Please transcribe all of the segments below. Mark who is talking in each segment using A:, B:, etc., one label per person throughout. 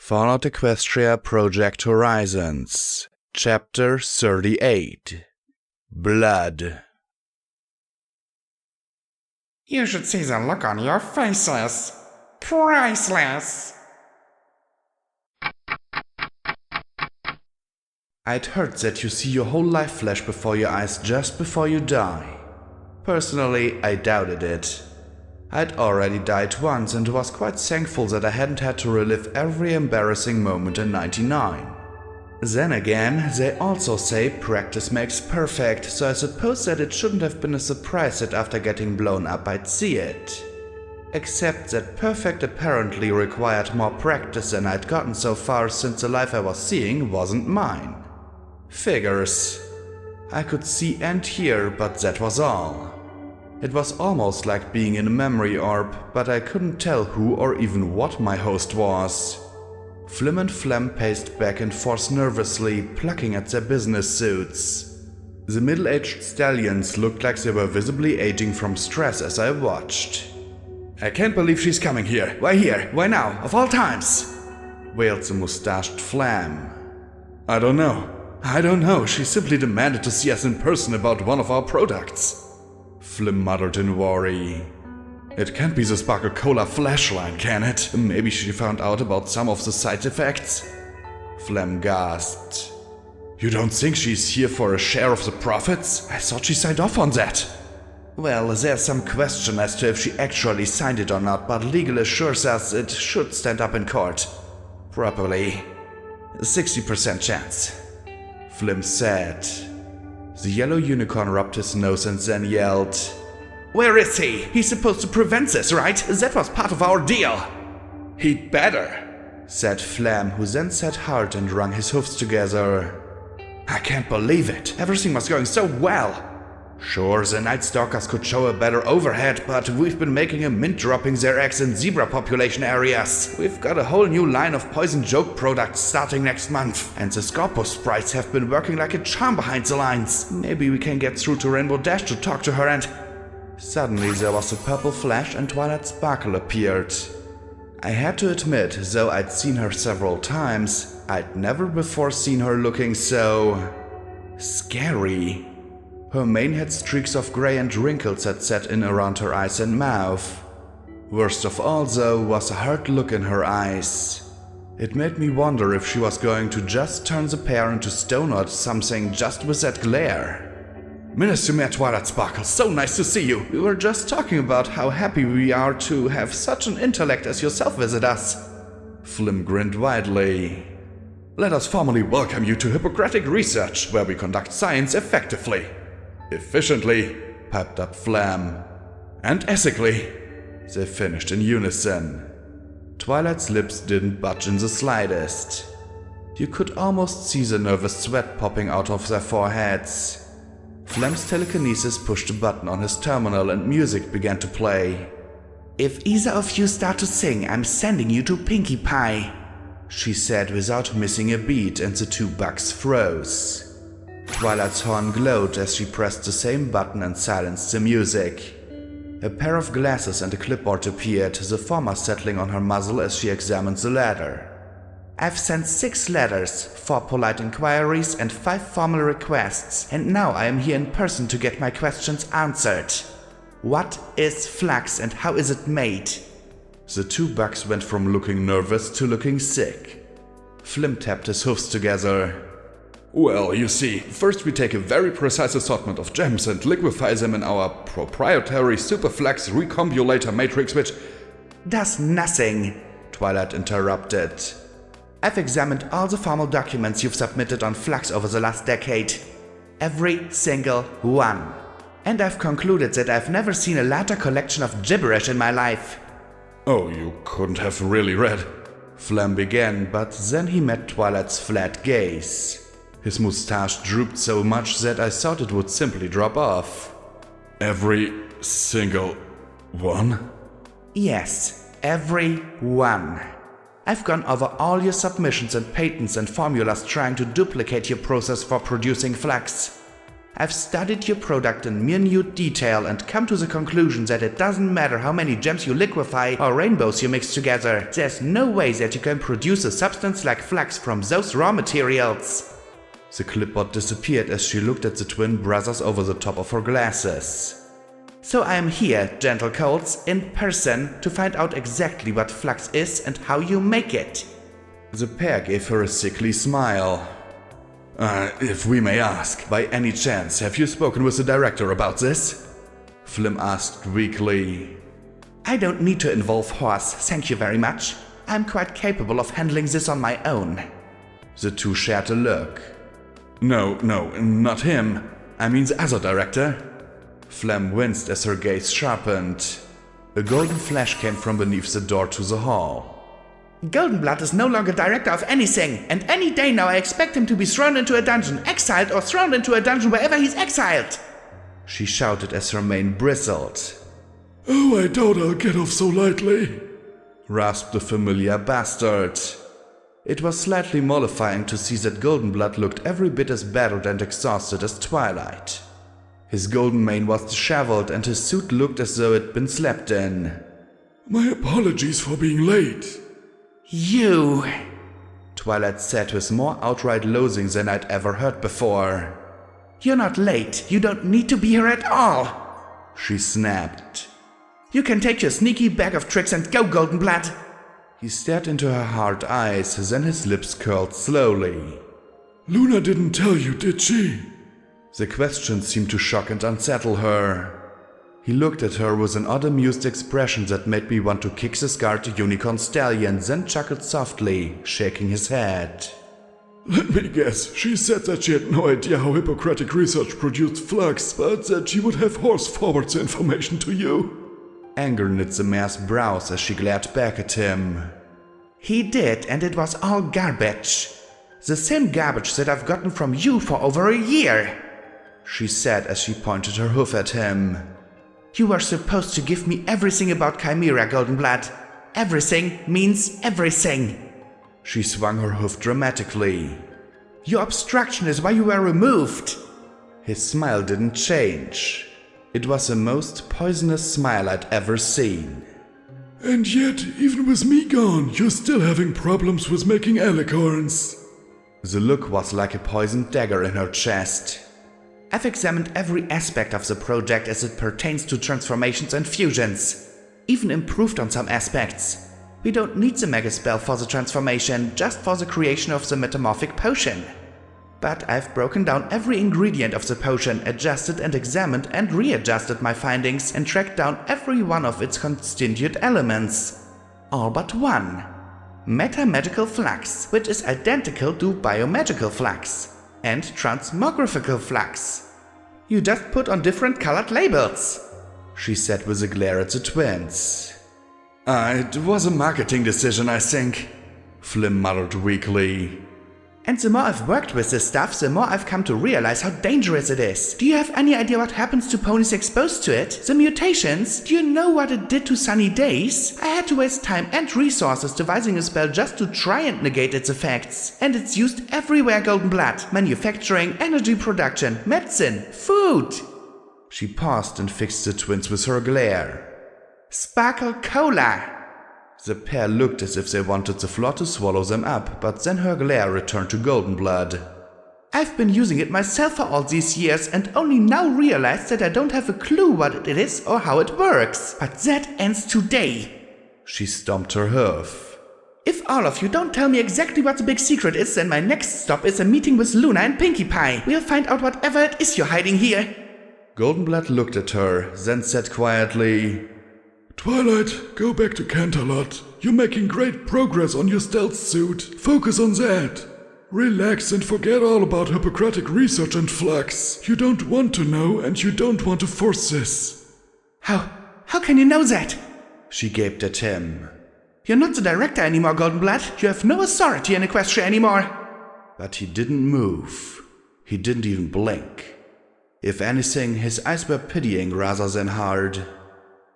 A: Fallout Equestria Project Horizons, Chapter 38, Blood.
B: You should see the look on your faces. Priceless!
A: I'd heard that you see your whole life flash before your eyes just before you die. Personally, I doubted it. I'd already died once and was quite thankful that I hadn't had to relive every embarrassing moment in '99. Then again, they also say practice makes perfect, so I suppose that it shouldn't have been a surprise that after getting blown up I'd see it. Except that perfect apparently required more practice than I'd gotten so far, since the life I was seeing wasn't mine. Figures. I could see and hear, but that was all. It was almost like being in a memory orb, but I couldn't tell who or even what my host was. Flim and Flem paced back and forth nervously, plucking at their business suits. The middle-aged stallions looked like they were visibly aging from stress as I watched.
C: "I can't believe she's coming here. Why here? Why now? Of all times?"
A: wailed the mustached Flam.
C: I don't know. She simply demanded to see us in person about one of our products.
A: Flim muttered in worry.
C: It can't be the Sparkle Cola flashlight, can it? Maybe she found out about some of the side effects?
A: Flem gasped.
C: You don't think she's here for a share of the profits? I thought she signed off on that.
A: Well, there's some question as to if she actually signed it or not, but legal assures us it should stand up in court. Properly. 60% chance, Flim said. The yellow unicorn rubbed his nose and then yelled,
C: "Where is he? He's supposed to prevent this, right? That was part of our deal." "He'd better,"
A: said Flam, who then sat hard and wrung his hoofs together.
C: "I can't believe it. Everything was going so well. Sure, the Night Stalkers could show a better overhead, but we've been making a mint dropping their eggs in zebra population areas. We've got a whole new line of poison joke products starting next month, and the Scorpio sprites have been working like a charm behind the lines. Maybe we can get through to Rainbow Dash to talk to her and..."
A: Suddenly there was a purple flash and Twilight Sparkle appeared. I had to admit, though I'd seen her several times, I'd never before seen her looking so... scary. Her mane had streaks of grey and wrinkles that set in around her eyes and mouth. Worst of all, though, was a hard look in her eyes. It made me wonder if she was going to just turn the pair into stone or something just with that glare.
C: "Minister Mayor Twilight Sparkle, so nice to see you.
A: We were just talking about how happy we are to have such an intellect as yourself visit us." Flim grinned widely.
C: "Let us formally welcome you to Hippocratic Research, where we conduct science effectively."
A: "Efficiently," piped up Flam.
C: "And ethically,"
A: they finished in unison. Twilight's lips didn't budge in the slightest. You could almost see the nervous sweat popping out of their foreheads. Flam's telekinesis pushed a button on his terminal and music began to play. "If either of you start to sing, I'm sending you to Pinkie Pie," she said without missing a beat, and the two bugs froze. Twilight's horn glowed as she pressed the same button and silenced the music. A pair of glasses and a clipboard appeared, the former settling on her muzzle as she examined the latter. "I've sent 6 letters, 4 polite inquiries and 5 formal requests, and now I am here in person to get my questions answered. What is flax and how is it made?" The two bugs went from looking nervous to looking sick. Flim tapped his hoofs together.
C: "Well, you see, first we take a very precise assortment of gems and liquefy them in our proprietary Superflex recombulator matrix, which..."
A: "Does nothing," Twilight interrupted. "I've examined all the formal documents you've submitted on Flux over the last decade. Every single one. And I've concluded that I've never seen a larger collection of gibberish in my life."
C: "Oh, you couldn't have really read..."
A: Flam began, but then he met Twilight's flat gaze. His mustache drooped so much that I thought it would simply drop off.
C: "Every single one?"
A: "Yes, every one. I've gone over all your submissions and patents and formulas trying to duplicate your process for producing flux. I've studied your product in minute detail and come to the conclusion that it doesn't matter how many gems you liquefy or rainbows you mix together. There's no way that you can produce a substance like flux from those raw materials. The clipboard disappeared as she looked at the twin brothers over the top of her glasses. So I am here, gentle colts, in person to find out exactly what flux is and how you make it.
C: The pair gave her a sickly smile. If we may ask, by any chance, have you spoken with the director about this? Flim asked weakly.
A: I don't need to involve Horse, thank you very much. I'm quite capable of handling this on my own.
C: The two shared a look. No, not him. I mean the other director. Flam winced as her gaze sharpened. A golden flash came from beneath the door to the hall.
A: Goldenblood is no longer director of anything, and any day now I expect him to be thrown into a dungeon, exiled, or thrown into a dungeon wherever he's exiled!
C: She shouted as her mane bristled.
D: Oh, I doubt I'll get off so lightly,
C: rasped the familiar bastard. It was slightly mollifying to see that Goldenblood looked every bit as battered and exhausted as Twilight. His golden mane was disheveled and his suit looked as though it'd been slept in.
D: My apologies for being late.
A: You,
C: Twilight said with more outright loathing than I'd ever heard before.
A: You're not late. You don't need to be here at all,
C: she snapped.
A: You can take your sneaky bag of tricks and go, Goldenblood.
C: He stared into her hard eyes, then his lips curled slowly.
D: Luna didn't tell you, did she?
C: The question seemed to shock and unsettle her. He looked at her with an odd amused expression that made me want to kick the scarred unicorn stallion, then chuckled softly, shaking his head.
D: Let me guess, she said that she had no idea how Hippocratic research produced flux, but that she would have Horse forward the information to you.
C: Anger knit the mare's brows as she glared back at him.
A: He did, and it was all garbage. The same garbage that I've gotten from you for over a year,
C: she said as she pointed her hoof at him.
A: You were supposed to give me everything about Chimera, Goldenblood. Everything means everything.
C: She swung her hoof dramatically.
A: Your obstruction is why you were removed.
C: His smile didn't change. It was the most poisonous smile I'd ever seen.
D: And yet, even with me gone, you're still having problems with making alicorns.
C: The look was like a poisoned dagger in her chest.
A: I've examined every aspect of the project as it pertains to transformations and fusions. Even improved on some aspects. We don't need the mega spell for the transformation, just for the creation of the metamorphic potion. But I've broken down every ingredient of the potion, adjusted and examined and readjusted my findings and tracked down every one of its constituent elements. All but one. Metamedical flux, which is identical to biomedical flux. And transmogrifical flux. You just put on different colored labels,
C: she said with a glare at the twins. It was a marketing decision, I think, Flim muttered weakly.
A: And the more I've worked with this stuff, the more I've come to realize how dangerous it is. Do you have any idea what happens to ponies exposed to it? The mutations? Do you know what it did to Sunny Days? I had to waste time and resources devising a spell just to try and negate its effects. And it's used everywhere, Goldenblood. Manufacturing, energy production, medicine, food.
C: She paused and fixed the twins with her glare.
A: Sparkle Cola.
C: The pair looked as if they wanted the floor to swallow them up, but then her glare returned to Goldenblood.
A: I've been using it myself for all these years and only now realized that I don't have a clue what it is or how it works. But that ends today.
C: She stomped her hoof.
A: If all of you don't tell me exactly what the big secret is, then my next stop is a meeting with Luna and Pinkie Pie. We'll find out whatever it is you're hiding here.
C: Goldenblood looked at her, then said quietly,
D: Twilight, go back to Canterlot. You're making great progress on your stealth suit. Focus on that. Relax and forget all about Hippocratic research and flux. You don't want to know and you don't want to force this.
A: How can you know that?
C: She gaped at him.
A: You're not the director anymore, Goldenblood. You have no authority in Equestria anymore.
C: But he didn't move. He didn't even blink. If anything, his eyes were pitying rather than hard.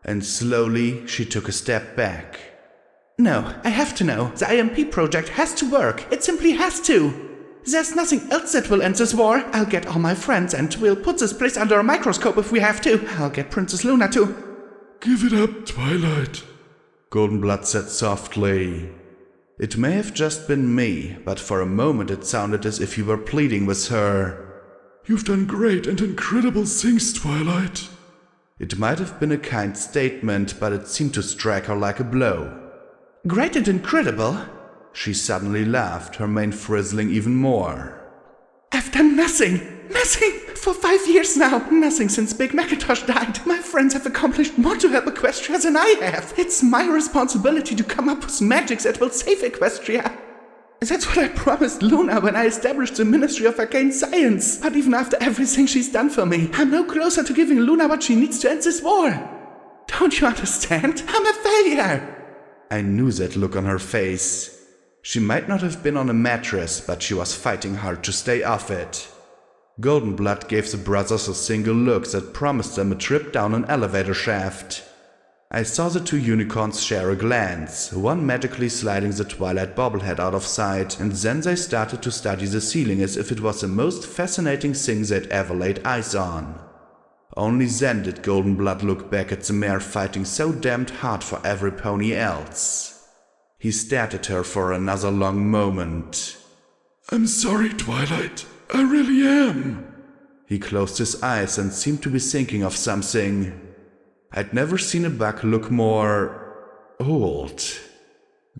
C: And slowly she took a step back.
A: No, I have to know. The IMP project has to work. It simply has to.
C: There's nothing else that will end this war. I'll get all my friends and we'll put this place under a microscope if we have to. I'll get Princess Luna too.
D: Give it up, Twilight.
A: Goldenblood said softly. It may have just been me, but for a moment it sounded as if he were pleading with her.
D: You've done great and incredible things, Twilight.
A: It might have been a kind statement, but it seemed to strike her like a blow.
C: Great and incredible?
A: She suddenly laughed, her mane frizzling even more.
C: I've done nothing! Nothing! For 5 years now! Nothing since Big Macintosh died! My friends have accomplished more to help Equestria than I have! It's my responsibility to come up with magics that will save Equestria! That's what I promised Luna when I established the Ministry of Arcane Science! But even after everything she's done for me, I'm no closer to giving Luna what she needs to end this war! Don't you understand? I'm a failure!
A: I knew that look on her face. She might not have been on a mattress, but she was fighting hard to stay off it. Goldenblood gave the brothers a single look that promised them a trip down an elevator shaft. I saw the two unicorns share a glance, one magically sliding the Twilight bobblehead out of sight, and then they started to study the ceiling as if it was the most fascinating thing they'd ever laid eyes on. Only then did Goldenblood look back at the mare fighting so damned hard for every pony else. He stared at her for another long moment.
D: I'm sorry, Twilight. I really am.
A: He closed his eyes and seemed to be thinking of something. I'd never seen a bug look more old.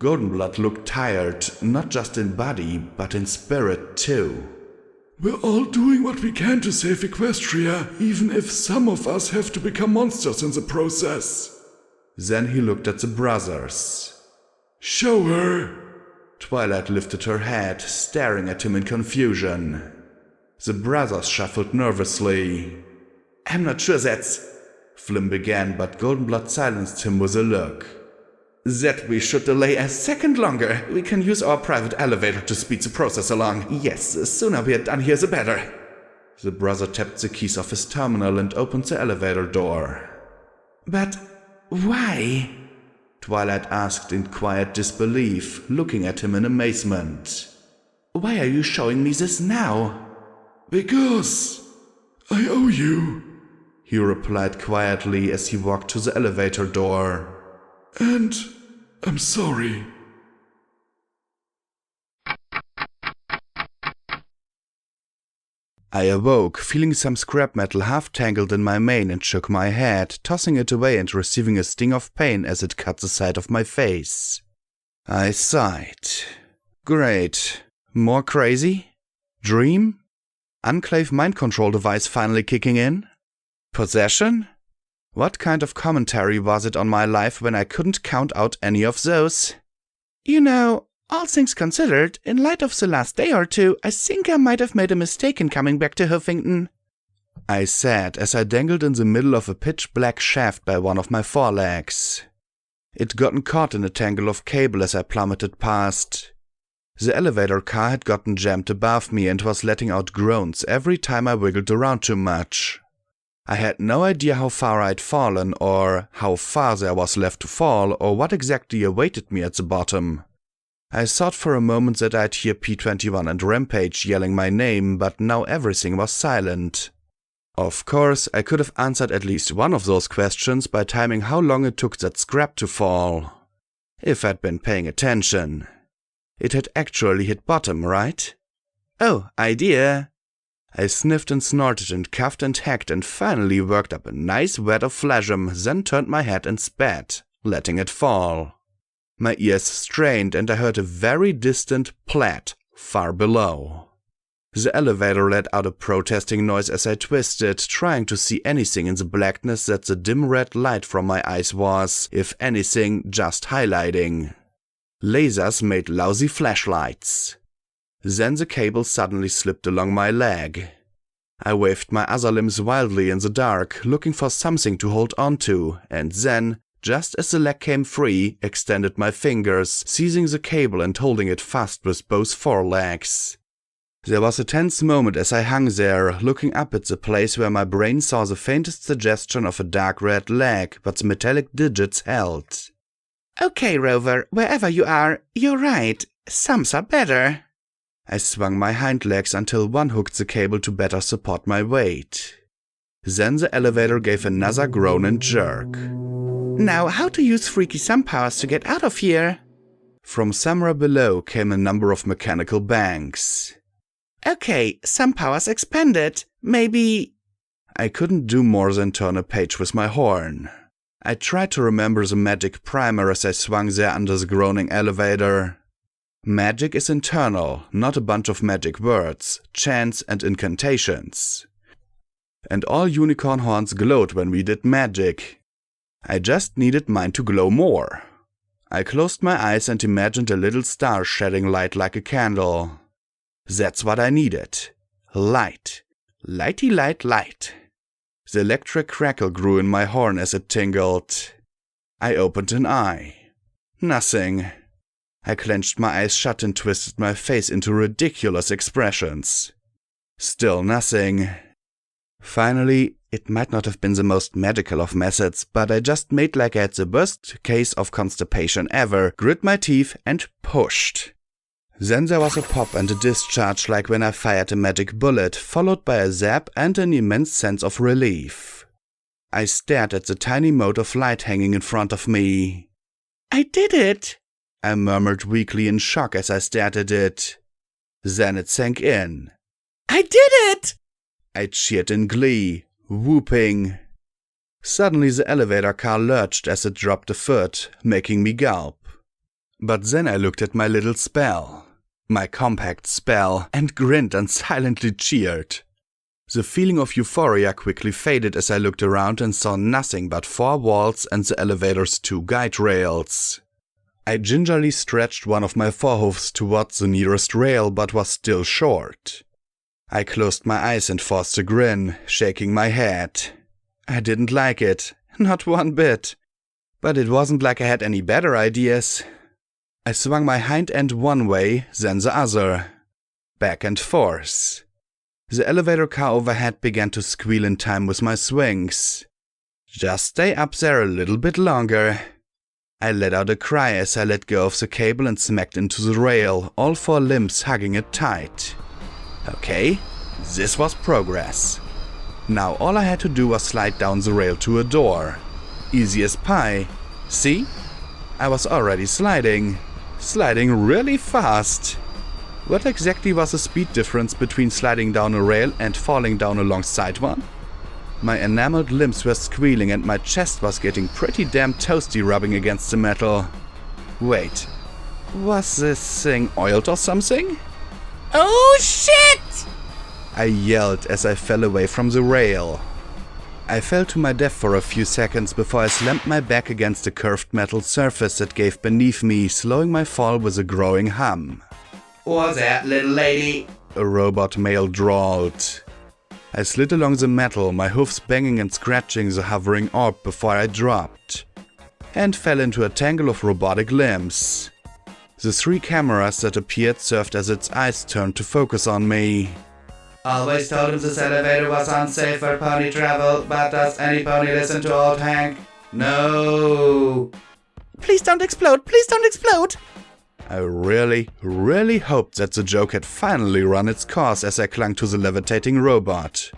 A: Goldenblood looked tired, not just in body, but in spirit too.
D: We're all doing what we can to save Equestria, even if some of us have to become monsters in the process.
A: Then he looked at the brothers.
D: Show her!
A: Twilight lifted her head, staring at him in confusion. The brothers shuffled nervously.
C: I'm not sure that's...
A: Flim began, but Goldenblood silenced him with a look.
C: That we should delay a second longer. We can use our private elevator to speed the process along. Yes, the sooner we are done here, the better.
A: The brother tapped the keys of his terminal and opened the elevator door.
C: But why?
A: Twilight asked in quiet disbelief, looking at him in amazement.
C: Why are you showing me this now?
D: Because I owe you,
A: he replied quietly as he walked to the elevator door.
D: And I'm sorry.
A: I awoke, feeling some scrap metal half tangled in my mane, and shook my head, tossing it away and receiving a sting of pain as it cut the side of my face. I sighed. Great. More crazy? Dream? Enclave mind control device finally kicking in? Possession? What kind of commentary was it on my life when I couldn't count out any of those?
C: You know, all things considered, in light of the last day or two, I think I might have made a mistake in coming back to Huffington,
A: I said as I dangled in the middle of a pitch-black shaft by one of my forelegs. It'd gotten caught in a tangle of cable as I plummeted past. The elevator car had gotten jammed above me and was letting out groans every time I wiggled around too much. I had no idea how far I'd fallen, or how far there was left to fall, or what exactly awaited me at the bottom. I thought for a moment that I'd hear P21 and Rampage yelling my name, but now everything was silent. Of course, I could have answered at least one of those questions by timing how long it took that scrap to fall. If I'd been paying attention. It had actually hit bottom, right? Oh, idea! I sniffed and snorted and coughed and hacked and finally worked up a nice wad of phlegm, then turned my head and spat, letting it fall. My ears strained and I heard a very distant plat far below. The elevator let out a protesting noise as I twisted, trying to see anything in the blackness that the dim red light from my eyes was, if anything, just highlighting. Lasers made lousy flashlights. Then the cable suddenly slipped along my leg. I waved my other limbs wildly in the dark, looking for something to hold onto, and then, just as the leg came free, extended my fingers, seizing the cable and holding it fast with both forelegs. There was a tense moment as I hung there, looking up at the place where my brain saw the faintest suggestion of a dark red leg, but the metallic digits held.
C: Okay, Rover, wherever you are, you're right. Some are better.
A: I swung my hind legs until one hooked the cable to better support my weight. Then the elevator gave another groan and jerk.
C: Now, how to use freaky sun powers to get out of here?
A: From somewhere below came a number of mechanical bangs.
C: Okay, sun powers expanded. Maybe...
A: I couldn't do more than turn a page with my horn. I tried to remember the magic primer as I swung there under the groaning elevator. Magic is internal, not a bunch of magic words, chants and incantations. And all unicorn horns glowed when we did magic. I just needed mine to glow more. I closed my eyes and imagined a little star shedding light like a candle. That's what I needed. Light. Lighty light light. The electric crackle grew in my horn as it tingled. I opened an eye. Nothing. I clenched my eyes shut and twisted my face into ridiculous expressions. Still nothing. Finally, it might not have been the most medical of methods, but I just made like I had the worst case of constipation ever, grit my teeth, and pushed. Then there was a pop and a discharge like when I fired a magic bullet, followed by a zap and an immense sense of relief. I stared at the tiny mote of light hanging in front of me.
C: I did it!
A: I murmured weakly in shock as I stared at it. Then it sank in.
C: I did it!
A: I cheered in glee, whooping. Suddenly the elevator car lurched as it dropped a foot, making me gulp. But then I looked at my little spell. My compact spell, and grinned and silently cheered. The feeling of euphoria quickly faded as I looked around and saw nothing but 4 walls and the elevator's 2 guide rails. I gingerly stretched one of my forehoofs towards the nearest rail, but was still short. I closed my eyes and forced a grin, shaking my head. I didn't like it, not one bit. But it wasn't like I had any better ideas. I swung my hind end one way, then the other. Back and forth. The elevator car overhead began to squeal in time with my swings. Just stay up there a little bit longer. I let out a cry as I let go of the cable and smacked into the rail, all 4 limbs hugging it tight. Okay, this was progress. Now all I had to do was slide down the rail to a door. Easy as pie. See? I was already sliding. Sliding really fast. What exactly was the speed difference between sliding down a rail and falling down alongside one? My enameled limbs were squealing and my chest was getting pretty damn toasty rubbing against the metal. Wait, was this thing oiled or something?
C: Oh shit!
A: I yelled as I fell away from the rail. I fell to my death for a few seconds before I slammed my back against a curved metal surface that gave beneath me, slowing my fall with a growing hum.
C: What's that, little lady?
A: A robot male drawled. I slid along the metal, my hoofs banging and scratching the hovering orb before I dropped, and fell into a tangle of robotic limbs. The 3 cameras that appeared served as its eyes turned to focus on me.
C: Always told him this elevator was unsafe for pony travel, but does any pony listen to old Hank? No. Please don't explode, please don't explode!
A: I really hoped that the joke had finally run its course as I clung to the levitating robot.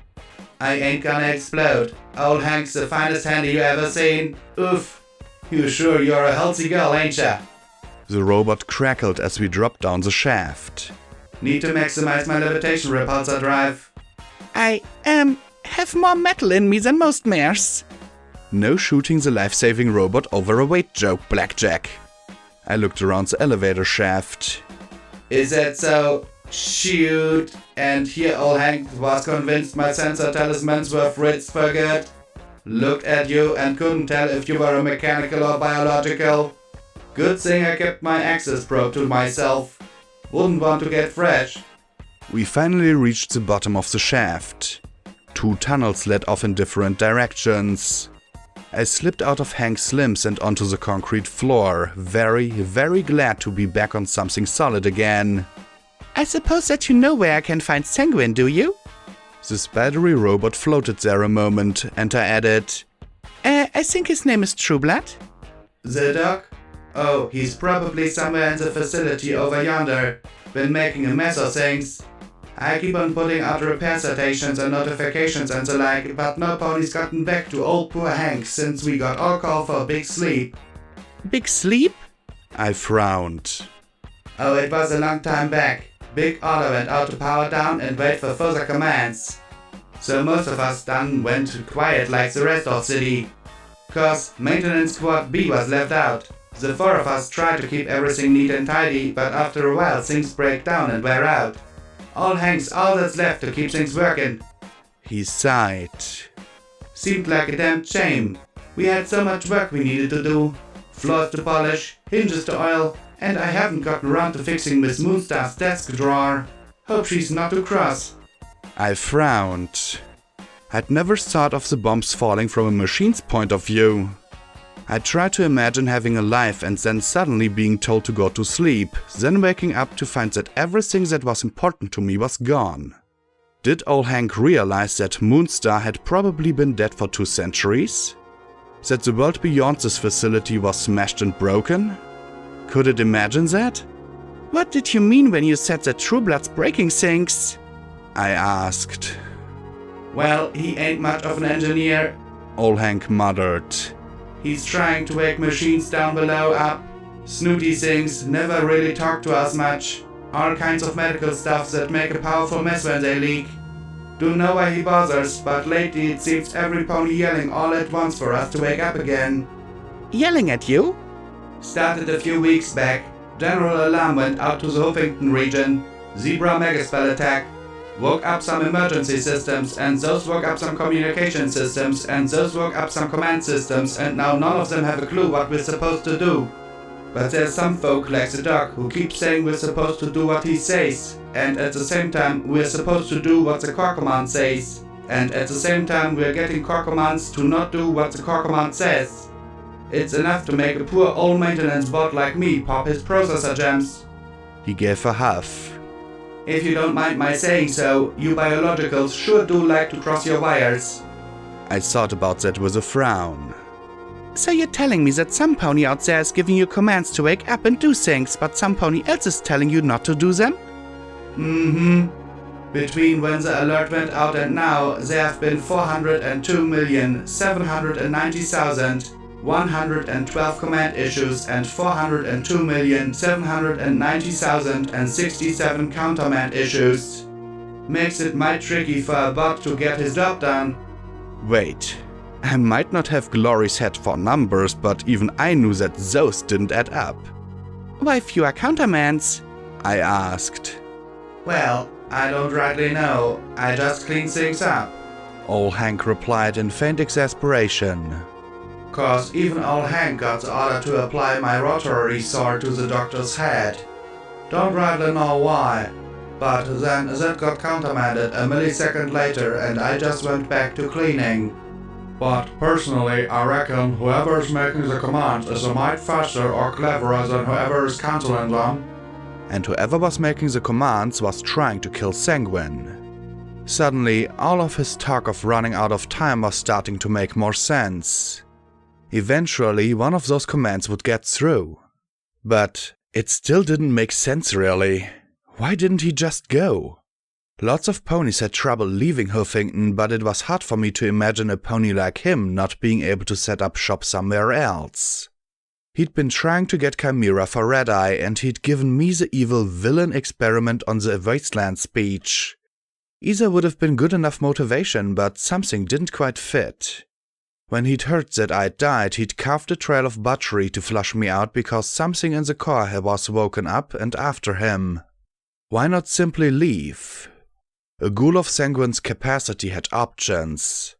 C: I ain't gonna explode. Old Hank's the finest handy you ever seen. Oof. You sure you're a healthy girl, ain't ya?
A: The robot crackled as we dropped down the shaft.
C: Need to maximize my levitation repulsor drive.
B: I, have more metal in me than most mares.
A: No shooting the life-saving robot over a weight joke, Blackjack. I looked around the elevator shaft.
C: Is that so? Shoot. And here old Hank was convinced my sensor talismans were fritzed for good. Looked at you and couldn't tell if you were a mechanical or biological. Good thing I kept my access probe to myself. Wouldn't want to get fresh.
A: We finally reached the bottom of the shaft. 2 tunnels led off in different directions. I slipped out of Hank's limbs and onto the concrete floor, very glad to be back on something solid again.
B: I suppose that you know where I can find Sanguine, do you?
A: The spidery robot floated there a moment, and I added,
B: I think his name is Trueblood.
C: The dog?
A: Oh, he's probably somewhere in the facility over yonder, been making a mess of things. I keep on putting out repair citations and notifications and the like, but no pony's gotten back to old poor Hank since we got all called for a big sleep.
C: Big sleep? I frowned.
A: Oh, it was a long time back. Big order went out to power down and wait for further commands. So most of us done went quiet like the rest of city. Cause Maintenance Squad B was left out. The four of us tried to keep everything neat and tidy, but after a while things break down and wear out. All Hank's all that's left to keep things working.
C: He sighed.
A: Seemed like a damn shame. We had so much work we needed to do. Floors to polish, hinges to oil, and I haven't gotten around to fixing Miss Moonstar's desk drawer. Hope she's not too cross.
C: I frowned. I'd never thought of the bombs falling from a machine's point of view. I tried to imagine having a life and then suddenly being told to go to sleep, then waking up to find that everything that was important to me was gone. Did old Hank realize that Moonstar had probably been dead for 2 centuries? That the world beyond this facility was smashed and broken? Could it imagine that? What did you mean when you said that True Blood's breaking things? I asked.
A: Well, he ain't much of an engineer.
C: Old Hank muttered.
A: He's trying to wake machines down below up. Snooty things, never really talk to us much. All kinds of medical stuff that make a powerful mess when they leak. Don't know why he bothers, but lately it seems every pony yelling all at once for us to wake up again.
C: Yelling at you?
A: Started a few weeks back. General alarm went out to the Huffington region. Zebra megaspell attack. Woke up some emergency systems, and those woke up some communication systems, and those woke up some command systems, and now none of them have a clue what we're supposed to do. But there's some folk like the doc who keep saying we're supposed to do what he says, and at the same time we're supposed to do what the core command says, and at the same time we're getting core commands to not do what the core command says. It's enough to make a poor old maintenance bot like me pop his processor gems.
C: He gave a huff.
A: If you don't mind my saying so, you biologicals sure do like to cross your wires.
C: I thought about that with a frown. So you're telling me that some pony out there is giving you commands to wake up and do things, but some pony else is telling you not to do them?
A: Mm-hmm. Between when the alert went out and now, there have been 402,790,112 command issues and 402,790,067 countermand issues. Makes it mighty tricky for a bot to get his job done.
C: Wait, I might not have Glory's head for numbers, but even I knew that those didn't add up. Why fewer countermands? I asked.
A: Well, I don't rightly know. I just clean things up.
C: Old Hank replied in faint exasperation.
A: Cause even old Hank got the order to apply my rotary sword to the doctor's head. Don't rightly know why, but then that got countermanded a millisecond later and I just went back to cleaning. But personally, I reckon whoever's making the commands is a mite faster or cleverer than whoever is canceling them.
C: And whoever was making the commands was trying to kill Sanguine. Suddenly, all of his talk of running out of time was starting to make more sense. Eventually, one of those commands would get through. But it still didn't make sense really. Why didn't he just go? Lots of ponies had trouble leaving Huffington, but it was hard for me to imagine a pony like him not being able to set up shop somewhere else. He'd been trying to get Chimera for Red Eye, and he'd given me the evil villain experiment on the Wasteland speech. Either would have been good enough motivation, but something didn't quite fit. When he'd heard that I'd died, he'd carved a trail of butchery to flush me out because something in the core was woken up and after him. Why not simply leave? A ghoul of Sanguine's capacity had options.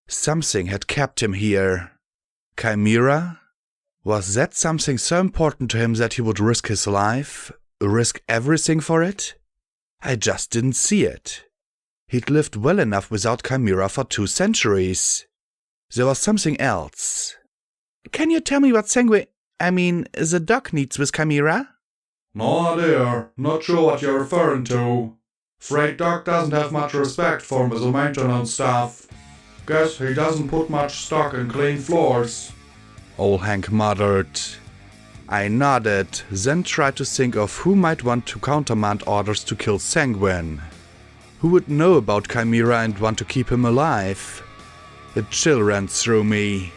C: Something had kept him here. Chimera? Was that something so important to him that he would risk his life? Risk everything for it? I just didn't see it. He'd lived well enough without Chimera for 2 centuries. There was something else. Can you tell me what the doc needs with Chimera?
D: No idea. Not sure what you're referring to. Freight Doc doesn't have much respect for the maintenance staff. Guess he doesn't put much stock in clean floors.
C: Old Hank muttered.
A: I nodded, then tried to think of who might want to countermand orders to kill Sanguine. Who would know about Chimera and want to keep him alive? A chill ran through me.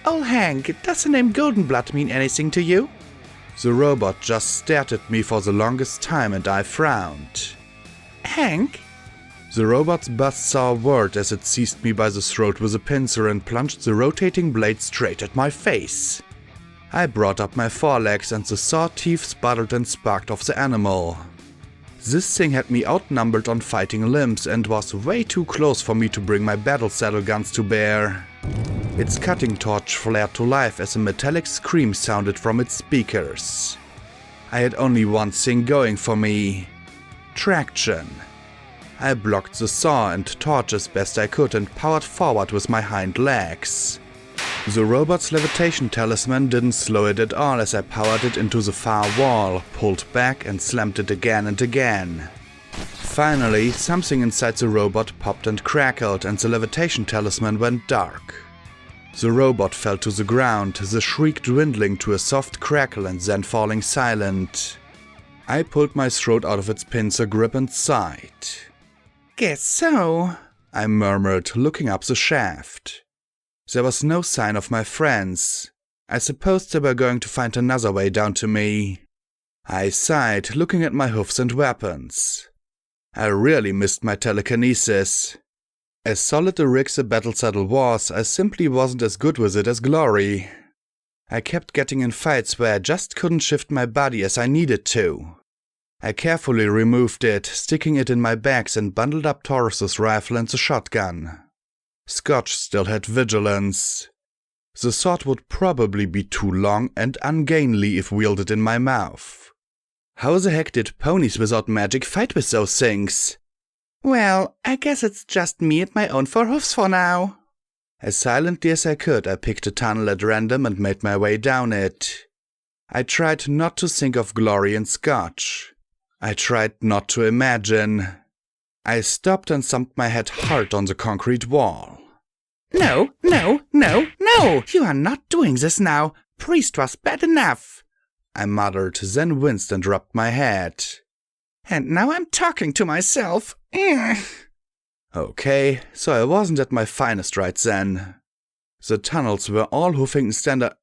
C: Oh Hank, does the name Goldenblood mean anything to you?
A: The robot just stared at me for the longest time and I frowned.
C: Hank?
A: The robot's buzz saw a word as it seized me by the throat with a pincer and plunged the rotating blade straight at my face. I brought up my forelegs and the saw teeth sputtered and sparked off the animal. This thing had me outnumbered on fighting limbs and was way too close for me to bring my battle saddle guns to bear. Its cutting torch flared to life as a metallic scream sounded from its speakers. I had only one thing going for me: traction. I blocked the saw and torch as best I could and powered forward with my hind legs. The robot's levitation talisman didn't slow it at all as I powered it into the far wall, pulled back and slammed it again and again. Finally, something inside the robot popped and crackled and the levitation talisman went dark. The robot fell to the ground, the shriek dwindling to a soft crackle and then falling silent. I pulled my throat out of its pincer grip and sighed.
C: Guess so,
A: I murmured, looking up the shaft. There was no sign of my friends. I supposed they were going to find another way down to me. I sighed, looking at my hoofs and weapons. I really missed my telekinesis. As solid a rig the battle saddle was, I simply wasn't as good with it as Glory. I kept getting in fights where I just couldn't shift my body as I needed to. I carefully removed it, sticking it in my bags and bundled up Taurus's rifle and the shotgun. Scotch still had vigilance. The sword would probably be too long and ungainly if wielded in my mouth. How the heck did ponies without magic fight with those things?
C: Well, I guess it's just me and my own four hoofs for now.
A: As silently as I could, I picked a tunnel at random and made my way down it. I tried not to think of Glory and Scotch. I tried not to imagine. I stopped and thumped my head hard on the concrete wall.
C: No, no, no, no! You are not doing this now. Priest was bad enough.
A: I muttered, then winced and rubbed my head.
C: And now I'm talking to myself.
A: Okay, so I wasn't at my finest right then. The tunnels were all hoofing standard.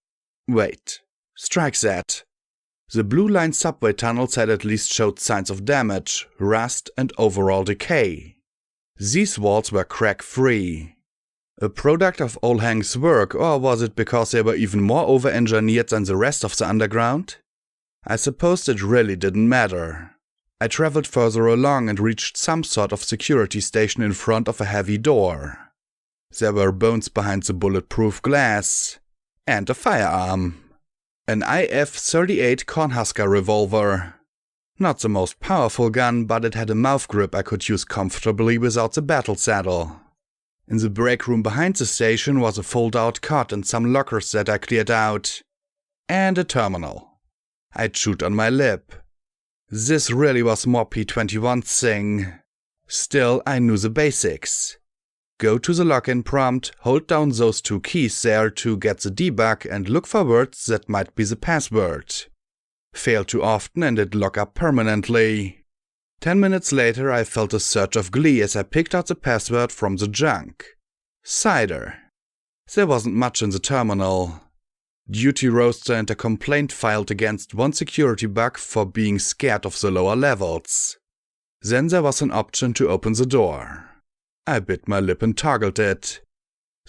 A: Wait, strike that. The Blue Line subway tunnels had at least showed signs of damage, rust, and overall decay. These walls were crack-free. A product of Ol Hank's work, or was it because they were even more over-engineered than the rest of the underground? I suppose it really didn't matter. I traveled further along and reached some sort of security station in front of a heavy door. There were bones behind the bulletproof glass. And a firearm. An IF-38 Cornhusker revolver. Not the most powerful gun, but it had a mouth grip I could use comfortably without the battle saddle. In the break room behind the station was a fold-out cot and some lockers that I cleared out. And a terminal. I chewed on my lip. This really was more P-21's thing. Still, I knew the basics. Go to the login prompt, hold down those two keys there to get the debug and look for words that might be the password. Fail too often and it'd lock up permanently. 10 minutes later I felt a surge of glee as I picked out the password from the junk. Cider. There wasn't much in the terminal. Duty roster and a complaint filed against one security bug for being scared of the lower levels. Then there was an option to open the door. I bit my lip and toggled it.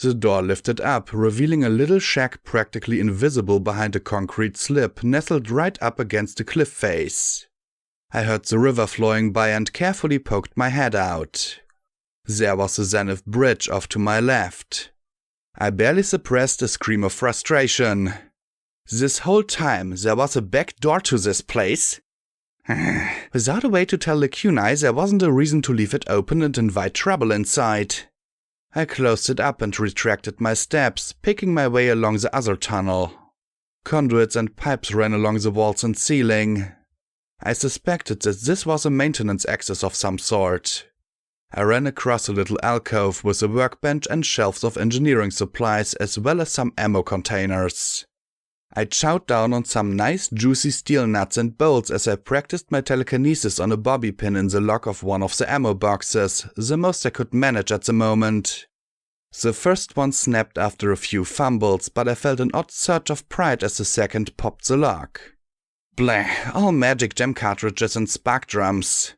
A: The door lifted up, revealing a little shack practically invisible behind a concrete slip nestled right up against the cliff face. I heard the river flowing by and carefully poked my head out. There was the Zenith Bridge off to my left. I barely suppressed a scream of frustration. This whole time there was a back door to this place. Without a way to tell the Kunai, there wasn't a reason to leave it open and invite trouble inside. I closed it up and retracted my steps, picking my way along the other tunnel. Conduits and pipes ran along the walls and ceiling. I suspected that this was a maintenance access of some sort. I ran across a little alcove with a workbench and shelves of engineering supplies as well as some ammo containers. I chowed down on some nice juicy steel nuts and bolts as I practiced my telekinesis on a bobby pin in the lock of one of the ammo boxes, the most I could manage at the moment. The first one snapped after a few fumbles, but I felt an odd surge of pride as the second popped the lock. Blah, all magic gem cartridges and spark drums.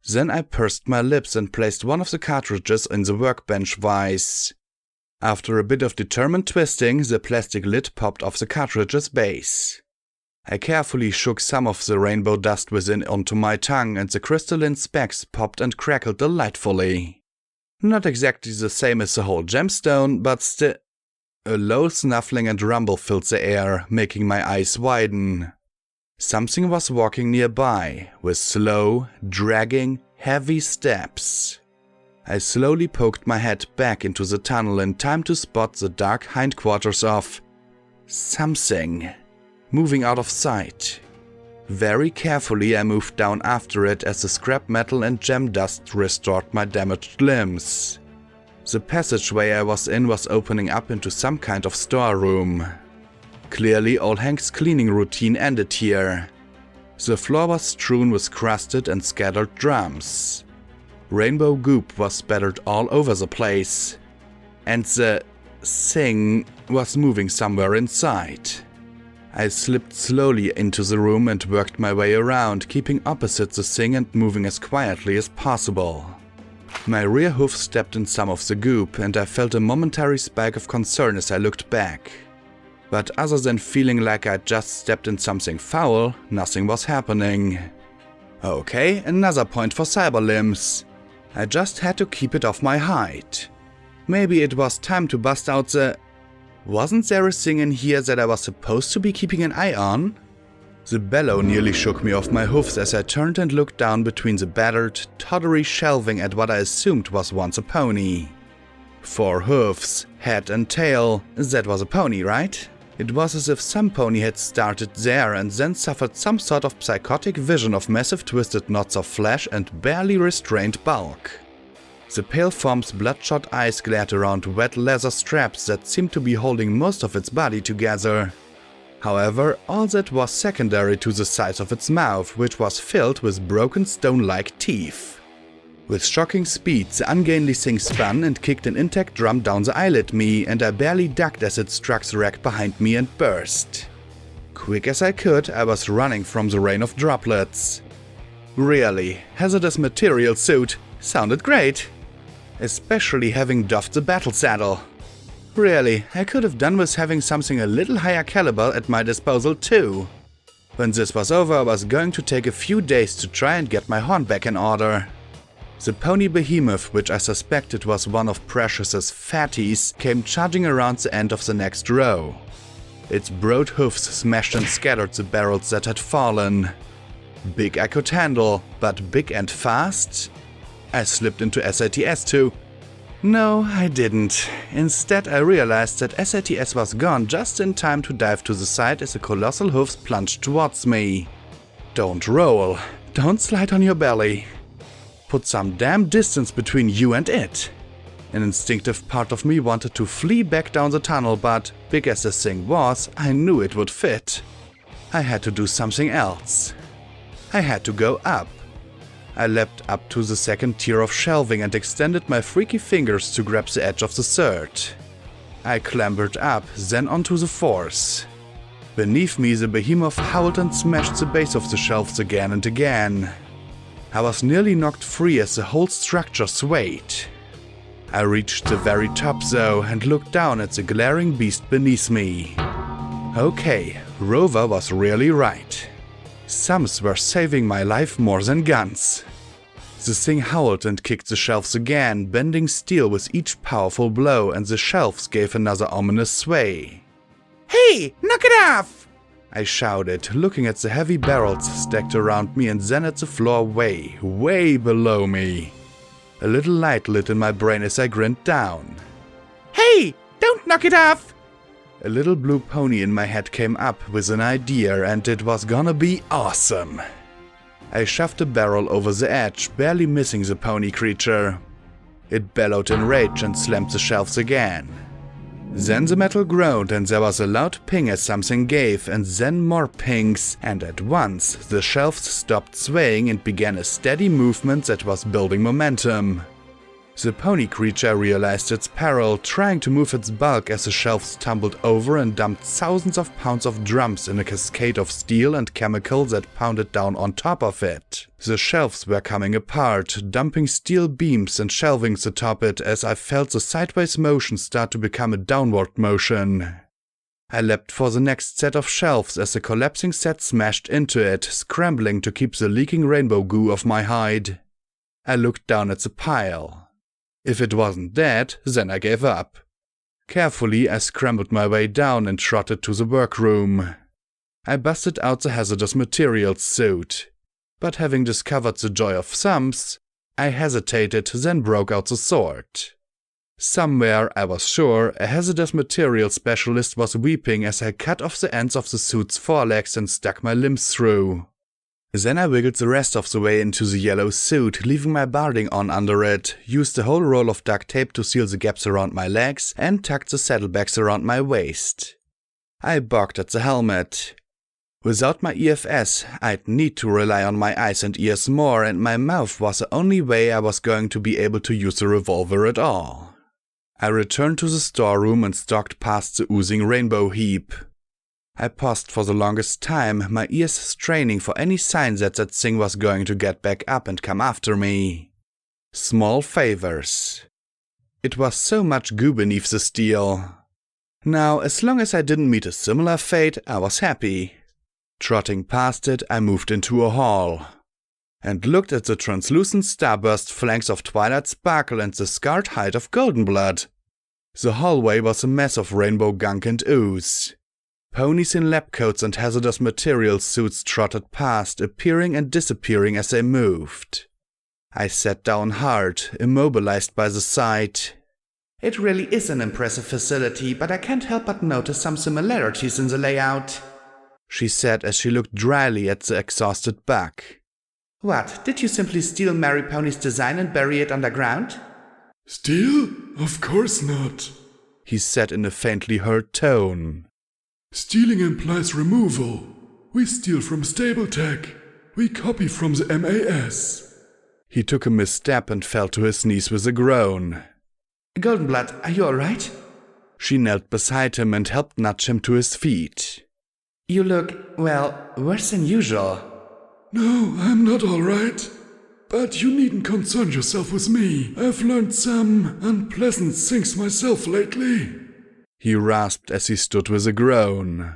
A: Then I pursed my lips and placed one of the cartridges in the workbench vise. After a bit of determined twisting, the plastic lid popped off the cartridge's base. I carefully shook some of the rainbow dust within onto my tongue, and the crystalline specks popped and crackled delightfully. Not exactly the same as the whole gemstone, but still. A low snuffling and rumble filled the air, making my eyes widen. Something was walking nearby, with slow, dragging, heavy steps. I slowly poked my head back into the tunnel in time to spot the dark hindquarters of something moving out of sight. Very carefully I moved down after it as the scrap metal and gem dust restored my damaged limbs. The passageway I was in was opening up into some kind of storeroom. Clearly all Hank's cleaning routine ended here. The floor was strewn with crusted and scattered drums. Rainbow goop was spattered all over the place, and the thing was moving somewhere inside. I slipped slowly into the room and worked my way around, keeping opposite the thing and moving as quietly as possible. My rear hoof stepped in some of the goop, and I felt a momentary spike of concern as I looked back. But other than feeling like I'd just stepped in something foul, nothing was happening. Okay, another point for cyber limbs. I just had to keep it off my hide. Maybe it was time to bust out the... Wasn't there a thing in here that I was supposed to be keeping an eye on? The bellow nearly shook me off my hoofs as I turned and looked down between the battered, tottery shelving at what I assumed was once a pony. 4 hoofs, head and tail. That was a pony, right? It was as if some pony had started there and then suffered some sort of psychotic vision of massive twisted knots of flesh and barely restrained bulk. The pale form's bloodshot eyes glared around wet leather straps that seemed to be holding most of its body together. However, all that was secondary to the size of its mouth, which was filled with broken stone-like teeth. With shocking speed, the ungainly thing spun and kicked an intact drum down the aisle at me, and I barely ducked as it struck the rack behind me and burst. Quick as I could, I was running from the rain of droplets. Really, Hazardous material suit sounded great. Especially having doffed the battle saddle. Really, I could have done with having something a little higher caliber at my disposal too. When this was over, I was going to take a few days to try and get my horn back in order. The pony behemoth, which I suspected was one of Precious's fatties, came charging around the end of the next row. Its broad hoofs smashed and scattered the barrels that had fallen. Big I could handle, but big and fast? I slipped into SATS too. No, I didn't. Instead, I realized that SATS was gone just in time to dive to the side as the colossal hoofs plunged towards me. Don't roll. Don't slide on your belly. Put some damn distance between you and it. An instinctive part of me wanted to flee back down the tunnel, but big as this thing was, I knew it would fit. I had to do something else. I had to go up. I leapt up to the second tier of shelving and extended my freaky fingers to grab the edge of the third. I clambered up, then onto the fourth. Beneath me, the behemoth howled and smashed the base of the shelves again and again. I was nearly knocked free as the whole structure swayed. I reached the very top though and looked down at the glaring beast beneath me. Okay, Rover was really right. Sums were saving my life more than guns. The thing howled and kicked the shelves again, bending steel with each powerful blow, and the shelves gave another ominous sway.
B: Hey, knock it off!
A: I shouted, looking at the heavy barrels stacked around me and then at the floor way, way below me. A little light lit in my brain as I grinned down.
B: Hey, don't knock it off!
A: A little blue pony in my head came up with an idea, and it was gonna be awesome. I shoved a barrel over the edge, barely missing the pony creature. It bellowed in rage and slammed the shelves again. Then the metal groaned and there was a loud ping as something gave, and then more pings, and at once the shelves stopped swaying and began a steady movement that was building momentum. The pony creature realized its peril, trying to move its bulk as the shelves tumbled over and dumped thousands of pounds of drums in a cascade of steel and chemical that pounded down on top of it. The shelves were coming apart, dumping steel beams and shelvings atop it as I felt the sideways motion start to become a downward motion. I leapt for the next set of shelves as the collapsing set smashed into it, scrambling to keep the leaking rainbow goo off my hide. I looked down at the pile. If it wasn't dead, then I gave up. Carefully, I scrambled my way down and trotted to the workroom. I busted out the hazardous materials suit. But having discovered the joy of sums, I hesitated, then broke out the sword. Somewhere, I was sure, a hazardous materials specialist was weeping as I cut off the ends of the suit's forelegs and stuck my limbs through. Then I wiggled the rest of the way into the yellow suit, leaving my barding on under it, used the whole roll of duct tape to seal the gaps around my legs, and tucked the saddlebags around my waist. I balked at the helmet. Without my EFS, I'd need to rely on my eyes and ears more, and my mouth was the only way I was going to be able to use the revolver at all. I returned to the storeroom and stalked past the oozing rainbow heap. I paused for the longest time, my ears straining for any sign that thing was going to get back up and come after me. Small favors. It was so much goo beneath the steel. Now, as long as I didn't meet a similar fate, I was happy. Trotting past it, I moved into a hall, and looked at the translucent starburst flanks of Twilight Sparkle and the scarred hide of Goldenblood. The hallway was a mess of rainbow gunk and ooze. Ponies in lab coats and hazardous materials suits trotted past, appearing and disappearing as they moved. I sat down hard, immobilized by the sight.
C: It really is an impressive facility, but I can't help but notice some similarities in the layout,
A: she said as she looked dryly at the exhausted buck.
C: What, did you simply steal Mary Pony's design and bury it underground?
D: Steal? Of course not,
A: he said in a faintly hurt tone.
D: Stealing implies removal. We steal from stable tech. We copy from the MAS.
A: He took a misstep and fell to his knees with a groan.
C: Goldenblood, are you alright?
A: She knelt beside him and helped nudge him to his feet.
C: You look, well, worse than usual.
D: No, I'm not alright. But you needn't concern yourself with me. I've learned some unpleasant things myself lately.
A: He rasped as he stood with a groan.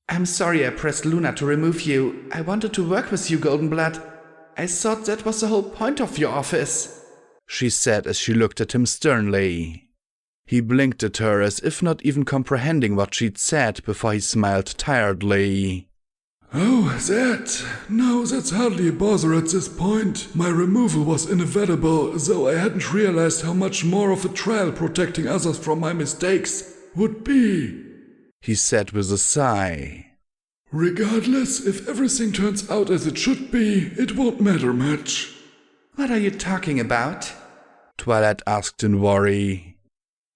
C: I'm sorry I pressed Luna to remove you. I wanted to work with you, Goldenblood. I thought that was the whole point of your office,
A: she said as she looked at him sternly. He blinked at her as if not even comprehending what she'd said before he smiled tiredly.
D: Oh, that? No, that's hardly a bother at this point. My removal was inevitable, though I hadn't realized how much more of a trial protecting others from my mistakes would be,
A: he said with a sigh.
D: Regardless, if everything turns out as it should be, it won't matter much.
C: What are you talking about?
A: Twilight asked in worry.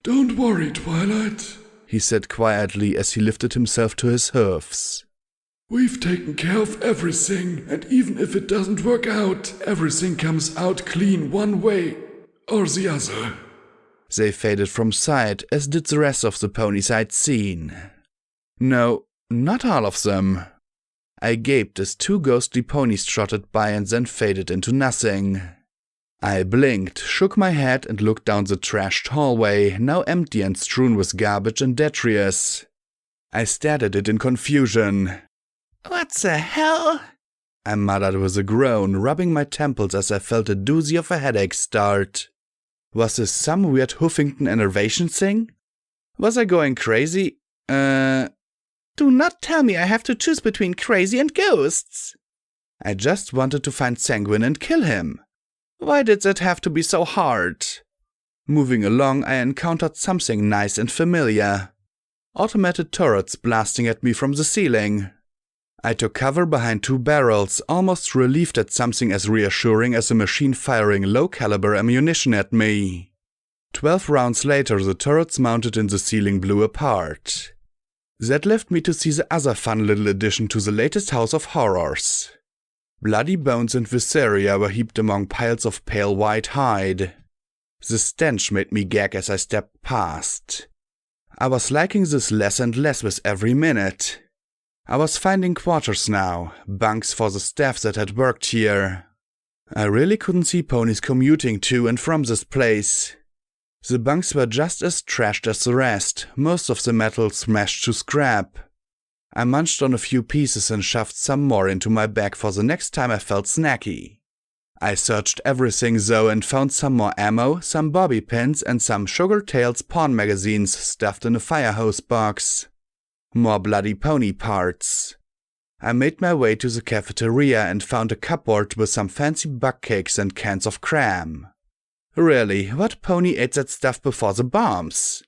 D: Don't worry, Twilight,
A: he said quietly as he lifted himself to his hoofs.
D: We've taken care of everything, and even if it doesn't work out, everything comes out clean one way or the other.
A: They faded from sight, as did the rest of the ponies I'd seen. No, not all of them. I gaped as two ghostly ponies trotted by and then faded into nothing. I blinked, shook my head and looked down the trashed hallway, now empty and strewn with garbage and detritus. I stared at it in confusion.
C: What the hell?
A: I muttered with a groan, rubbing my temples as I felt a doozy of a headache start. Was this some weird Huffington enervation thing? Was I going crazy?
C: Do not tell me I have to choose between crazy and ghosts.
A: I just wanted to find Sanguine and kill him. Why did that have to be so hard? Moving along, I encountered something nice and familiar. Automated turrets blasting at me from the ceiling. I took cover behind two barrels, almost relieved at something as reassuring as a machine firing low-caliber ammunition at me. 12 rounds later, the turrets mounted in the ceiling blew apart. That left me to see the other fun little addition to the latest house of horrors. Bloody bones and viscera were heaped among piles of pale white hide. The stench made me gag as I stepped past. I was liking this less and less with every minute. I was finding quarters now, bunks for the staff that had worked here. I really couldn't see ponies commuting to and from this place. The bunks were just as trashed as the rest, most of the metal smashed to scrap. I munched on a few pieces and shoved some more into my bag for the next time I felt snacky. I searched everything though and found some more ammo, some bobby pins and some Sugar Tales pawn magazines stuffed in a fire hose box. More bloody pony parts. I made my way to the cafeteria and found a cupboard with some fancy buck cakes and cans of cram. Really, what pony ate that stuff before the bombs?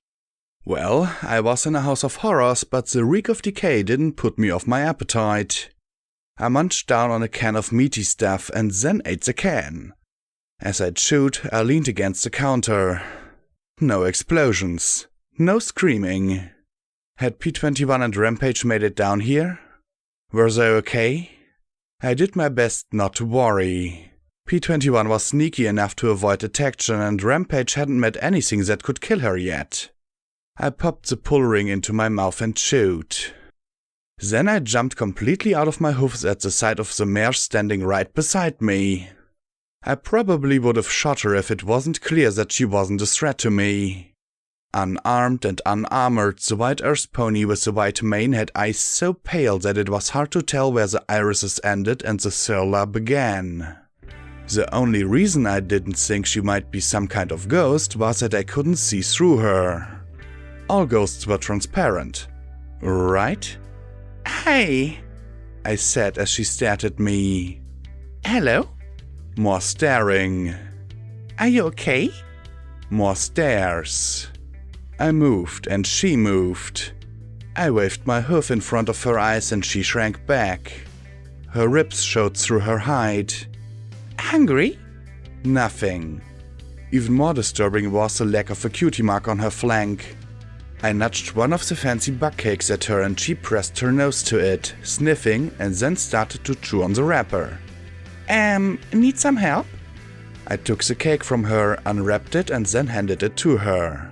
A: Well, I was in a house of horrors, but the reek of decay didn't put me off my appetite. I munched down on a can of meaty stuff and then ate the can. As I chewed, I leaned against the counter. No explosions. No screaming. Had P21 and Rampage made it down here? Were they okay? I did my best not to worry. P21 was sneaky enough to avoid detection and Rampage hadn't met anything that could kill her yet. I popped the pull ring into my mouth and chewed. Then I jumped completely out of my hoofs at the sight of the mare standing right beside me. I probably would have shot her if it wasn't clear that she wasn't a threat to me. Unarmed and unarmored, the white earth pony with the white mane had eyes so pale that it was hard to tell where the irises ended and the scilla began. The only reason I didn't think she might be some kind of ghost was that I couldn't see through her. All ghosts were transparent, right? "Hey," I said as she stared at me. "Hello?" More staring. "Are you okay?" More stares. I moved and she moved. I waved my hoof in front of her eyes and she shrank back. Her ribs showed through her hide. "Hungry?" Nothing. Even more disturbing was the lack of a cutie mark on her flank. I nudged one of the fancy buck cakes at her and she pressed her nose to it, sniffing, and then started to chew on the wrapper. Need some help?" I took the cake from her, unwrapped it and then handed it to her.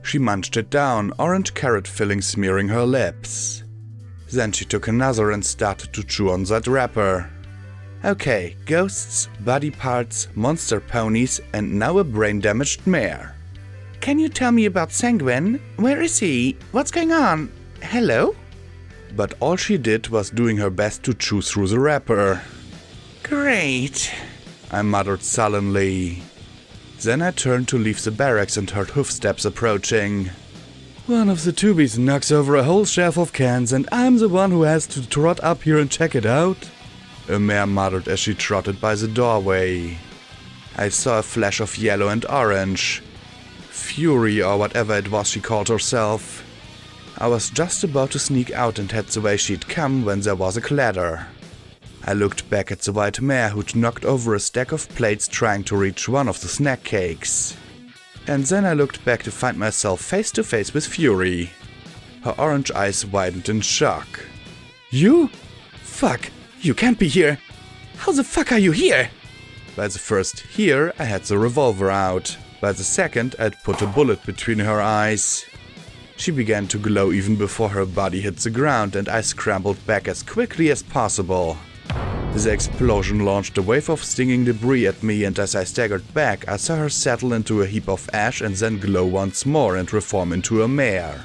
A: She munched it down, orange carrot filling smearing her lips. Then she took another and started to chew on that wrapper. Okay, ghosts, body parts, monster ponies, and now a brain-damaged mare. "Can you tell me about Sanguine? Where is he? What's going on? Hello?" But all she did was doing her best to chew through the wrapper. "Great," I muttered sullenly. Then I turned to leave the barracks and heard hoofsteps approaching. "One of the tubies knocks over a whole shelf of cans and I'm the one who has to trot up here and check it out," a mare muttered as she trotted by the doorway. I saw a flash of yellow and orange. Fury or whatever it was she called herself. I was just about to sneak out and head the way she'd come when there was a clatter. I looked back at the white mare who'd knocked over a stack of plates trying to reach one of the snack cakes. And then I looked back to find myself face to face with Fury. Her orange eyes widened in shock. "You? Fuck, you can't be here. How the fuck are you here?" By the first "here" I had the revolver out. By the second I'd put a bullet between her eyes. She began to glow even before her body hit the ground and I scrambled back as quickly as possible. The explosion launched a wave of stinging debris at me and as I staggered back I saw her settle into a heap of ash and then glow once more and reform into a mare.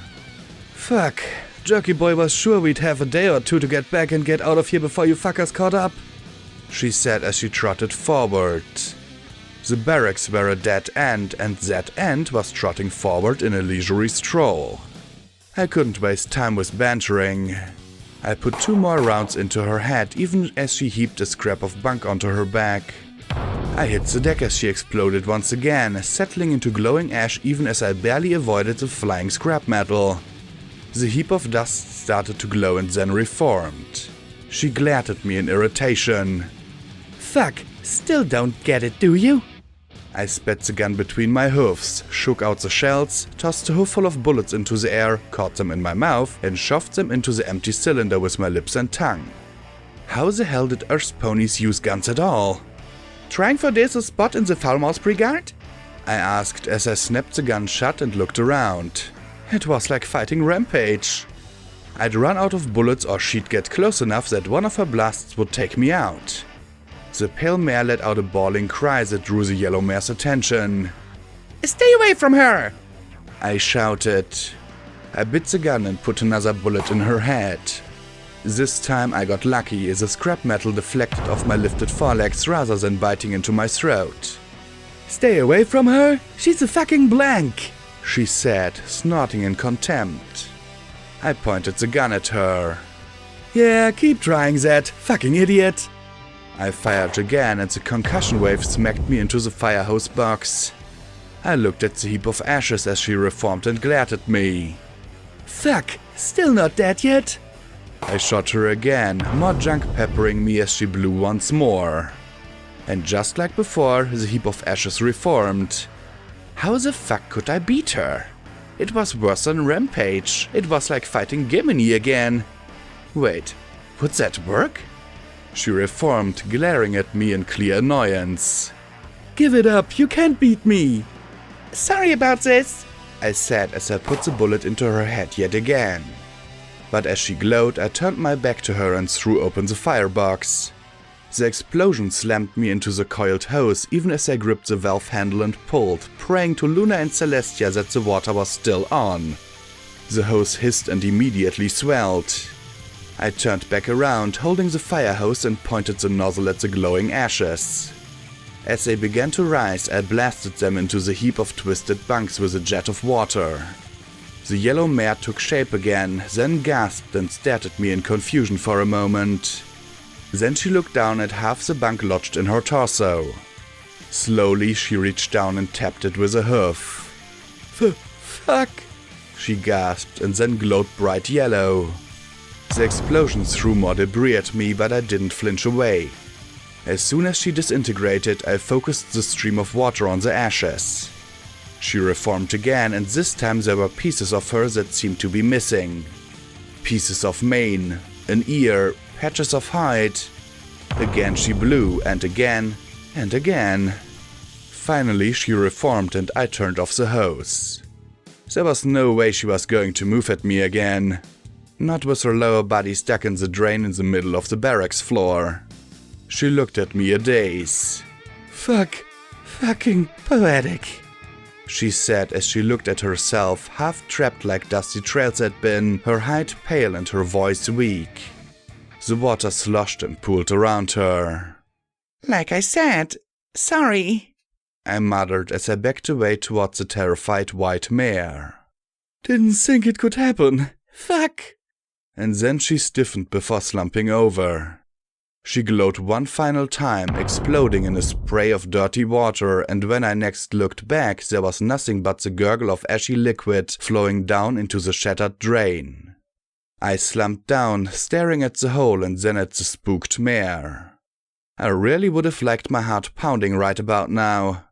A: "Fuck, Jerky Boy was sure we'd have a day or two to get back and get out of here before you fuckers caught up," she said as she trotted forward. The barracks were a dead end and that end was trotting forward in a leisurely stroll. I couldn't waste time with bantering. I put 2 more rounds into her head even as she heaped a scrap of bunk onto her back. I hit the deck as she exploded once again, settling into glowing ash even as I barely avoided the flying scrap metal. The heap of dust started to glow and then reformed. She glared at me in irritation. "Fuck, still don't get it, do you?" I spat the gun between my hoofs, shook out the shells, tossed a hoof full of bullets into the air, caught them in my mouth, and shoved them into the empty cylinder with my lips and tongue. How the hell did Earth ponies use guns at all? Trying for this a spot in the Foulmouse Brigade? I asked as I snapped the gun shut and looked around. It was like fighting Rampage. I'd run out of bullets or she'd get close enough that one of her blasts would take me out. The pale mare let out a bawling cry that drew the yellow mare's attention.
B: Stay away from her!
A: I shouted. I bit the gun and put another bullet in her head. This time I got lucky as the scrap metal deflected off my lifted forelegs rather than biting into my throat. Stay away from her? She's a fucking blank, she said, snorting in contempt. I pointed the gun at her. Yeah, keep trying that, fucking idiot. I fired again and the concussion wave smacked me into the fire hose box. I looked at the heap of ashes as she reformed and glared at me. Fuck, still not dead yet? I shot her again, more junk peppering me as she blew once more. And just like before, the heap of ashes reformed. How the fuck could I beat her? It was worse than Rampage. It was like fighting Gimini again. Wait, would that work? She reformed, glaring at me in clear annoyance. Give it up, you can't beat me.
B: Sorry about this,
A: I said as I put the bullet into her head yet again. But as she glowed, I turned my back to her and threw open the firebox. The explosion slammed me into the coiled hose even as I gripped the valve handle and pulled, praying to Luna and Celestia that the water was still on. The hose hissed and immediately swelled. I turned back around, holding the fire hose and pointed the nozzle at the glowing ashes. As they began to rise, I blasted them into the heap of twisted bunks with a jet of water. The yellow mare took shape again, then gasped and stared at me in confusion for a moment. Then she looked down at half the bunk lodged in her torso. Slowly she reached down and tapped it with a hoof. Fuck, she gasped and then glowed bright yellow. The explosion threw more debris at me, but I didn't flinch away. As soon as she disintegrated, I focused the stream of water on the ashes. She reformed again, and this time there were pieces of her that seemed to be missing. Pieces of mane, an ear, patches of hide. Again she blew, and again, and again. Finally she reformed and I turned off the hose. There was no way she was going to move at me again. Not with her lower body stuck in the drain in the middle of the barracks floor. She looked at me a daze. Fucking poetic, she said as she looked at herself, half trapped like Dusty Trails had been, her hide pale and her voice weak. The water sloshed and pooled around her.
B: Like I said, sorry,
A: I muttered as I backed away towards the terrified white mare. Didn't think it could happen. Fuck. And then she stiffened before slumping over. She glowed one final time, exploding in a spray of dirty water, and when I next looked back, there was nothing but the gurgle of ashy liquid flowing down into the shattered drain. I slumped down, staring at the hole and then at the spooked mare. I really would have liked my heart pounding right about now.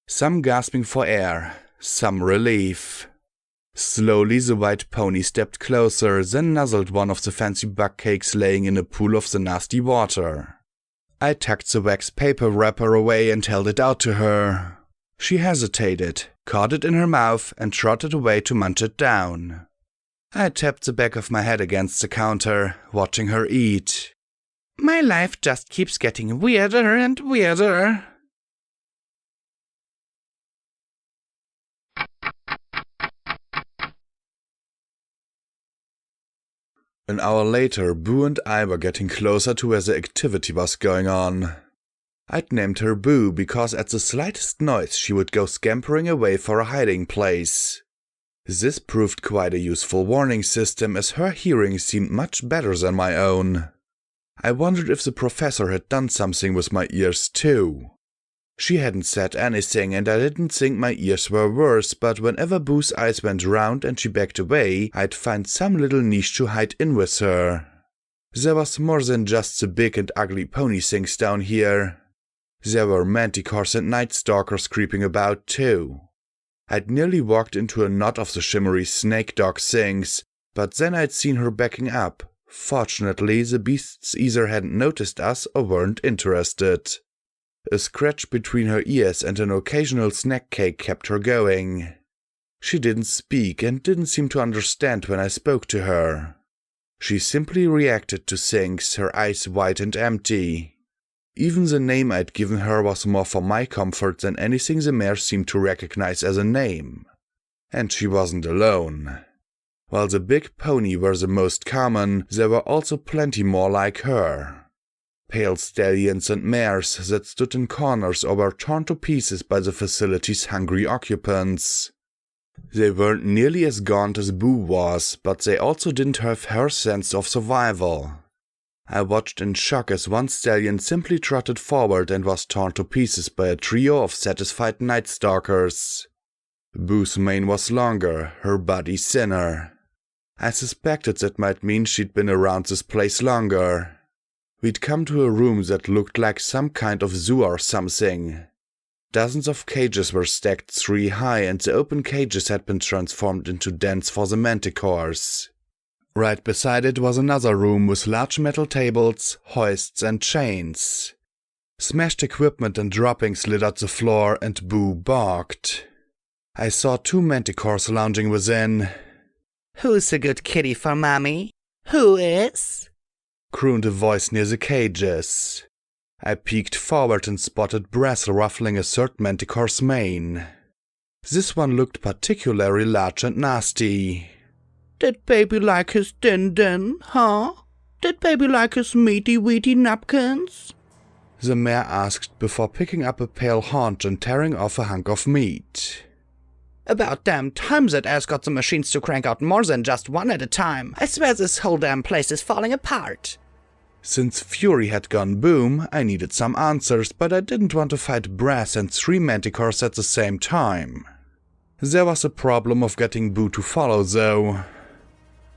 A: Some gasping for air, some relief. Slowly the white pony stepped closer, then nuzzled one of the fancy bug cakes laying in a pool of the nasty water. I tucked the wax paper wrapper away and held it out to her. She hesitated, caught it in her mouth, and trotted away to munch it down. I tapped the back of my head against the counter, watching her eat.
B: My life just keeps getting weirder and weirder.
A: An hour later, Boo and I were getting closer to where the activity was going on. I'd named her Boo because at the slightest noise she would go scampering away for a hiding place. This proved quite a useful warning system as her hearing seemed much better than my own. I wondered if the professor had done something with my ears too. She hadn't said anything and I didn't think my ears were worse, but whenever Boo's eyes went round and she backed away, I'd find some little niche to hide in with her. There was more than just the big and ugly pony things down here. There were manticores and night stalkers creeping about too. I'd nearly walked into a knot of the shimmery snake dog things, but then I'd seen her backing up. Fortunately, the beasts either hadn't noticed us or weren't interested. A scratch between her ears and an occasional snack cake kept her going. She didn't speak and didn't seem to understand when I spoke to her. She simply reacted to things, her eyes wide and empty. Even the name I'd given her was more for my comfort than anything the mare seemed to recognize as a name. And she wasn't alone. While the big pony were the most common, there were also plenty more like her. Pale stallions and mares that stood in corners or were torn to pieces by the facility's hungry occupants. They weren't nearly as gaunt as Boo was, but they also didn't have her sense of survival. I watched in shock as one stallion simply trotted forward and was torn to pieces by a trio of satisfied night stalkers. Boo's mane was longer, her body thinner. I suspected that might mean she'd been around this place longer. We'd come to a room that looked like some kind of zoo or something. Dozens of cages were stacked 3 high, and the open cages had been transformed into dens for the manticores. Right beside it was another room with large metal tables, hoists and chains. Smashed equipment and droppings littered the floor, and Boo barked. I saw 2 manticores lounging within.
E: "Who's a good kitty for mommy? Who is?"
A: crooned a voice near the cages. I peeked forward and spotted breath ruffling a third manticore's mane. This one looked particularly large and nasty.
E: "Did baby like his din-din, huh? Did baby like his meaty-weety napkins?"
A: the mare asked before picking up a pale haunch and tearing off a hunk of meat.
E: "About damn time that ass got the machines to crank out more than just one at a time. I swear this whole damn place is falling apart."
A: Since Fury had gone boom, I needed some answers, but I didn't want to fight Brass and 3 manticores at the same time. There was a problem of getting Boo to follow, though.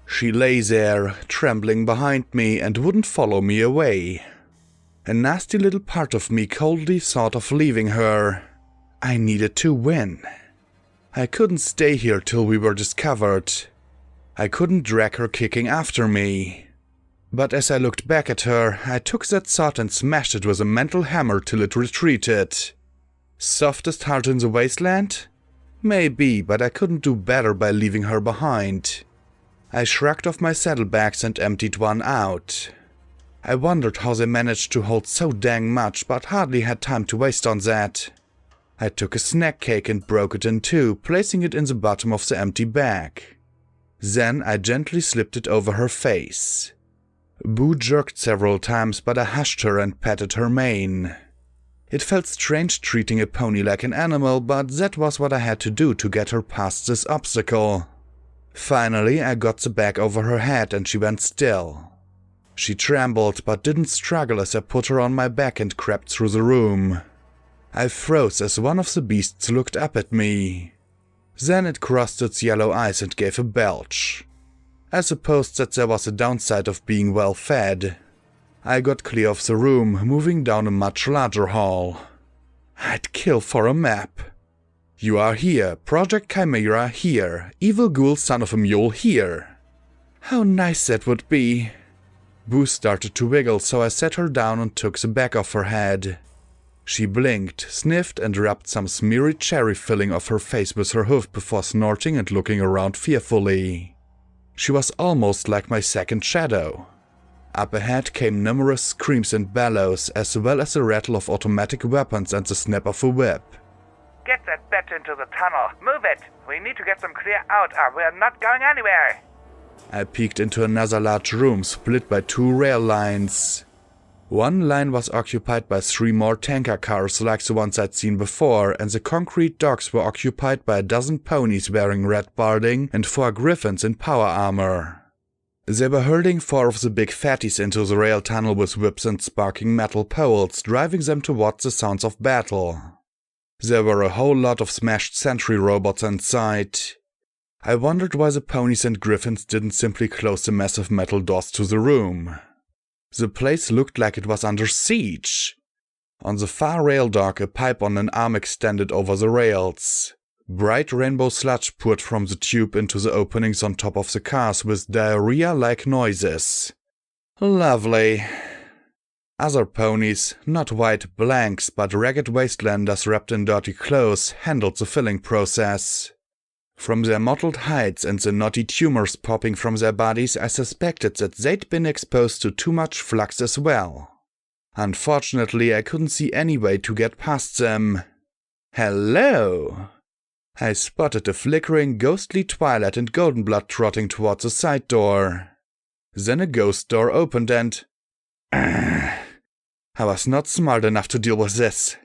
A: She lay there, trembling behind me, and wouldn't follow me away. A nasty little part of me coldly thought of leaving her. I needed to win. I couldn't stay here till we were discovered. I couldn't drag her kicking after me. But as I looked back at her, I took that thought and smashed it with a mental hammer till it retreated. Softest heart in the wasteland? Maybe, but I couldn't do better by leaving her behind. I shrugged off my saddlebags and emptied one out. I wondered how they managed to hold so dang much, but hardly had time to waste on that. I took a snack cake and broke it in 2, placing it in the bottom of the empty bag. Then I gently slipped it over her face. Boo jerked several times, but I hushed her and patted her mane. It felt strange treating a pony like an animal, but that was what I had to do to get her past this obstacle. Finally, I got the bag over her head and she went still. She trembled, but didn't struggle as I put her on my back and crept through the room. I froze as one of the beasts looked up at me. Then it crossed its yellow eyes and gave a belch. I supposed that there was a downside of being well fed. I got clear of the room, moving down a much larger hall. I'd kill for a map. You are here, Project Chimera here, Evil Ghoul Son of a Mule here. How nice that would be. Boo started to wiggle, so I set her down and took the bag off her head. She blinked, sniffed, and rubbed some smeary cherry filling off her face with her hoof before snorting and looking around fearfully. She was almost like my second shadow. Up ahead came numerous screams and bellows, as well as the rattle of automatic weapons and the snap of a whip.
F: "Get that bat into the tunnel. Move it. We need to get them clear out or we're not going anywhere."
A: I peeked into another large room split by 2 rail lines. One line was occupied by 3 more tanker cars like the ones I'd seen before, and the concrete docks were occupied by a dozen ponies wearing red barding and 4 griffins in power armor. They were herding 4 of the big fatties into the rail tunnel with whips and sparking metal poles, driving them towards the sounds of battle. There were a whole lot of smashed sentry robots inside. I wondered why the ponies and griffins didn't simply close the massive metal doors to the room. The place looked like it was under siege. On the far rail dock, a pipe on an arm extended over the rails. Bright rainbow sludge poured from the tube into the openings on top of the cars with diarrhea-like noises. Lovely. Other ponies, not white blanks but ragged wastelanders wrapped in dirty clothes, handled the filling process. From their mottled hides and the knotty tumors popping from their bodies, I suspected that they'd been exposed to too much flux as well. Unfortunately, I couldn't see any way to get past them. Hello! I spotted a flickering, ghostly twilight and golden blood trotting towards the side door. Then a ghost door opened and... I was not smart enough to deal with this.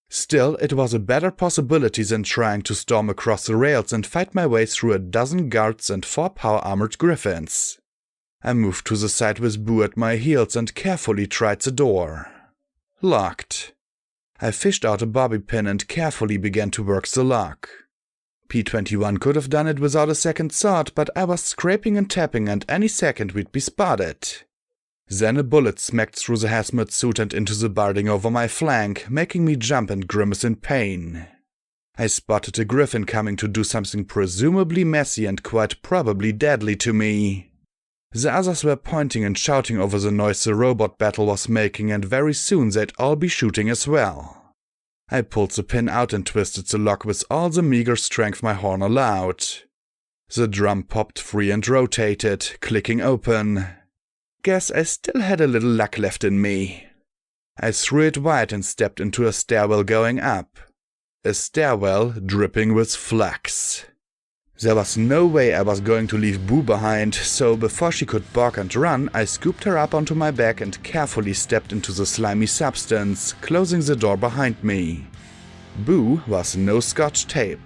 A: Still, it was a better possibility than trying to storm across the rails and fight my way through a dozen guards and 4 power-armored griffins. I moved to the side with Boo at my heels and carefully tried the door. Locked. I fished out a bobby pin and carefully began to work the lock. P-21 could have done it without a second thought, but I was scraping and tapping and any second we'd be spotted. Then a bullet smacked through the hazmat suit and into the barding over my flank, making me jump and grimace in pain. I spotted a griffin coming to do something presumably messy and quite probably deadly to me. The others were pointing and shouting over the noise the robot battle was making, and very soon they'd all be shooting as well. I pulled the pin out and twisted the lock with all the meager strength my horn allowed. The drum popped free and rotated, clicking open. Guess I still had a little luck left in me. I threw it wide and stepped into a stairwell going up. A stairwell dripping with flux. There was no way I was going to leave Boo behind, so before she could balk and run, I scooped her up onto my back and carefully stepped into the slimy substance, closing the door behind me. Boo was no scotch tape.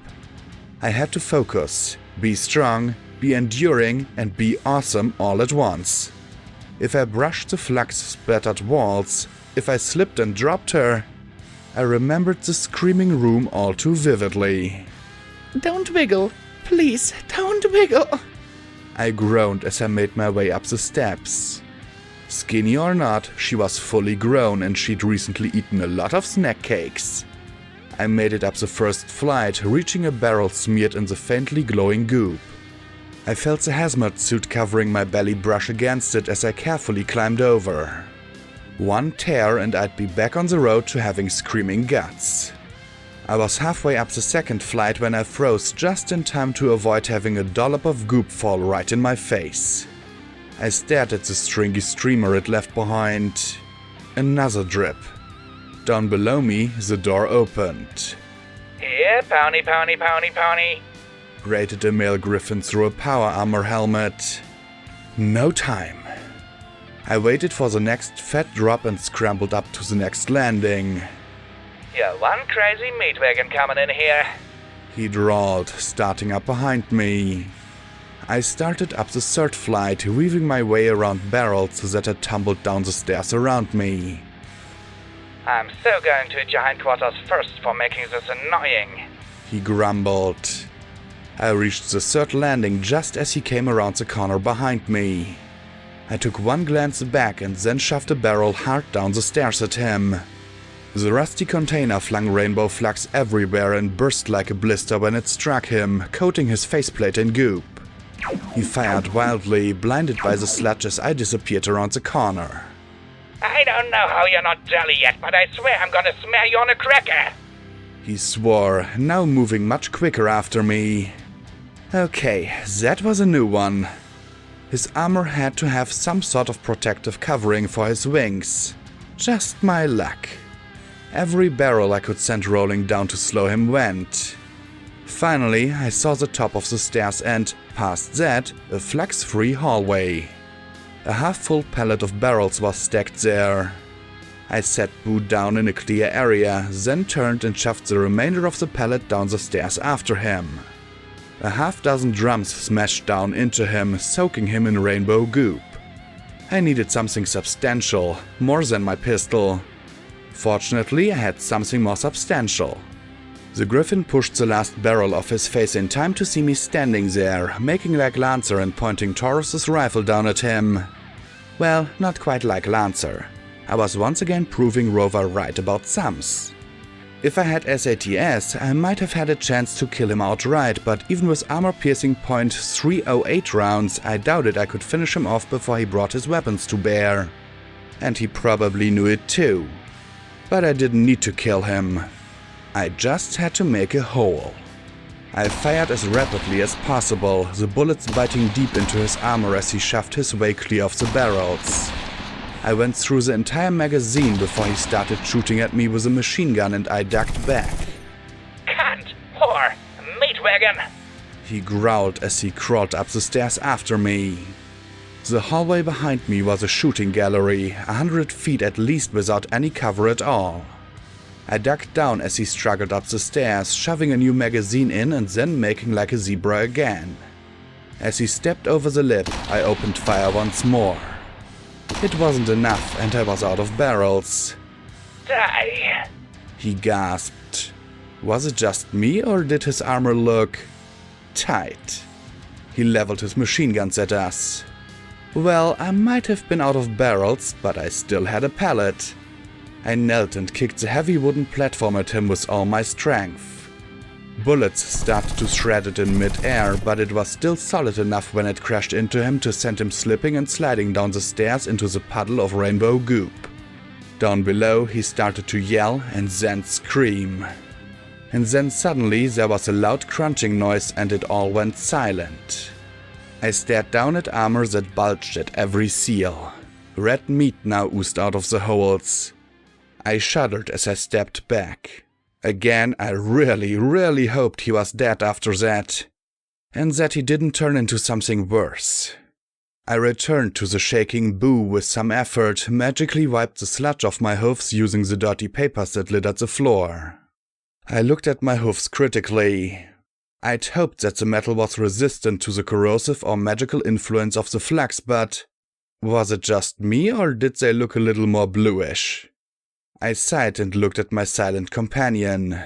A: I had to focus, be strong, be enduring, and be awesome all at once. If I brushed the flux-splattered walls, if I slipped and dropped her, I remembered the screaming room all too vividly.
E: Don't wiggle. Please, don't wiggle.
A: I groaned as I made my way up the steps. Skinny or not, she was fully grown and she'd recently eaten a lot of snack cakes. I made it up the first flight, reaching a barrel smeared in the faintly glowing goop. I felt the hazmat suit covering my belly brush against it as I carefully climbed over. One tear and I'd be back on the road to having screaming guts. I was halfway up the second flight when I froze just in time to avoid having a dollop of goop fall right in my face. I stared at the stringy streamer it left behind. Another drip. Down below me, the door opened.
F: Here, pony, pony, pony, pony.
A: Grated a male griffin through a power armor helmet. No time. I waited for the next fat drop and scrambled up to the next landing.
F: You're one crazy meat wagon coming in here.
A: He drawled, starting up behind me. I started up the third flight, weaving my way around barrels that had tumbled down the stairs around me.
F: I'm so going to giant quarters first for making this annoying.
A: He grumbled. I reached the third landing just as he came around the corner behind me. I took one glance back and then shoved a barrel hard down the stairs at him. The rusty container flung rainbow flux everywhere and burst like a blister when it struck him, coating his faceplate in goop. He fired wildly, blinded by the sludge as I disappeared around the corner.
F: I don't know how you're not jelly yet, but I swear I'm gonna smear you on a cracker.
A: He swore, now moving much quicker after me. Okay, that was a new one. His armor had to have some sort of protective covering for his wings. Just my luck. Every barrel I could send rolling down to slow him went. Finally, I saw the top of the stairs and, past that, a flux-free hallway. A half-full pallet of barrels was stacked there. I set Boo down in a clear area, then turned and shoved the remainder of the pallet down the stairs after him. A half-dozen drums smashed down into him, soaking him in rainbow goop. I needed something substantial, more than my pistol. Fortunately, I had something more substantial. The griffin pushed the last barrel off his face in time to see me standing there, making like Lancer and pointing Taurus's rifle down at him. Well, not quite like Lancer. I was once again proving Rover right about sums. If I had SATS, I might have had a chance to kill him outright, but even with armor-piercing .308 rounds, I doubted I could finish him off before he brought his weapons to bear. And he probably knew it too. But I didn't need to kill him. I just had to make a hole. I fired as rapidly as possible, the bullets biting deep into his armor as he shoved his way clear of the barrels. I went through the entire magazine before he started shooting at me with a machine gun and I ducked back.
F: Cunt! Whore! Meat wagon!
A: He growled as he crawled up the stairs after me. The hallway behind me was a shooting gallery, 100 feet at least without any cover at all. I ducked down as he struggled up the stairs, shoving a new magazine in and then making like a zebra again. As he stepped over the lip, I opened fire once more. It wasn't enough and I was out of barrels.
F: Die!
A: He gasped. Was it just me or did his armor look tight? He leveled his machine guns at us. Well, I might have been out of barrels, but I still had a pellet. I knelt and kicked the heavy wooden platform at him with all my strength. Bullets started to shred it in mid-air, but it was still solid enough when it crashed into him to send him slipping and sliding down the stairs into the puddle of rainbow goop. Down below, he started to yell and then scream. And then suddenly there was a loud crunching noise and it all went silent. I stared down at armor that bulged at every seal. Red meat now oozed out of the holes. I shuddered as I stepped back. Again, I really hoped he was dead after that. And that he didn't turn into something worse. I returned to the shaking boo with some effort, magically wiped the sludge off my hoofs using the dirty papers that littered the floor. I looked at my hoofs critically. I'd hoped that the metal was resistant to the corrosive or magical influence of the flux, but was it just me or did they look a little more bluish? I sighed and looked at my silent companion.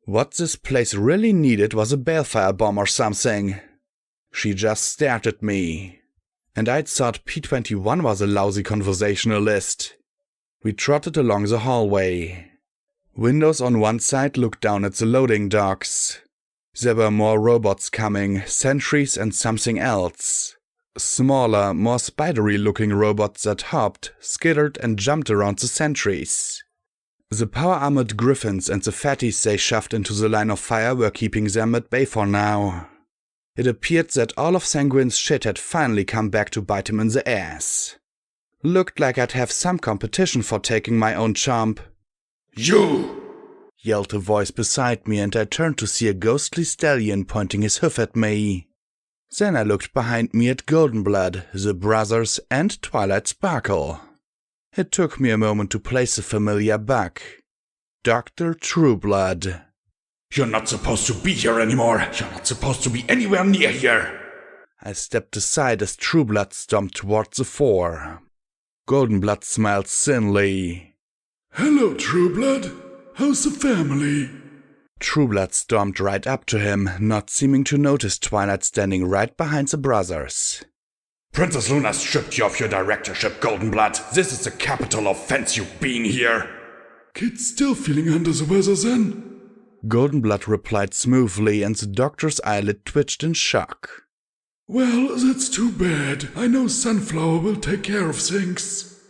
A: What this place really needed was a balefire bomb or something. She just stared at me. And I'd thought P-21 was a lousy conversationalist. We trotted along the hallway. Windows on one side looked down at the loading docks. There were more robots coming, sentries and something else. Smaller, more spidery-looking robots that hopped, skittered and jumped around the sentries. The power-armored griffins and the fatties they shoved into the line of fire were keeping them at bay for now. It appeared that all of Sanguine's shit had finally come back to bite him in the ass. Looked like I'd have some competition for taking my own chomp.
D: You!
A: Yelled a voice beside me and I turned to see a ghostly stallion pointing his hoof at me. Then I looked behind me at Goldenblood, the brothers, and Twilight Sparkle. It took me a moment to place the familiar buck. Dr. Trueblood.
D: You're not supposed to be here anymore. You're not supposed to be anywhere near here.
A: I stepped aside as Trueblood stomped towards the four. Goldenblood smiled thinly.
D: Hello, Trueblood. How's the family?
A: Trueblood stormed right up to him, not seeming to notice Twilight standing right behind the brothers.
D: Princess Luna stripped you of your directorship, Goldenblood. This is a capital offense, you being here. Kid's still feeling under the weather then?
A: Goldenblood replied smoothly and the doctor's eyelid twitched in shock.
D: Well, that's too bad. I know Sunflower will take care of things.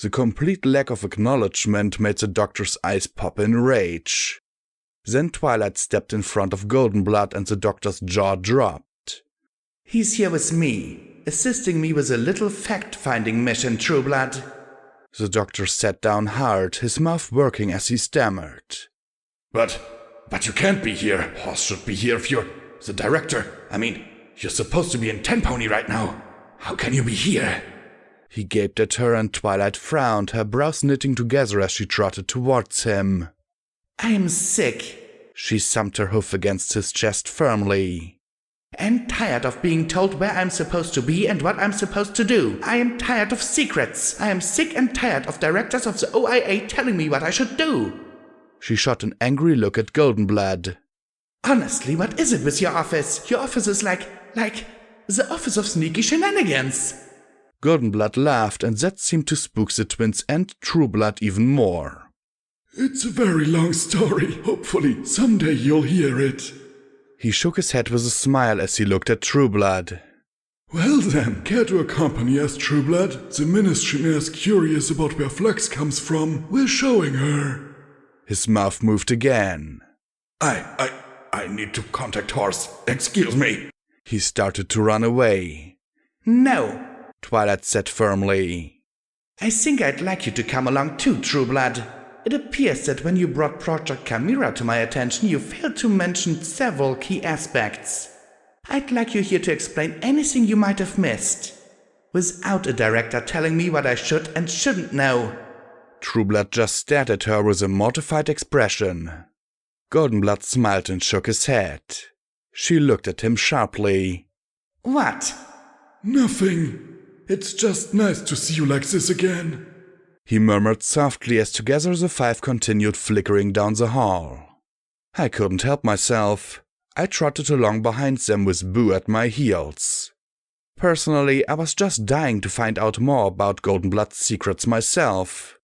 A: The complete lack of acknowledgement made the doctor's eyes pop in rage. Then Twilight stepped in front of Goldenblood and the doctor's jaw dropped.
C: He's here with me, assisting me with a little fact-finding mission, Trueblood.
A: The doctor sat down hard, his mouth working as he stammered.
D: But you can't be here. Horse should be here if you're the director. I mean, you're supposed to be in Tenpony right now. How can you be here?
A: He gaped at her and Twilight frowned, her brows knitting together as she trotted towards him.
C: I am sick.
A: She thumped her hoof against his chest firmly.
C: And tired of being told where I'm supposed to be and what I'm supposed to do. I am tired of secrets. I am sick and tired of directors of the OIA telling me what I should do.
A: She shot an angry look at Goldenblood.
C: Honestly, what is it with your office? Your office is like the office of sneaky shenanigans.
A: Goldenblood laughed, and that seemed to spook the twins and Trueblood even more.
D: It's a very long story. Hopefully, someday you'll hear it.
A: He shook his head with a smile as he looked at Trueblood.
D: Well then, care to accompany us, Trueblood? The Ministry Mayor's curious about where Flux comes from. We're showing her.
A: His mouth moved again.
D: I need to contact Horse. Excuse me.
A: He started to run away.
C: No,
A: Twilight said firmly.
C: I think I'd like you to come along too, Trueblood. It appears that when you brought Project Chimera to my attention, you failed to mention several key aspects. I'd like you here to explain anything you might have missed, without a director telling me what I should and shouldn't know.
A: Trueblood just stared at her with a mortified expression. Goldenblood smiled and shook his head. She looked at him sharply.
C: What?
D: Nothing. It's just nice to see you like this again.
A: He murmured softly as together the five continued flickering down the hall. I couldn't help myself. I trotted along behind them with Boo at my heels. Personally, I was just dying to find out more about Goldenblood's secrets myself.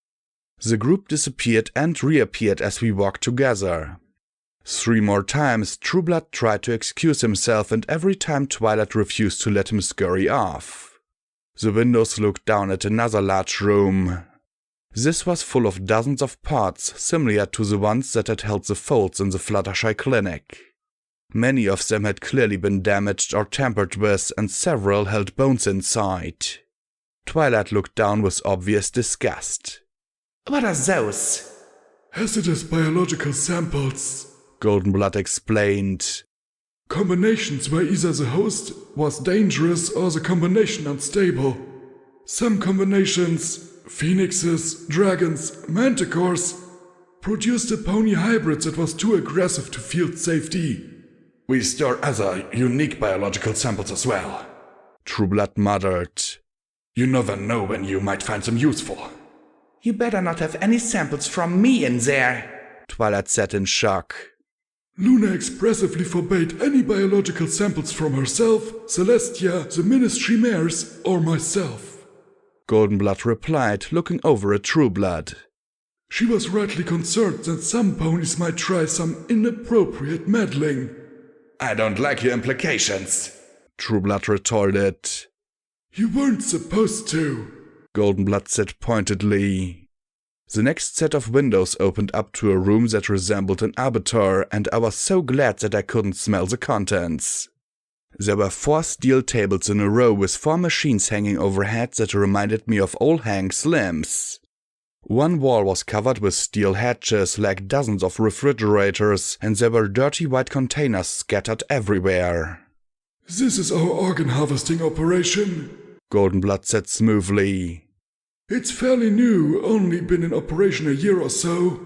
A: The group disappeared and reappeared as we walked together. 3 more times, Trueblood tried to excuse himself, and every time Twilight refused to let him scurry off. The windows looked down at another large room. This was full of dozens of pods, similar to the ones that had held the folds in the Fluttershy clinic. Many of them had clearly been damaged or tampered with, and several held bones inside. Twilight looked down with obvious disgust.
C: What are those?
D: Hazardous biological samples,
A: Goldenblood explained.
D: Combinations where either the host was dangerous or the combination unstable. Some combinations, phoenixes, dragons, manticores, produced a pony hybrid that was too aggressive to field safety.
C: We store other unique biological samples as well,
A: Trueblood muttered.
C: You never know when you might find them useful. You better not have any samples from me in there,
A: Twilight said in shock.
D: Luna expressively forbade any biological samples from herself, Celestia, the Ministry Mayors, or myself.
A: Goldenblood replied, looking over at Trueblood.
D: She was rightly concerned that some ponies might try some inappropriate meddling.
C: I don't like your implications,
A: Trueblood retorted.
D: You weren't supposed to,
A: Goldenblood said pointedly. The next set of windows opened up to a room that resembled an arbiter, and I was so glad that I couldn't smell the contents. There were 4 steel tables in a row with 4 machines hanging overhead that reminded me of old Hank's limbs. One wall was covered with steel hatches like dozens of refrigerators, and there were dirty white containers scattered everywhere.
D: This is our organ harvesting operation,
A: Goldenblood said smoothly.
D: It's fairly new, only been in operation a year or so.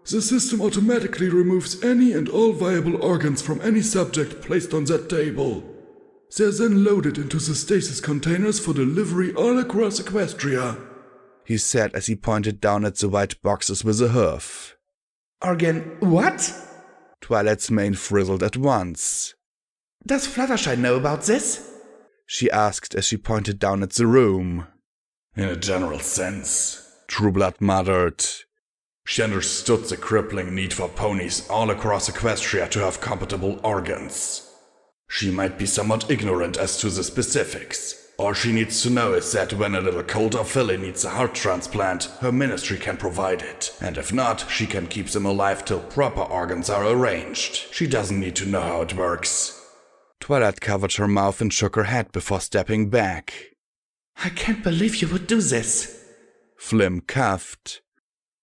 D: The system automatically removes any and all viable organs from any subject placed on that table. They're then loaded into the stasis containers for delivery all across Equestria,
A: he said as he pointed down at the white boxes with a hoof.
C: Organ what?
A: Twilight's mane frizzled at once.
C: Does Fluttershy know about this?
A: She asked as she pointed down at the room.
C: In a general sense,
A: Trueblood muttered.
C: She understood the crippling need for ponies all across Equestria to have compatible organs. She might be somewhat ignorant as to the specifics. All she needs to know is that when a little colt or filly needs a heart transplant, her ministry can provide it. And if not, she can keep them alive till proper organs are arranged. She doesn't need to know how it works.
A: Twilight covered her mouth and shook her head before stepping back.
C: I can't believe you would do this,
A: Flim coughed.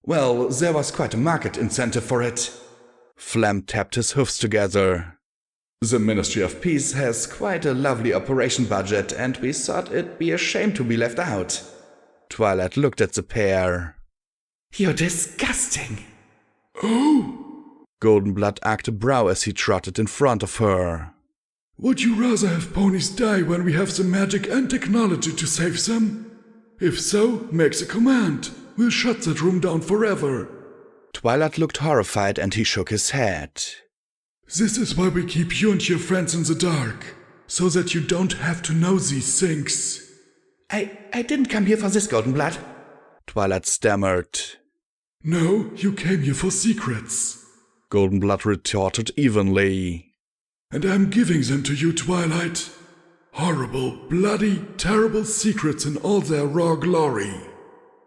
C: Well, there was quite a market incentive for it.
A: Flam tapped his hoofs together.
C: The Ministry of Peace has quite a lovely operation budget, and we thought it'd be a shame to be left out.
A: Twilight looked at the pair.
C: You're disgusting.
D: Oh!
A: Goldenblood arched a brow as he trotted in front of her.
D: Would you rather have ponies die when we have the magic and technology to save them? If so, make the command. We'll shut that room down forever.
A: Twilight looked horrified and he shook his head.
D: This is why we keep you and your friends in the dark, so that you don't have to know these things.
C: I didn't come here for this, Golden Blood, Twilight stammered.
D: No, you came here for secrets.
A: Golden Blood retorted evenly.
D: And I'm giving them to you, Twilight. Horrible, bloody, terrible secrets in all their raw glory.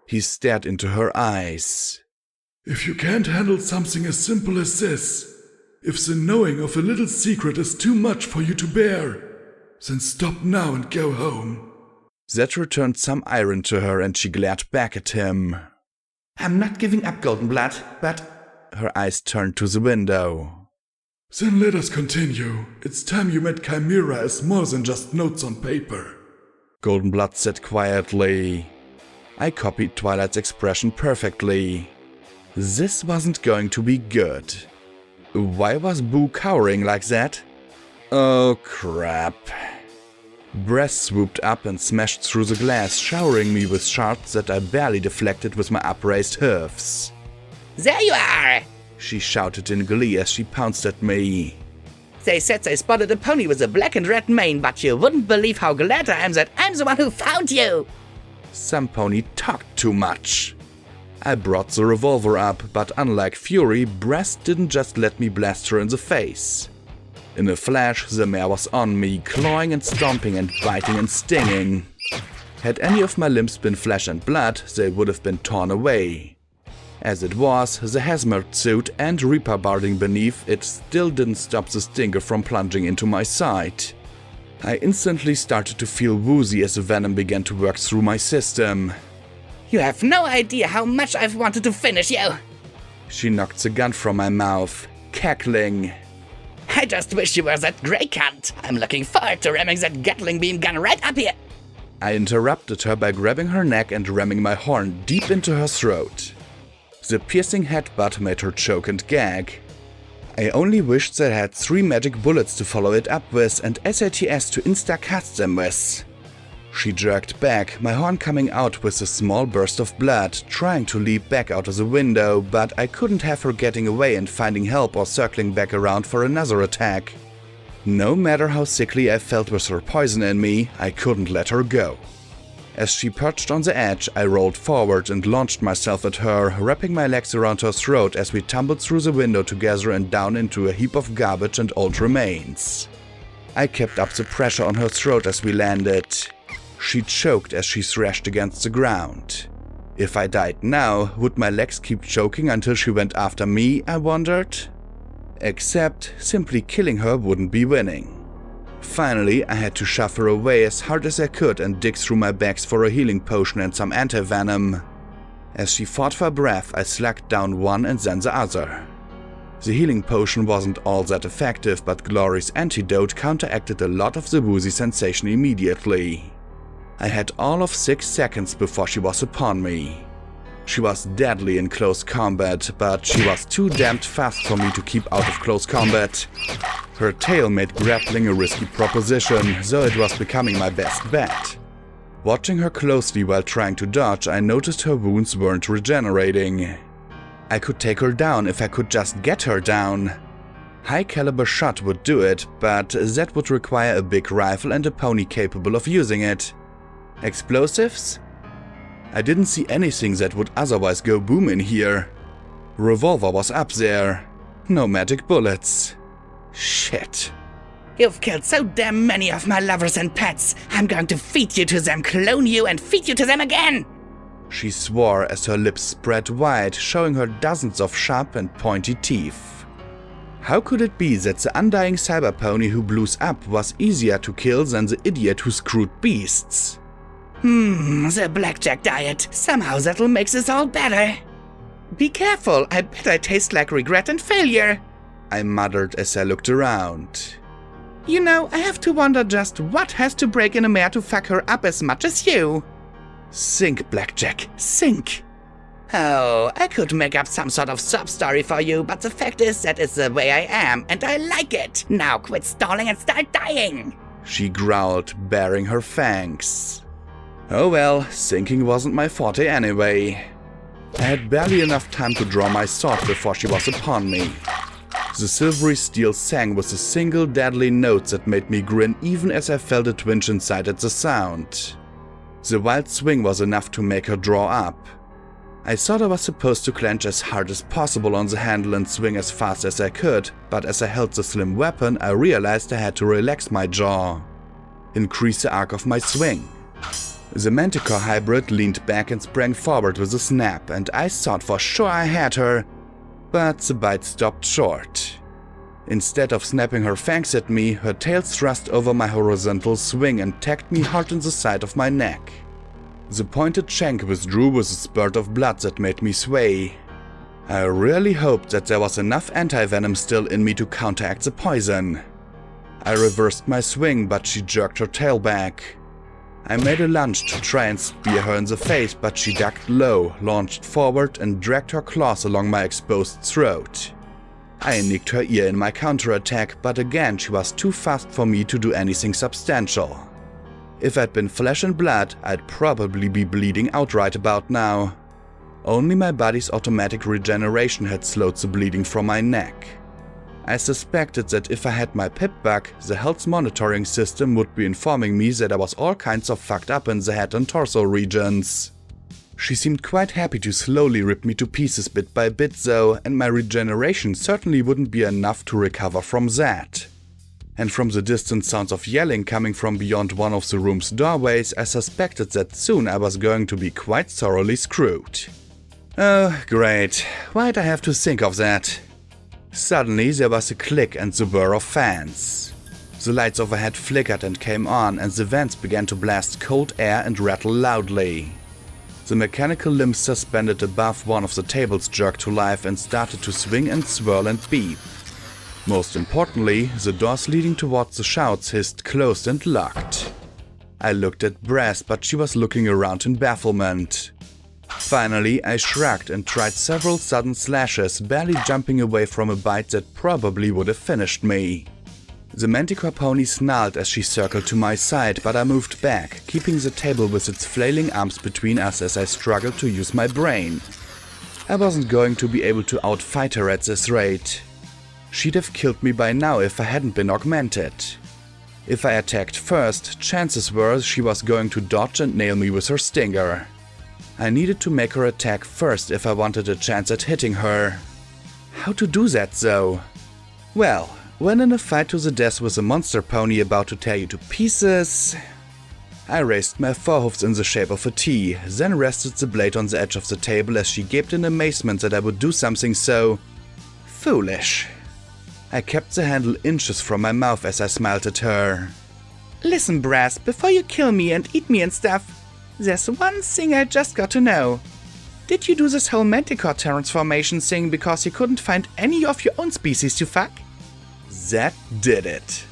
A: He stared into her eyes.
D: If you can't handle something as simple as this, if the knowing of a little secret is too much for you to bear, then stop now and go home.
A: That returned some iron to her and she glared back at him.
C: I'm not giving up, Golden Blood, but...
A: Her eyes turned to the window.
D: Then let us continue. It's time you met Chimera as more than just notes on paper.
A: Golden Blood said quietly. I copied Twilight's expression perfectly. This wasn't going to be good. Why was Boo cowering like that? Oh crap. Breath swooped up and smashed through the glass, showering me with shards that I barely deflected with my upraised hoofs.
E: There you are!
A: She shouted in glee as she pounced at me.
E: They said they spotted a pony with a black and red mane, but you wouldn't believe how glad I am that I'm the one who found you!
A: Some pony talked too much. I brought the revolver up, but unlike Fury, Breast didn't just let me blast her in the face. In a flash, the mare was on me, clawing and stomping and biting and stinging. Had any of my limbs been flesh and blood, they would have been torn away. As it was, the hazmat suit and reaper barding beneath it still didn't stop the stinger from plunging into my side. I instantly started to feel woozy as the venom began to work through my system.
E: You have no idea how much I've wanted to finish you!
A: She knocked the gun from my mouth, cackling.
E: I just wish you were that grey cunt! I'm looking forward to ramming that Gatling beam gun right up here!
A: I interrupted her by grabbing her neck and ramming my horn deep into her throat. The piercing headbutt made her choke and gag. I only wished that I had 3 magic bullets to follow it up with and SATs to insta-cast them with. She jerked back, my horn coming out with a small burst of blood, trying to leap back out of the window, but I couldn't have her getting away and finding help or circling back around for another attack. No matter how sickly I felt with her poison in me, I couldn't let her go. As she perched on the edge, I rolled forward and launched myself at her, wrapping my legs around her throat as we tumbled through the window together and down into a heap of garbage and old remains. I kept up the pressure on her throat as we landed. She choked as she thrashed against the ground. If I died now, would my legs keep choking until she went after me, I wondered? Except, simply killing her wouldn't be winning. Finally, I had to shove her away as hard as I could and dig through my bags for a healing potion and some anti-venom. As she fought for breath, I slugged down one and then the other. The healing potion wasn't all that effective, but Glory's antidote counteracted a lot of the woozy sensation immediately. I had all of 6 seconds before she was upon me. She was deadly in close combat, but she was too damned fast for me to keep out of close combat. Her tail made grappling a risky proposition, so it was becoming my best bet. Watching her closely while trying to dodge, I noticed her wounds weren't regenerating. I could take her down if I could just get her down. High caliber shot would do it, but that would require a big rifle and a pony capable of using it. Explosives? I didn't see anything that would otherwise go boom in here. Revolver was up there. No magic bullets. Shit.
E: You've killed so damn many of my lovers and pets. I'm going to feed you to them, clone you, and feed you to them again!
A: She swore as her lips spread wide, showing her dozens of sharp and pointy teeth. How could it be that the undying cyber pony who blews up was easier to kill than the idiot who screwed beasts?
E: The blackjack diet. Somehow that'll make this all better. Be careful, I bet I taste like regret and failure,
A: I muttered as I looked around.
E: You know, I have to wonder just what has to break in a mare to fuck her up as much as you.
A: Sink, Blackjack, sink!
E: Oh, I could make up some sort of sob story for you, but the fact is that is the way I am, and I like it. Now quit stalling and start dying!
A: She growled, baring her fangs. Oh well, sinking wasn't my forte anyway. I had barely enough time to draw my sword before she was upon me. The silvery steel sang with a single deadly note that made me grin even as I felt a twinge inside at the sound. The wild swing was enough to make her draw up. I thought I was supposed to clench as hard as possible on the handle and swing as fast as I could, but as I held the slim weapon, I realized I had to relax my jaw. Increase the arc of my swing. The Manticore hybrid leaned back and sprang forward with a snap, and I thought for sure I had her, but the bite stopped short. Instead of snapping her fangs at me, her tail thrust over my horizontal swing and tagged me hard in the side of my neck. The pointed shank withdrew with a spurt of blood that made me sway. I really hoped that there was enough anti-venom still in me to counteract the poison. I reversed my swing, but she jerked her tail back. I made a lunge to try and spear her in the face, but she ducked low, launched forward and dragged her claws along my exposed throat. I nicked her ear in my counterattack, but again she was too fast for me to do anything substantial. If I'd been flesh and blood, I'd probably be bleeding out right about now. Only my body's automatic regeneration had slowed the bleeding from my neck. I suspected that if I had my pip back, the health monitoring system would be informing me that I was all kinds of fucked up in the head and torso regions. She seemed quite happy to slowly rip me to pieces bit by bit though, and my regeneration certainly wouldn't be enough to recover from that. And from the distant sounds of yelling coming from beyond one of the room's doorways, I suspected that soon I was going to be quite thoroughly screwed. Oh, great. Why'd I have to think of that? Suddenly there was a click and the whir of fans. The lights overhead flickered and came on, and the vents began to blast cold air and rattle loudly. The mechanical limbs suspended above one of the tables jerked to life and started to swing and swirl and beep. Most importantly, the doors leading towards the shouts hissed closed and locked. I looked at Brass, but she was looking around in bafflement. Finally, I shrugged and tried several sudden slashes, barely jumping away from a bite that probably would have finished me. The Manticore pony snarled as she circled to my side, but I moved back, keeping the table with its flailing arms between us as I struggled to use my brain. I wasn't going to be able to outfight her at this rate. She'd have killed me by now if I hadn't been augmented. If I attacked first, chances were she was going to dodge and nail me with her stinger. I needed to make her attack first if I wanted a chance at hitting her. How to do that though? Well, when in a fight to the death with a monster pony about to tear you to pieces... I raised my forehoofs in the shape of a T, then rested the blade on the edge of the table as she gaped in amazement that I would do something so... foolish. I kept the handle inches from my mouth as I smiled at her. Listen, Brass, before you kill me and eat me and stuff, there's one thing I just got to know. Did you do this whole Manticore Transformation thing because you couldn't find any of your own species to fuck? That did it.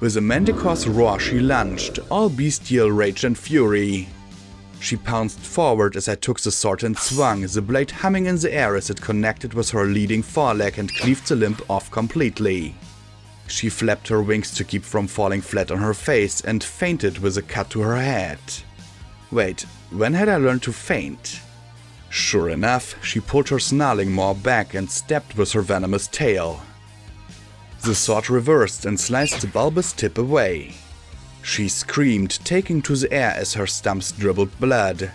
A: With a Manticore's roar she lunged, all bestial rage and fury. She pounced forward as I took the sword and swung, the blade humming in the air as it connected with her leading foreleg and cleaved the limb off completely. She flapped her wings to keep from falling flat on her face and feinted with a cut to her head. Wait, when had I learned to feint? Sure enough, she pulled her snarling maw back and stabbed with her venomous tail. The sword reversed and sliced the bulbous tip away. She screamed, taking to the air as her stumps dribbled blood.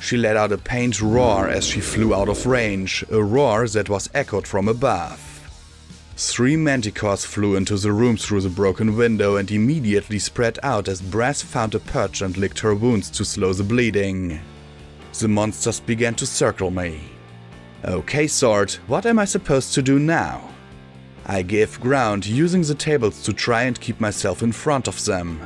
A: She let out a pained roar as she flew out of range, a roar that was echoed from above. 3 manticores flew into the room through the broken window and immediately spread out as Brass found a perch and licked her wounds to slow the bleeding. The monsters began to circle me. Okay, Sword, what am I supposed to do now? I gave ground, using the tables to try and keep myself in front of them.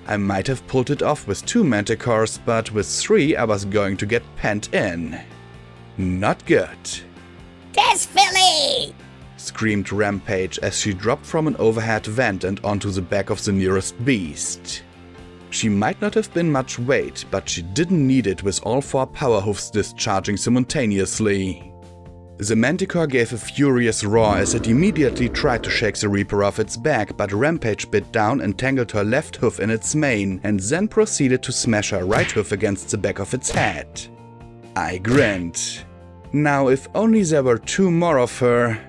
A: I might have pulled it off with 2 manticores, but with 3 I was going to get penned in. Not good.
E: There's Philly!
A: Screamed Rampage as she dropped from an overhead vent and onto the back of the nearest beast. She might not have been much weight, but she didn't need it with all 4 power hoofs discharging simultaneously. The Manticore gave a furious roar as it immediately tried to shake the Reaper off its back, but Rampage bit down and tangled her left hoof in its mane, and then proceeded to smash her right hoof against the back of its head. I grinned. Now, if only there were 2 more of her...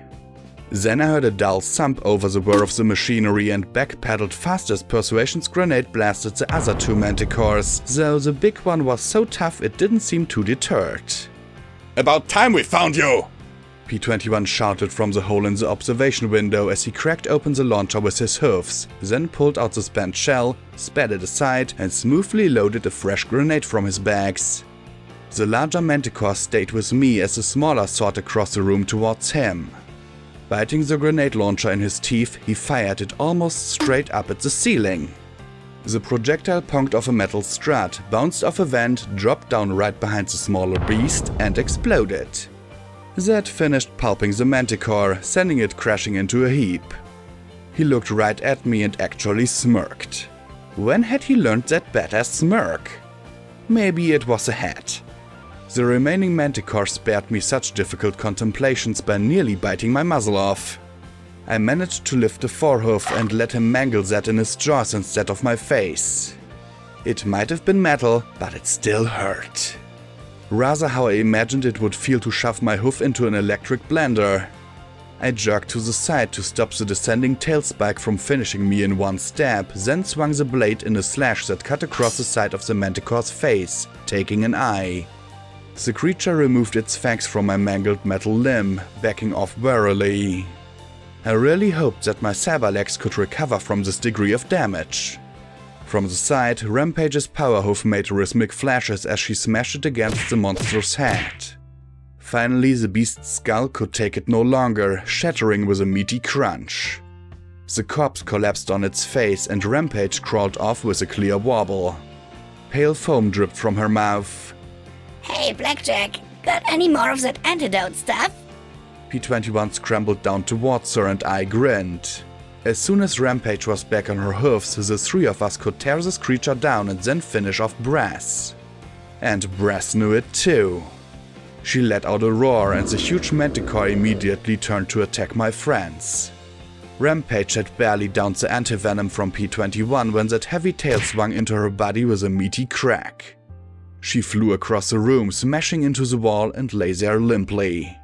A: Then I heard a dull thump over the whir of the machinery and backpedaled fast as Persuasion's grenade blasted the other two Manticores, though the big one was so tough it didn't seem too deterred.
C: About time we found you!
A: P-21 shouted from the hole in the observation window as he cracked open the launcher with his hoofs, then pulled out the spent shell, spat it aside, and smoothly loaded a fresh grenade from his bags. The larger Manticore stayed with me as the smaller soared across the room towards him. Biting the grenade launcher in his teeth, he fired it almost straight up at the ceiling. The projectile ponged off a metal strut, bounced off a vent, dropped down right behind the smaller beast, and exploded. That finished pulping the Manticore, sending it crashing into a heap. He looked right at me and actually smirked. When had he learned that badass smirk? Maybe it was a hat. The remaining Manticore spared me such difficult contemplations by nearly biting my muzzle off. I managed to lift the forehoof and let him mangle that in his jaws instead of my face. It might have been metal, but it still hurt. Rather how I imagined it would feel to shove my hoof into an electric blender. I jerked to the side to stop the descending tail spike from finishing me in one stab, then swung the blade in a slash that cut across the side of the Manticore's face, taking an eye. The creature removed its fangs from my mangled metal limb, backing off warily. I really hoped that my cyberlegs could recover from this degree of damage. From the side, Rampage's power hoof made rhythmic flashes as she smashed it against the monster's head. Finally, the beast's skull could take it no longer, shattering with a meaty crunch. The corpse collapsed on its face and Rampage crawled off with a clear wobble. Pale foam dripped from her mouth.
G: Hey, Blackjack, got any more of that antidote stuff?
A: P-21 scrambled down towards her and I grinned. As soon as Rampage was back on her hoofs, the three of us could tear this creature down and then finish off Brass. And Brass knew it too. She let out a roar and the huge Manticore immediately turned to attack my friends. Rampage had barely downed the antivenom from P-21 when that heavy tail swung into her body with a meaty crack. She flew across the room, smashing into the wall and lay there limply.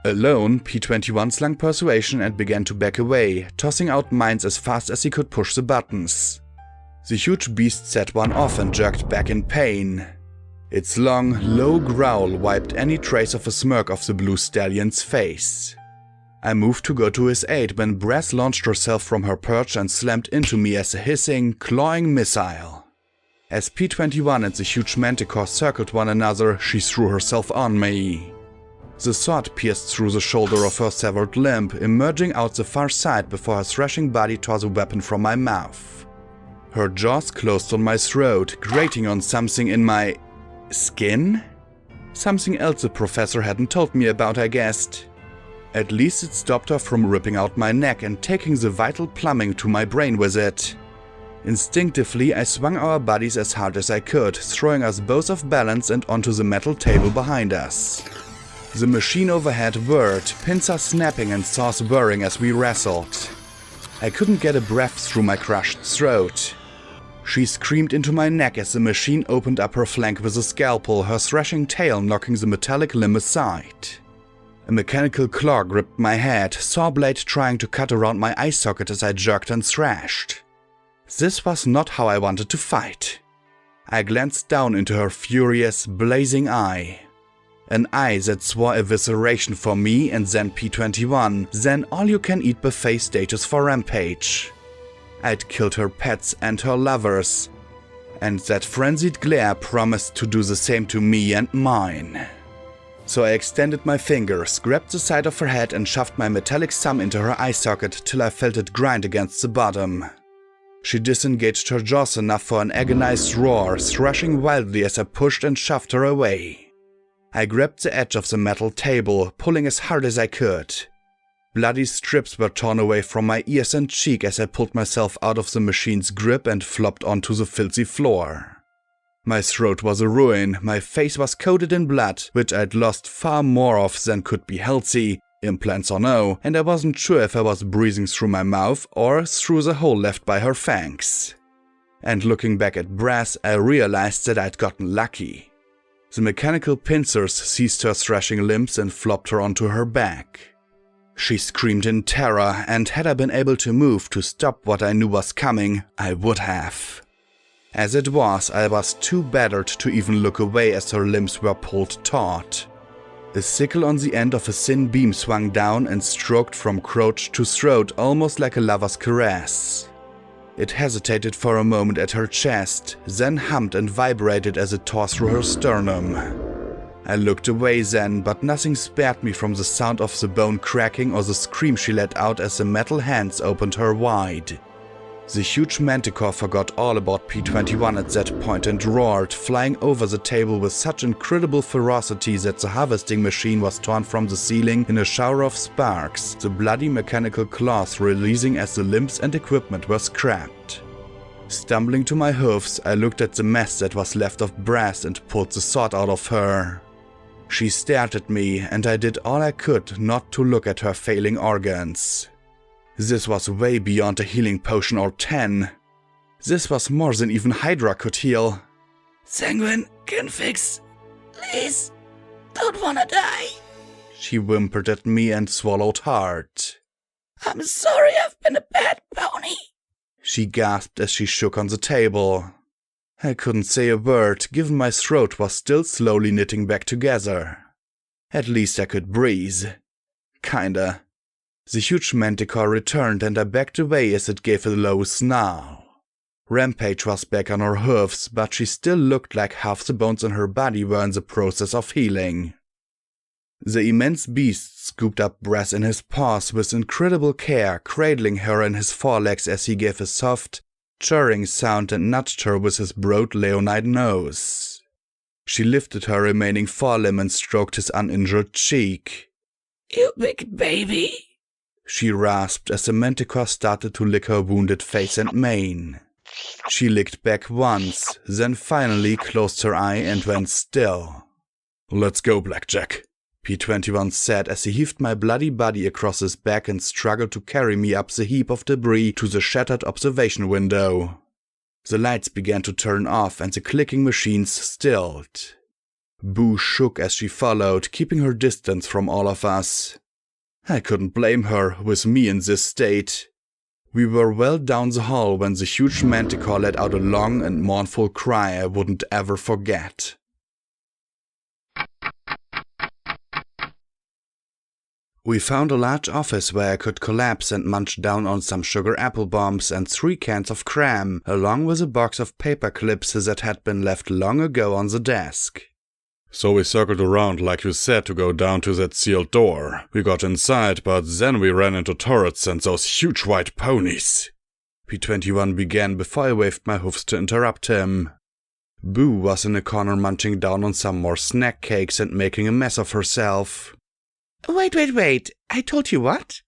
A: Alone, P-21 slung Persuasion and began to back away, tossing out mines as fast as he could push the buttons. The huge beast set one off and jerked back in pain. Its long, low growl wiped any trace of a smirk off the blue stallion's face. I moved to go to his aid when Brass launched herself from her perch and slammed into me as a hissing, clawing missile. As P-21 and the huge Manticore circled one another, she threw herself on me. The sword pierced through the shoulder of her severed limb, emerging out the far side before her thrashing body tore the weapon from my mouth. Her jaws closed on my throat, grating on something in my... skin? Something else the professor hadn't told me about, I guessed. At least it stopped her from ripping out my neck and taking the vital plumbing to my brain with it. Instinctively, I swung our bodies as hard as I could, throwing us both off balance and onto the metal table behind us. The machine overhead whirred, pincers snapping and saws whirring as we wrestled. I couldn't get a breath through my crushed throat. She screamed into my neck as the machine opened up her flank with a scalpel, her thrashing tail knocking the metallic limb aside. A mechanical claw gripped my head, saw blade trying to cut around my eye socket as I jerked and thrashed. This was not how I wanted to fight. I glanced down into her furious, blazing eye. An eye that swore evisceration for me and then P-21, then all-you-can-eat buffet status for Rampage. I'd killed her pets and her lovers, and that frenzied glare promised to do the same to me and mine. So I extended my fingers, grabbed the side of her head and shoved my metallic thumb into her eye socket till I felt it grind against the bottom. She disengaged her jaws enough for an agonized roar, thrashing wildly as I pushed and shoved her away. I grabbed the edge of the metal table, pulling as hard as I could. Bloody strips were torn away from my ears and cheek as I pulled myself out of the machine's grip and flopped onto the filthy floor. My throat was a ruin, my face was coated in blood, which I'd lost far more of than could be healthy, implants or no, and I wasn't sure if I was breathing through my mouth or through the hole left by her fangs. And looking back at Brass, I realized that I'd gotten lucky. The mechanical pincers seized her thrashing limbs and flopped her onto her back. She screamed in terror, and had I been able to move to stop what I knew was coming, I would have. As it was, I was too battered to even look away as her limbs were pulled taut. A sickle on the end of a thin beam swung down and stroked from crotch to throat almost like a lover's caress. It hesitated for a moment at her chest, then hummed and vibrated as it tore through her sternum. I looked away then, but nothing spared me from the sound of the bone cracking or the scream she let out as the metal hands opened her wide. The huge Manticore forgot all about P-21 at that point and roared, flying over the table with such incredible ferocity that the harvesting machine was torn from the ceiling in a shower of sparks, the bloody mechanical claws releasing as the limbs and equipment were scrapped. Stumbling to my hoofs, I looked at the mess that was left of brass and pulled the sword out of her. She stared at me, and I did all I could not to look at her failing organs. This was way beyond a healing potion or 10. This was more than even Hydra could heal.
E: Sanguine can fix. Please, don't wanna die.
A: She whimpered at me and swallowed hard.
E: I'm sorry I've been a bad pony.
A: She gasped as she shook on the table. I couldn't say a word, given my throat was still slowly knitting back together. At least I could breathe. Kinda. The huge Manticore returned and I backed away as it gave a low snarl. Rampage was back on her hoofs, but she still looked like half the bones in her body were in the process of healing. The immense beast scooped up Brass in his paws with incredible care, cradling her in his forelegs as he gave a soft, churring sound and nudged her with his broad leonine nose. She lifted her remaining forelimb and stroked his uninjured cheek.
E: You big baby,
A: she rasped as the Manticore started to lick her wounded face and mane. She licked back once, then finally closed her eye and went still.
D: Let's go, Blackjack,
A: P-21 said as he heaved my bloody body across his back and struggled to carry me up the heap of debris to the shattered observation window. The lights began to turn off and the clicking machines stilled. Boo shook as she followed, keeping her distance from all of us. I couldn't blame her, with me in this state. We were well down the hall when the huge Manticore let out a long and mournful cry I wouldn't ever forget. We found a large office where I could collapse and munch down on some sugar apple bombs and 3 cans of cram, along with a box of paper clips that had been left long ago on the desk.
D: So we circled around like you said to go down to that sealed door. We got inside, but then we ran into turrets and those huge white ponies.
A: P-21 began before I waved my hoofs to interrupt him. Boo was in a corner munching down on some more snack cakes and making a mess of herself.
E: Wait, I told you what?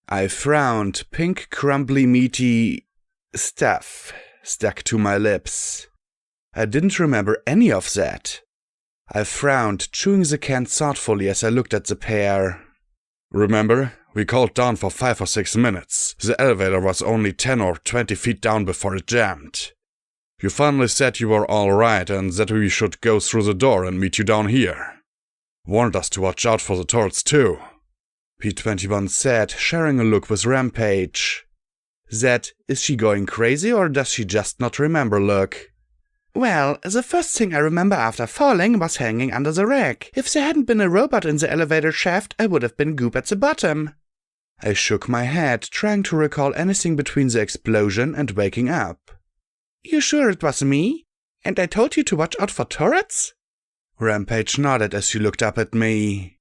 A: I frowned, pink, crumbly, meaty stuff stuck to my lips. I didn't remember any of that. I frowned, chewing the can thoughtfully as I looked at the pair.
D: Remember? We called down for 5 or 6 minutes. The elevator was only 10 or 20 feet down before it jammed. You finally said you were alright and that we should go through the door and meet you down here. Warned us to watch out for the turrets too.
A: P-21 said, sharing a look with Rampage. That, is she going crazy or does she just not remember look?
E: Well, the first thing I remember after falling was hanging under the rack. If there hadn't been a robot in the elevator shaft, I would have been goop at the bottom.
A: I shook my head, trying to recall anything between the explosion and waking up.
E: You sure it was me? And I told you to watch out for turrets?
A: Rampage nodded as she looked up at me.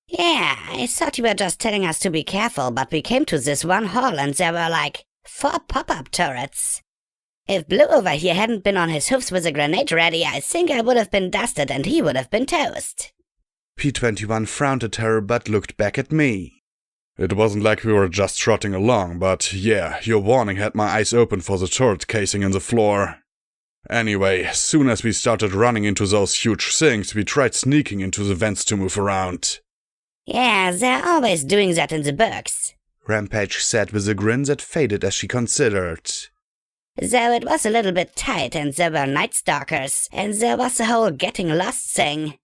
G: Yeah, I thought you were just telling us to be careful, but we came to this one hall and there were like 4 pop-up turrets. If Blue over here hadn't been on his hoofs with a grenade ready, I think I would have been dusted and he would have been toast.
A: P-21 frowned at her but looked back at me.
D: It wasn't like we were just trotting along, but yeah, your warning had my eyes open for the turret casing in the floor. Anyway, as soon as we started running into those huge things, we tried sneaking into the vents to move around.
G: Yeah, they're always doing that in the books,
A: Rampage said with a grin that faded as she considered.
G: Though it was a little bit tight and there were night stalkers, and there was the whole getting lost thing.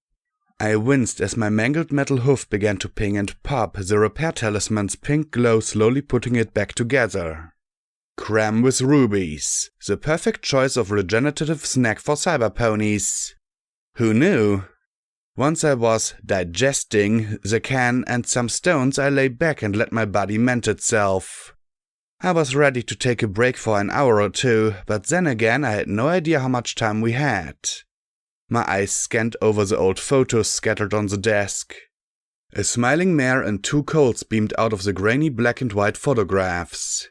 A: I winced as my mangled metal hoof began to ping and pop, the repair talisman's pink glow slowly putting it back together. Cram with rubies, the perfect choice of regenerative snack for cyber ponies. Who knew? Once I was digesting the can and some stones, I lay back and let my body mend itself. I was ready to take a break for an hour or two, but then again I had no idea how much time we had. My eyes scanned over the old photos scattered on the desk. A smiling mare and 2 colts beamed out of the grainy black and white photographs.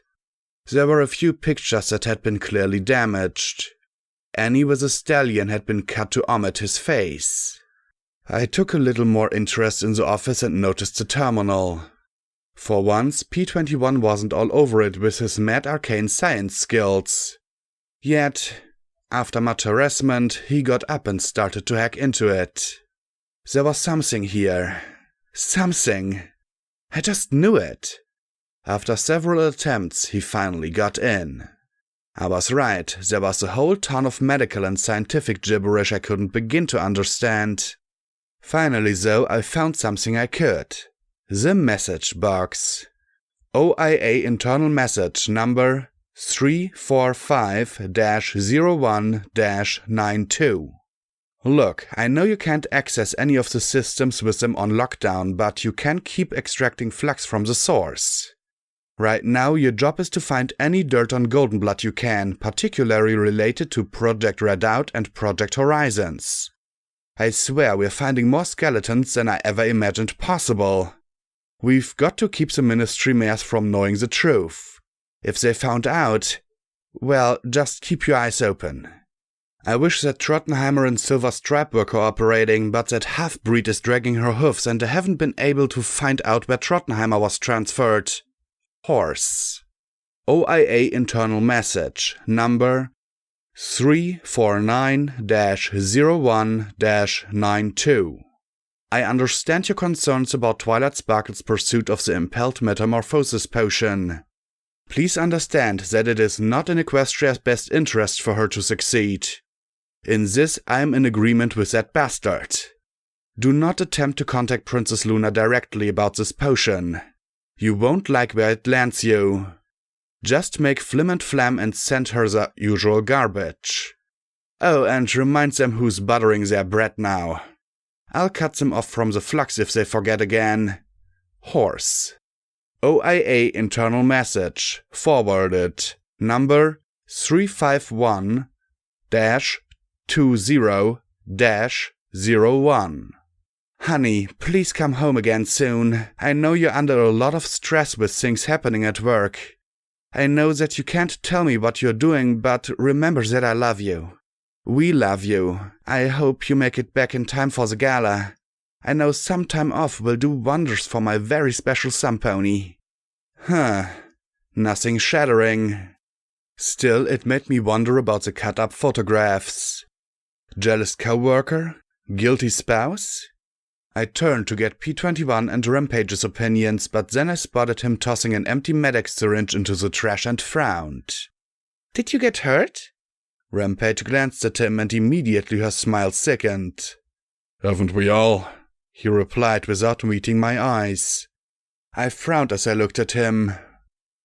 A: There were a few pictures that had been clearly damaged. Annie with a stallion had been cut to omit his face. I took a little more interest in the office and noticed the terminal. For once, P21 wasn't all over it with his mad arcane science skills. Yet, after much harassment, he got up and started to hack into it. There was something here. Something. I just knew it. After several attempts, he finally got in. I was right, there was a whole ton of medical and scientific gibberish I couldn't begin to understand. Finally, though, I found something I could. The message box. OIA internal message number 345-01-92. Look, I know you can't access any of the systems with them on lockdown, but you can keep extracting flux from the source. Right now, your job is to find any dirt on Goldenblood you can, particularly related to Project Redout and Project Horizons. I swear we're finding more skeletons than I ever imagined possible. We've got to keep the Ministry mayors from knowing the truth. If they found out, well, just keep your eyes open. I wish that Trottenheimer and Silver Stripe were cooperating, but that half-breed is dragging her hoofs and I haven't been able to find out where Trottenheimer was transferred. Horse. OIA internal message number 349-01-92. I understand your concerns about Twilight Sparkle's pursuit of the impelled metamorphosis potion. Please understand that it is not in Equestria's best interest for her to succeed. In this, I am in agreement with that bastard. Do not attempt to contact Princess Luna directly about this potion. You won't like where it lands you. Just make flim and flam and send her the usual garbage. Oh, and remind them who's buttering their bread now. I'll cut them off from the flux if they forget again. Horse. OIA internal message, forwarded, number 351-20-01. Honey, please come home again soon. I know you're under a lot of stress with things happening at work. I know that you can't tell me what you're doing, but remember that I love you. We love you. I hope you make it back in time for the gala. I know some time off will do wonders for my very special sun pony. Nothing shattering. Still, it made me wonder about the cut-up photographs. Jealous coworker? Guilty spouse? I turned to get P21 and Rampage's opinions, but then I spotted him tossing an empty medic syringe into the trash and frowned. Did you get hurt? Rampage glanced at him and immediately her smile sickened.
D: Haven't we all?
A: He replied without meeting my eyes. I frowned as I looked at him.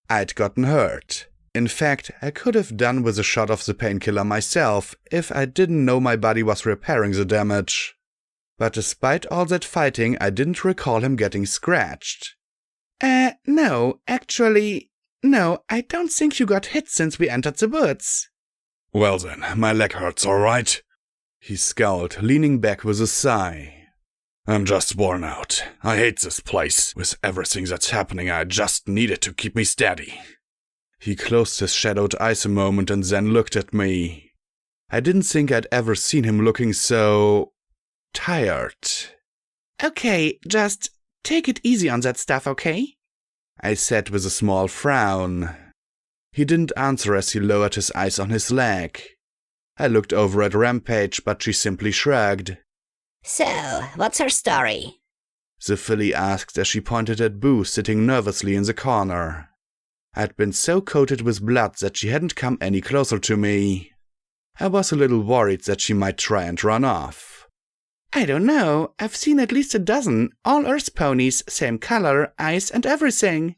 A: I'd gotten hurt. In fact, I could have done with a shot of the painkiller myself if I didn't know my body was repairing the damage. But despite all that fighting, I didn't recall him getting scratched. No, actually, no, I don't think you got hit since we entered the woods.
D: Well then, my leg hurts alright.
A: He scowled, leaning back with a sigh.
D: I'm just worn out. I hate this place. With everything that's happening, I just need it to keep me steady.
A: He closed his shadowed eyes a moment and then looked at me. I didn't think I'd ever seen him looking so tired. Okay, just take it easy on that stuff, okay? I said with a small frown. He didn't answer as he lowered his eyes on his leg. I looked over at Rampage, but she simply shrugged.
G: So, what's her story?
A: The filly asked as she pointed at Boo sitting nervously in the corner. I'd been so coated with blood that she hadn't come any closer to me. I was a little worried that she might try and run off. I don't know. I've seen at least a dozen, all Earth ponies, same color, eyes and everything.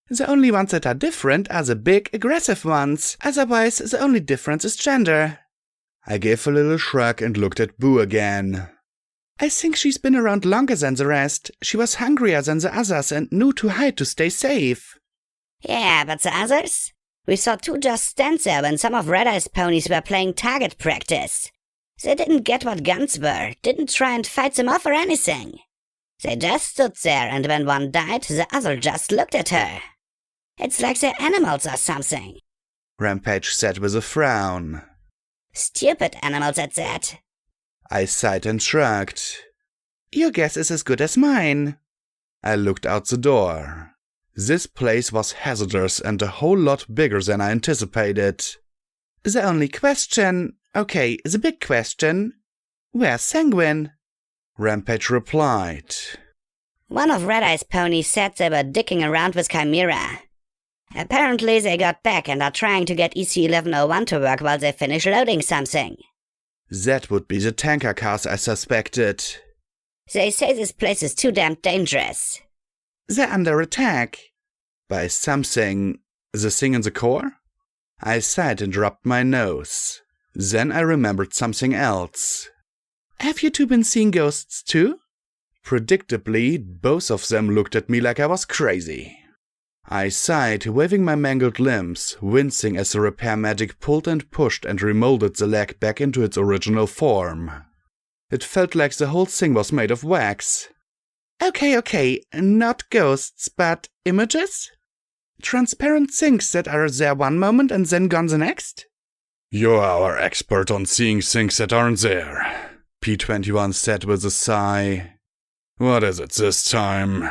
A: The only ones that are different are the big, aggressive ones. Otherwise, the only difference is gender. I gave a little shrug and looked at Boo again. I think she's been around longer than the rest. She was hungrier than the others and knew to hide to stay safe.
G: Yeah, but the others? We saw two just stand there when some of Red Eye's ponies were playing target practice. They didn't get what guns were, didn't try and fight them off or anything. They just stood there, and when one died, the other just looked at her. It's like they're animals or something.
A: Rampage said with a frown.
G: Stupid animals at that.
A: I sighed and shrugged. Your guess is as good as mine. I looked out the door. This place was hazardous and a whole lot bigger than I anticipated. The only question, the big question, where's Sanguine? Rampage replied.
G: One of Red Eye's ponies said they were dicking around with Chimera. Apparently they got back and are trying to get EC-1101 to work while they finish loading something.
A: That would be the tanker cars I suspected.
G: They say this place is too damn dangerous.
A: They're under attack. By something. The thing in the core? I sighed and rubbed my nose. Then I remembered something else. Have you two been seeing ghosts too? Predictably, both of them looked at me like I was crazy. I sighed, waving my mangled limbs, wincing as the repair magic pulled and pushed and remolded the leg back into its original form. It felt like the whole thing was made of wax. Okay, not ghosts, but images? Transparent things that are there one moment and then gone the next?
D: You're our expert on seeing things that aren't there, P21 said with a sigh. What is it this time?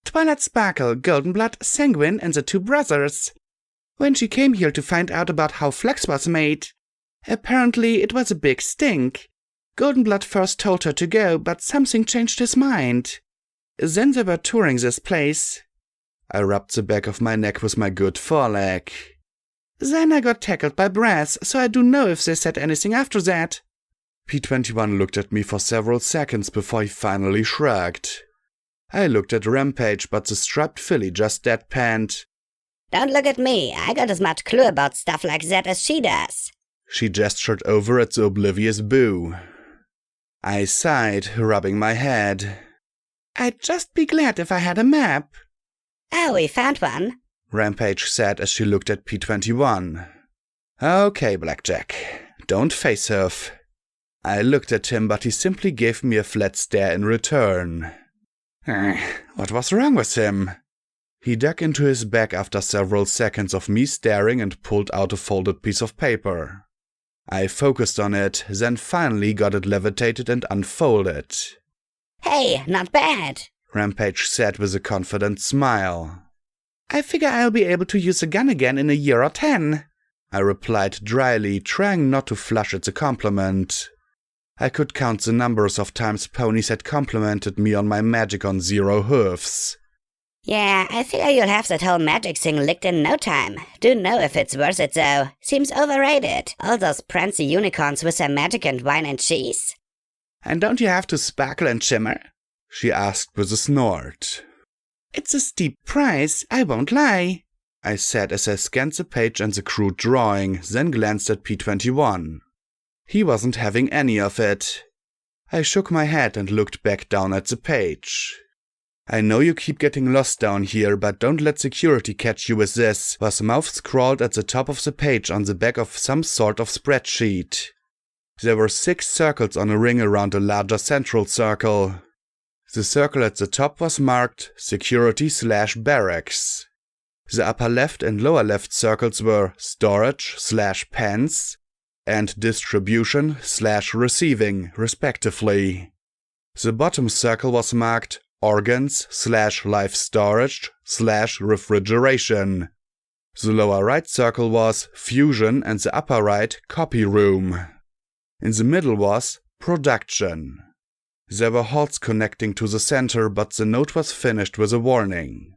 A: Twilight Sparkle, Goldenblood, Sanguine, and the two brothers. When she came here to find out about how Flux was made, apparently it was a big stink. Goldenblood first told her to go, but something changed his mind. Then they were touring this place. I rubbed the back of my neck with my good foreleg. Then I got tackled by Brass, so I don't know if they said anything after that. P21 looked at me for several seconds before he finally shrugged. I looked at Rampage, but the striped filly just deadpanned.
G: Don't look at me, I got as much clue about stuff like that as she does.
A: She gestured over at the oblivious Boo. I sighed, rubbing my head. I'd just be glad if I had a map.
G: Oh, we found one,
A: Rampage said as she looked at P21. Okay, Blackjack, don't face off. I looked at him, but he simply gave me a flat stare in return. What was wrong with him? He dug into his bag after several seconds of me staring and pulled out a folded piece of paper. I focused on it, then finally got it levitated and unfolded.
G: Hey, not bad,
A: Rampage said with a confident smile. I figure I'll be able to use a gun again in a year or 10, I replied dryly, trying not to flush at the compliment. I could count the numbers of times ponies had complimented me on my magic on 0 hoofs.
G: Yeah, I figure you'll have that whole magic thing licked in no time. Don't know if it's worth it though. Seems overrated. All those prancy unicorns with their magic and wine and cheese.
A: And don't you have to sparkle and shimmer? She asked with a snort. It's a steep price, I won't lie, I said as I scanned the page and the crude drawing, then glanced at P21. He wasn't having any of it. I shook my head and looked back down at the page. I know you keep getting lost down here, but don't let security catch you with this, was mouth scrawled at the top of the page on the back of some sort of spreadsheet. There were 6 circles on a ring around a larger central circle. The circle at the top was marked Security/Barracks. The upper left and lower left circles were Storage/Pens and Distribution/Receiving, respectively. The bottom circle was marked Organs/Life Storage/Refrigeration. The lower right circle was Fusion and the upper right Copy Room. In the middle was Production. There were halts connecting to the center, but the note was finished with a warning.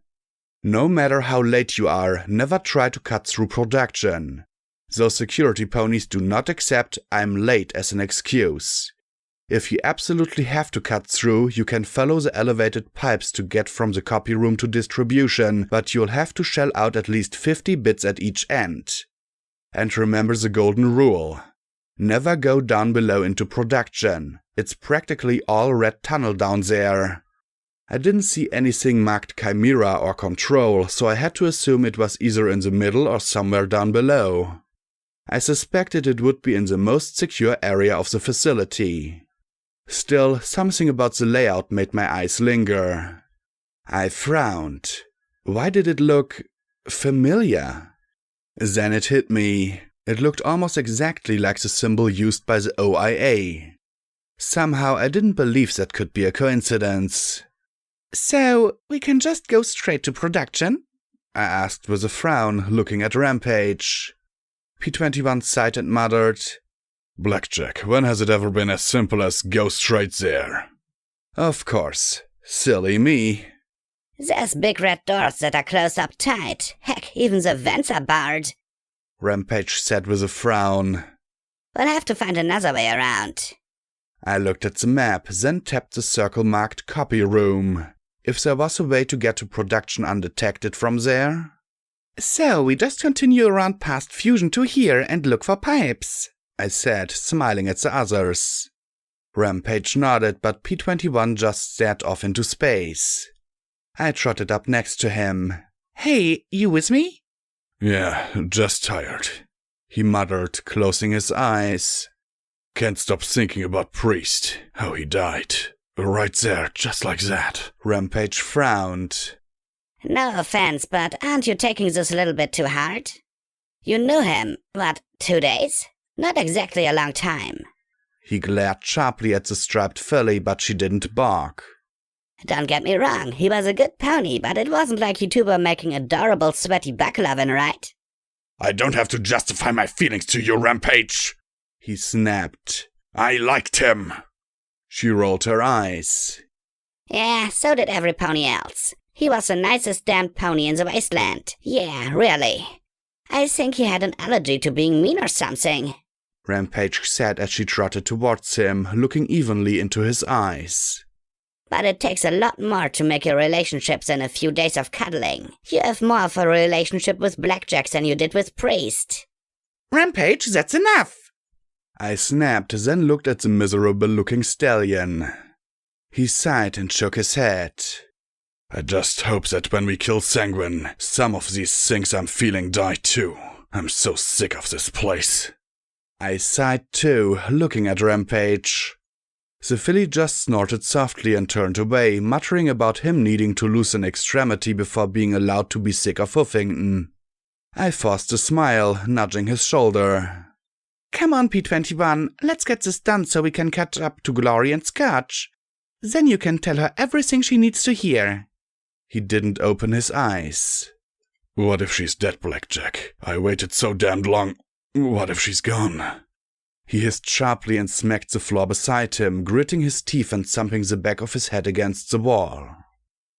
A: No matter how late you are, never try to cut through production. Those security ponies do not accept "I'm late" as an excuse. If you absolutely have to cut through, you can follow the elevated pipes to get from the copy room to distribution, but you'll have to shell out at least 50 bits at each end. And remember the golden rule. Never go down below into production. It's practically all red tunnel down there. I didn't see anything marked Chimera or Control, so I had to assume it was either in the middle or somewhere down below. I suspected it would be in the most secure area of the facility. Still, something about the layout made my eyes linger. I frowned. Why did it look familiar? Then it hit me. It looked almost exactly like the symbol used by the OIA. Somehow I didn't believe that could be a coincidence.
E: So, we can just go straight to production?
A: I asked with a frown, looking at Rampage. P-21 sighed and muttered,
D: Blackjack, when has it ever been as simple as go straight there?
A: Of course. Silly me.
G: There's big red doors that are closed up tight. Heck, even the vents are barred.
A: Rampage said with a frown.
G: We'll have to find another way around.
A: I looked at the map, then tapped the circle marked copy room. If there was a way to get to production undetected from there?
E: So, we just continue around past Fusion to here and look for pipes,
A: I said, smiling at the others. Rampage nodded, but P-21 just stared off into space. I trotted up next to him.
E: Hey, you with me?
D: Yeah, just tired,
A: he muttered, closing his eyes.
D: Can't stop thinking about Priest, how he died. Right there, just like that.
A: Rampage frowned.
G: No offense, but aren't you taking this a little bit too hard? You knew him, 2 days? Not exactly a long time.
A: He glared sharply at the striped filly, but she didn't bark.
G: Don't get me wrong, he was a good pony, but it wasn't like you two were making adorable sweaty bucklovin', right?
D: I don't have to justify my feelings to you, Rampage,
A: he snapped.
D: I liked him.
A: She rolled her eyes.
G: Yeah, so did every pony else. He was the nicest damned pony in the wasteland. Yeah, really. I think he had an allergy to being mean or something.
A: Rampage said as she trotted towards him, looking evenly into his eyes.
G: But it takes a lot more to make your relationships than a few days of cuddling. You have more of a relationship with Blackjack than you did with Priest.
E: Rampage, that's enough!
A: I snapped, then looked at the miserable-looking stallion. He sighed and shook his head.
D: I just hope that when we kill Sanguine, some of these things I'm feeling die too. I'm so sick of this place.
A: I sighed too, looking at Rampage. The filly just snorted softly and turned away, muttering about him needing to lose an extremity before being allowed to be sick of Huffington. I forced a smile, nudging his shoulder.
E: Come on, P-21, let's get this done so we can catch up to Glory and Scotch. Then you can tell her everything she needs to hear.
A: He didn't open his eyes.
D: What if she's dead, Blackjack? I waited so damned long. What if she's gone?
A: He hissed sharply and smacked the floor beside him, gritting his teeth and thumping the back of his head against the wall.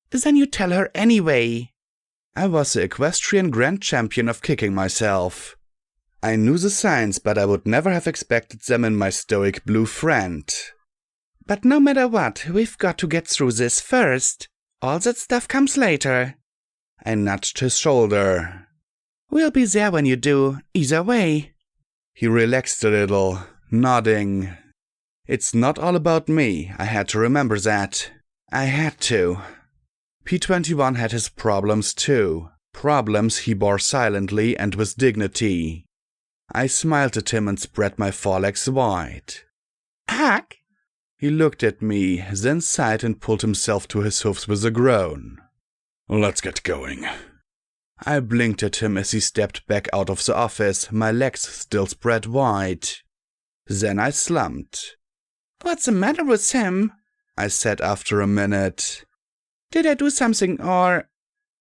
E: Then you tell her anyway.
A: I was the equestrian grand champion of kicking myself. I knew the signs, but I would never have expected them in my stoic blue friend.
E: But no matter what, we've got to get through this first. All that stuff comes later.
A: I nudged his shoulder.
E: We'll be there when you do, either way.
A: He relaxed a little, nodding. It's not all about me, I had to remember that. I had to. P-21 had his problems too. Problems he bore silently and with dignity. I smiled at him and spread my forelegs wide.
E: Huck?
A: He looked at me, then sighed and pulled himself to his hoofs with a groan.
D: Let's get going.
A: I blinked at him as he stepped back out of the office, my legs still spread wide. Then I slumped.
E: What's the matter with him?
A: I said after a minute.
E: Did I do something or...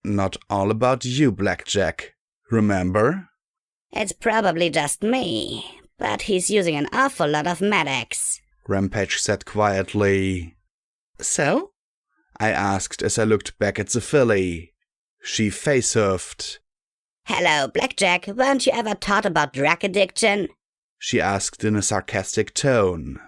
A: Not all about you, Blackjack. Remember?
G: It's probably just me, but he's using an awful lot of medics.
A: Rampage said quietly.
E: So?
A: I asked as I looked back at the filly. She face-huffed.
G: Hello, Blackjack, weren't you ever taught about drug addiction?
A: She asked in a sarcastic tone.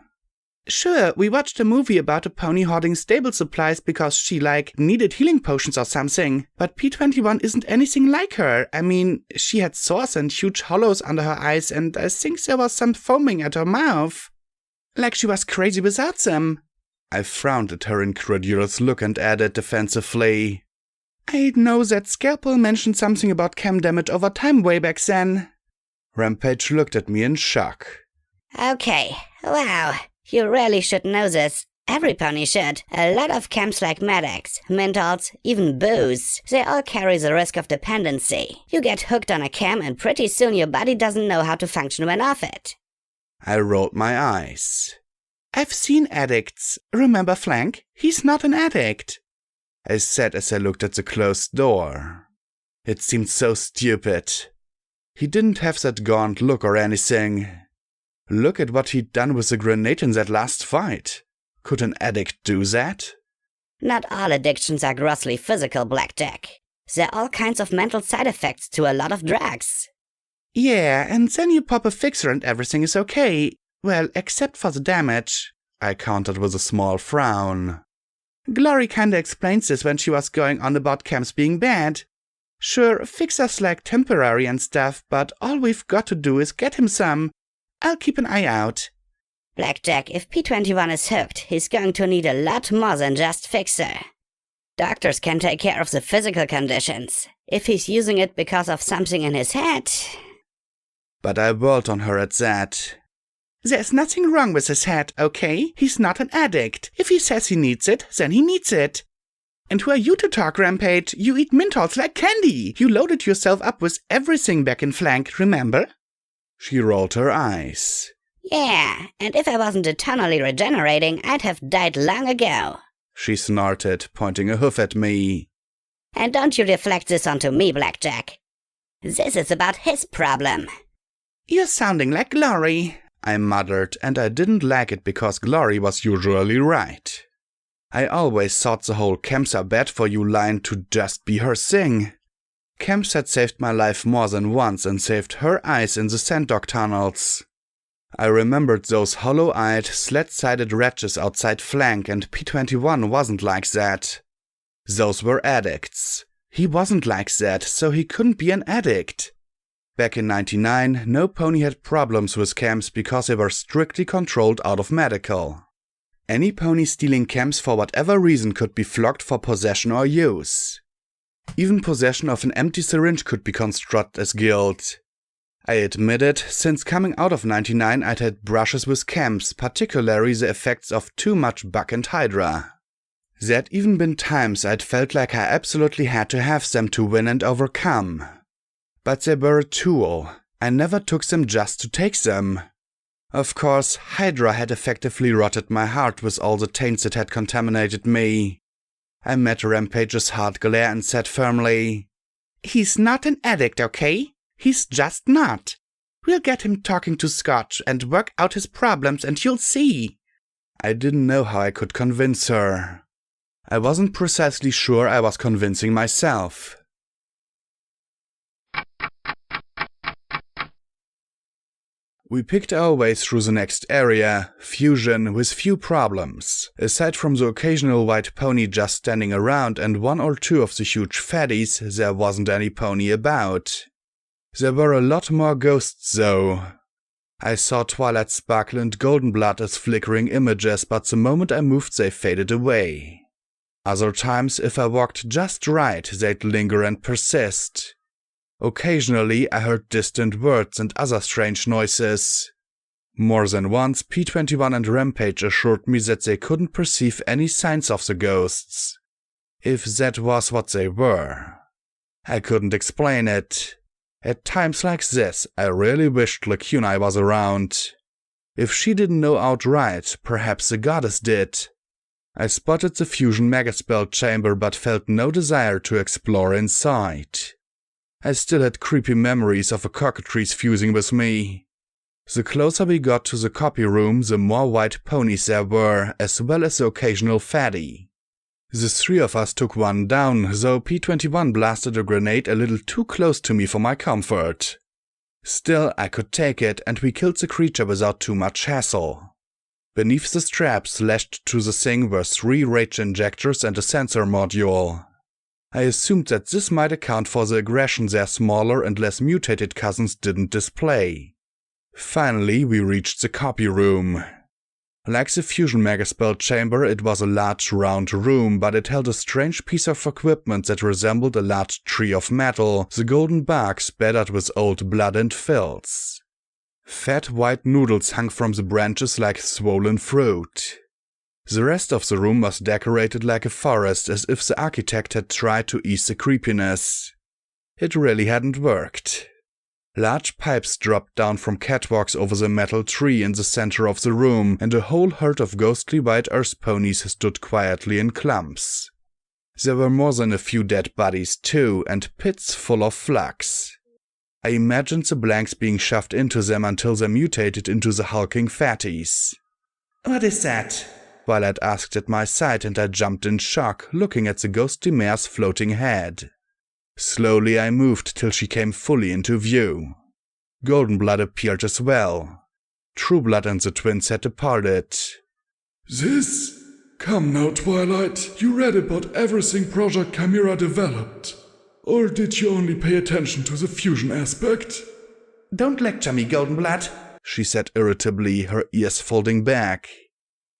A: Sure, we watched a movie about a pony hoarding stable supplies because she, needed healing potions or something. But P21 isn't anything like her. I mean, she had sores and huge hollows under her eyes, and I think there was some foaming at her mouth. Like she was crazy without them. I frowned at her incredulous look and added defensively, I know that Scalpel mentioned something about chem damage over time way back then. Rampage looked at me in shock.
G: Okay, wow. You really should know this. Every pony should. A lot of chems like medics, mentals, even booze, they all carry the risk of dependency. You get hooked on a chem and pretty soon your body doesn't know how to function when off it.
A: I rolled my eyes. I've seen addicts. Remember Flank? He's not an addict. I said as I looked at the closed door. It seemed so stupid. He didn't have that gaunt look or anything. Look at what he'd done with the grenade in that last fight. Could an addict do that?
G: Not all addictions are grossly physical, Blackjack. There are all kinds of mental side effects to a lot of drugs.
A: Yeah, and then you pop a fixer and everything is okay. Well, except for the damage, I countered with a small frown. Glory kinda explains this when she was going on about chems being bad. Sure, fixers like temporary and stuff, but all we've got to do is get him some. I'll keep an eye out.
G: Blackjack, if P21 is hooked, he's going to need a lot more than just fixer. Doctors can take care of the physical conditions. If he's using it because of something in his head...
A: But I whirled on her at that. There's nothing wrong with his head, okay? He's not an addict. If he says he needs it, then he needs it. And who are you to talk, Rampage? You eat Mentos like candy. You loaded yourself up with everything back in Flank, remember? She rolled her eyes.
G: Yeah, and if I wasn't eternally regenerating, I'd have died long ago.
A: She snorted, pointing a hoof at me.
G: And don't you reflect this onto me, Blackjack. This is about his problem.
A: You're sounding like Glory, I muttered, and I didn't like it because Glory was usually right. I always thought the whole chems are bad for you line to just be her thing. Chems had saved my life more than once and saved her eyes in the sand dog tunnels. I remembered those hollow-eyed, slat-sided wretches outside Flank, and P21 wasn't like that. Those were addicts. He wasn't like that, so he couldn't be an addict. Back in '99, no pony had problems with chems because they were strictly controlled out of medical. Any pony stealing chems for whatever reason could be flogged for possession or use. Even possession of an empty syringe could be construed as guilt. I admitted, since coming out of '99 I'd had brushes with chems, particularly the effects of too much Bug and Hydra. There'd even been times I'd felt like I absolutely had to have them to win and overcome. But they were a tool. I never took them just to take them. Of course, Hydra had effectively rotted my heart with all the taints that had contaminated me. I met Rampage's hard glare and said firmly, He's not an addict, okay? He's just not. We'll get him talking to Scotch and work out his problems and you'll see. I didn't know how I could convince her. I wasn't precisely sure I was convincing myself. We picked our way through the next area, Fusion, with few problems. Aside from the occasional white pony just standing around and one or two of the huge fatties, there wasn't any pony about. There were a lot more ghosts though. I saw Twilight Sparkle and Golden Blood as flickering images, but the moment I moved they faded away. Other times, if I walked just right, they'd linger and persist. Occasionally, I heard distant words and other strange noises. More than once, P21 and Rampage assured me that they couldn't perceive any signs of the ghosts. If that was what they were. I couldn't explain it. At times like this, I really wished Lacuna was around. If she didn't know outright, perhaps the goddess did. I spotted the Fusion Megaspell chamber but felt no desire to explore inside. I still had creepy memories of a cockatrice fusing with me. The closer we got to the copy room, the more white ponies there were, as well as the occasional fatty. The three of us took one down, though P21 blasted a grenade a little too close to me for my comfort. Still, I could take it, and we killed the creature without too much hassle. Beneath the straps lashed to the thing were 3 rage injectors and a sensor module. I assumed that this might account for the aggression their smaller and less mutated cousins didn't display. Finally, we reached the copy room. Like the fusion megaspell chamber, it was a large round room, but it held a strange piece of equipment that resembled a large tree of metal, the golden bark spattered with old blood and filth. Fat white noodles hung from the branches like swollen fruit. The rest of the room was decorated like a forest, as if the architect had tried to ease the creepiness. It really hadn't worked. Large pipes dropped down from catwalks over the metal tree in the center of the room, and a whole herd of ghostly white earth ponies stood quietly in clumps. There were more than a few dead bodies too, and pits full of flux. I imagined the blanks being shoved into them until they mutated into the hulking fatties.
C: What is that?
A: Twilight asked at my side, and I jumped in shock, looking at the ghostly mare's floating head. Slowly I moved till she came fully into view. Golden blood appeared as well. True blood and the twins had departed.
D: This? Come now, Twilight, you read about everything Project Chimera developed. Or did you only pay attention to the fusion aspect?
C: Don't lecture me, Golden Blood,
A: she said irritably, her ears folding back.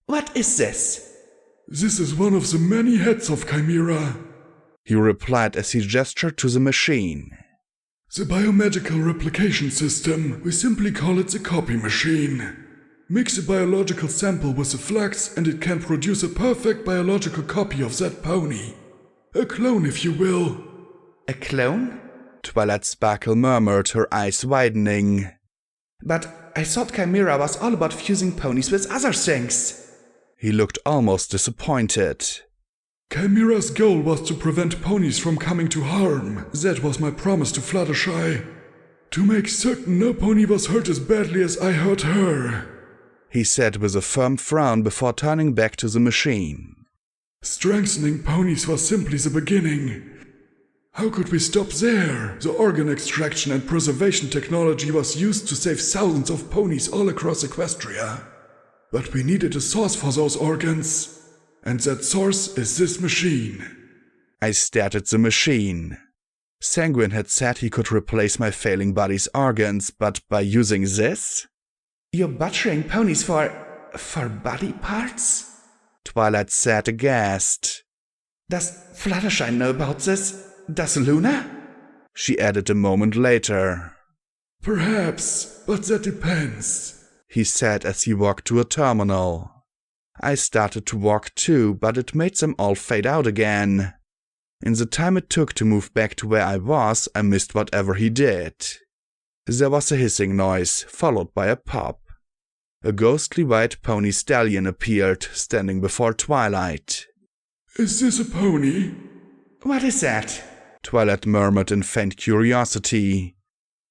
C: What is this?
D: This is one of the many heads of Chimera,
A: he replied as he gestured to the machine.
D: The Biomedical Replication system, we simply call it the copy machine. Mix a biological sample with the flux and it can produce a perfect biological copy of that pony. A clone, if you will.
C: A clone?
A: Twilight Sparkle murmured, her eyes widening.
C: But I thought Chimera was all about fusing ponies with other things.
A: He looked almost disappointed.
D: Chimera's goal was to prevent ponies from coming to harm. That was my promise to Fluttershy. To make certain no pony was hurt as badly as I hurt her,
A: he said with a firm frown before turning back to the machine.
D: Strengthening ponies was simply the beginning. How could we stop there? The organ extraction and preservation technology was used to save thousands of ponies all across Equestria. But we needed a source for those organs. And that source is this machine.
A: I stared at the machine. Sanguine had said he could replace my failing body's organs, but by using this?
C: You're butchering ponies for body parts?
A: Twilight said aghast.
C: Does Fluttershy know about this? Does Luna?
A: She added a moment later.
D: Perhaps, but that depends,
A: he said as he walked to a terminal. I started to walk too, but it made them all fade out again. In the time it took to move back to where I was, I missed whatever he did. There was a hissing noise, followed by a pop. A ghostly white pony stallion appeared, standing before Twilight.
D: Is this a pony?
C: What is that?
A: Twilight murmured in faint curiosity.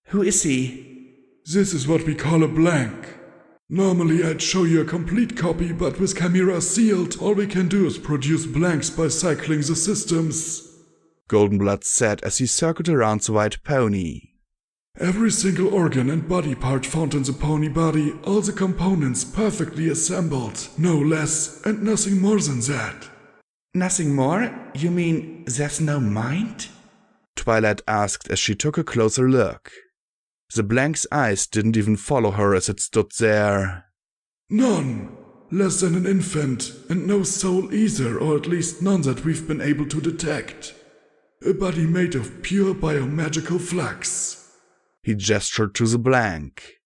C: Who is he?
D: This is what we call a blank. Normally I'd show you a complete copy, but with Chimera sealed, all we can do is produce blanks by cycling the systems,
A: Goldenblood said as he circled around the white pony.
D: Every single organ and body part found in the pony body, all the components perfectly assembled, no less and nothing more than that.
C: Nothing more? You mean there's no mind?
A: Twilight asked as she took a closer look. The blank's eyes didn't even follow her as it stood there.
D: None. Less than an infant, and no soul either, or at least none that we've been able to detect. A body made of pure biomedical flux.
A: He gestured to the blank.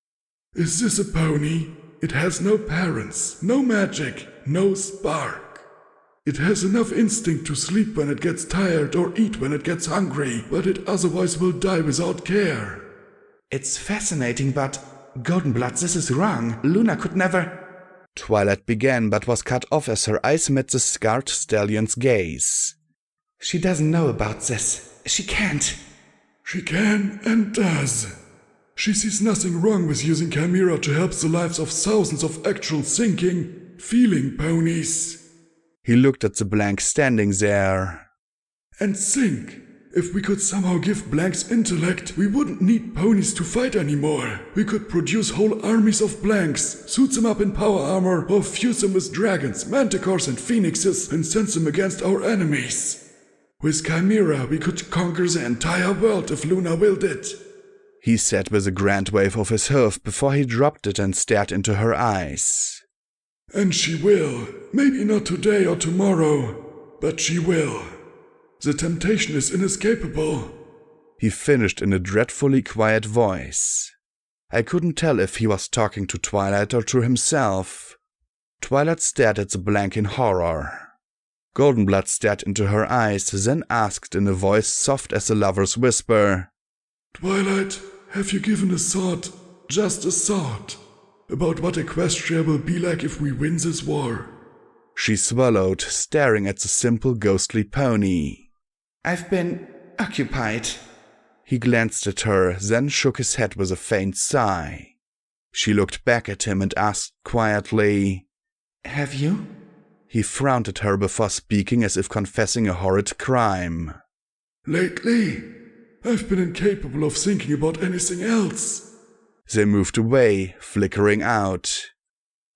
D: Is this a pony? It has no parents, no magic, no spark. It has enough instinct to sleep when it gets tired or eat when it gets hungry, but it otherwise will die without care.
C: It's fascinating, but Goldenblood, this is wrong. Luna could never...
A: Twilight began, but was cut off as her eyes met the scarred stallion's gaze.
C: She doesn't know about this. She can't.
D: She can and does. She sees nothing wrong with using Chimera to help the lives of thousands of actual thinking, feeling ponies.
A: He looked at the blank standing there.
D: And think. If we could somehow give blanks intellect, we wouldn't need ponies to fight anymore. We could produce whole armies of blanks, suit them up in power armor, or fuse them with dragons, manticores and phoenixes and send them against our enemies. With Chimera, we could conquer the entire world if Luna willed it.
A: He said with a grand wave of his hoof before he dropped it and stared into her eyes.
D: And she will. Maybe not today or tomorrow, but she will. The temptation is inescapable.
A: He finished in a dreadfully quiet voice. I couldn't tell if he was talking to Twilight or to himself. Twilight stared at the blank in horror. Goldenblood stared into her eyes, then asked in a voice soft as a lover's whisper,
D: Twilight, have you given a thought, just a thought, about what Equestria will be like if we win this war?
A: She swallowed, staring at the simple ghostly pony.
C: I've been occupied.
A: He glanced at her, then shook his head with a faint sigh. She looked back at him and asked quietly,
C: Have you?
A: He frowned at her before speaking as if confessing a horrid crime.
D: Lately, I've been incapable of thinking about anything else.
A: They moved away, flickering out.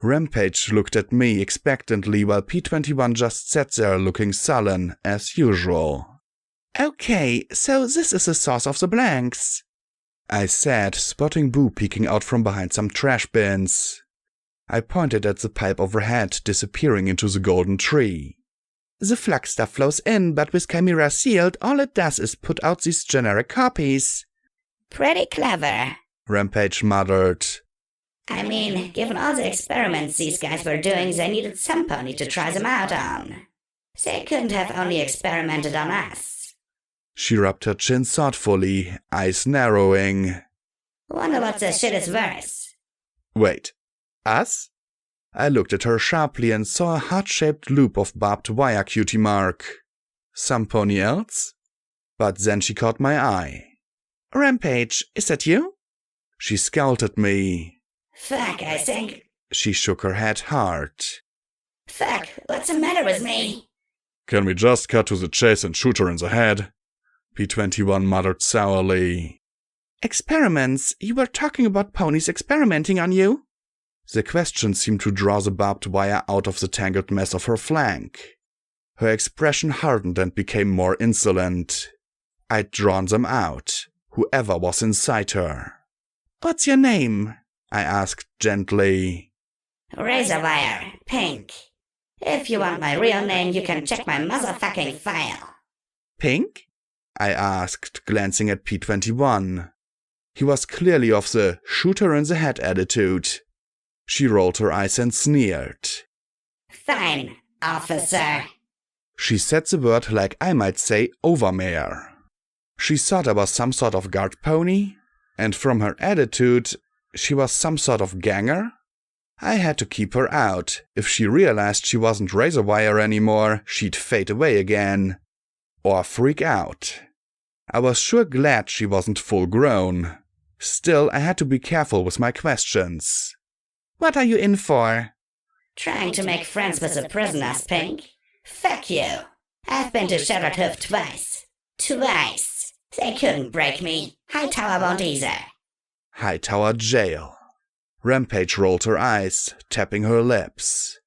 A: Rampage looked at me expectantly while P21 just sat there looking sullen, as usual. Okay, so this is the source of the blanks, I said, spotting Boo peeking out from behind some trash bins. I pointed at the pipe overhead, disappearing into the golden tree. The flux stuff flows in, but with Chimera sealed, all it does is put out these generic copies.
G: Pretty clever.
A: Rampage muttered.
G: I mean, given all the experiments these guys were doing, they needed some pony to try them out on. They couldn't have only experimented on us.
A: She rubbed her chin thoughtfully, eyes narrowing.
G: Wonder what this shit is worth.
A: Wait, us? I looked at her sharply and saw a heart-shaped loop of barbed wire cutie mark. Some pony else? But then she caught my eye. Rampage, is that you? She scowled at me.
G: Fuck, I think.
A: She shook her head hard.
G: Fuck, what's the matter with me?
D: Can we just cut to the chase and shoot her in the head? P21 muttered sourly.
A: Experiments? You were talking about ponies experimenting on you? The question seemed to draw the barbed wire out of the tangled mess of her flank. Her expression hardened and became more insolent. I'd drawn them out, whoever was inside her. What's your name? I asked gently.
G: Razorwire, Pink. If you want my real name, you can check my motherfucking file.
A: Pink? I asked, glancing at P21. He was clearly of the shoot-her-in-the-head attitude. She rolled her eyes and sneered.
G: Fine, officer.
A: She said the word like I might say overmare. She thought I was some sort of guard pony, and from her attitude, she was some sort of ganger. I had to keep her out. If she realized she wasn't Razorwire anymore, she'd fade away again. Or freak out. I was sure glad she wasn't full grown. Still, I had to be careful with my questions. What are you in for?
G: Trying to make friends with the prisoners, Pink. Fuck you. I've been to Shattered Hoof twice. Twice. They couldn't break me. Hightower won't either.
A: Hightower Jail. Rampage rolled her eyes, tapping her lips.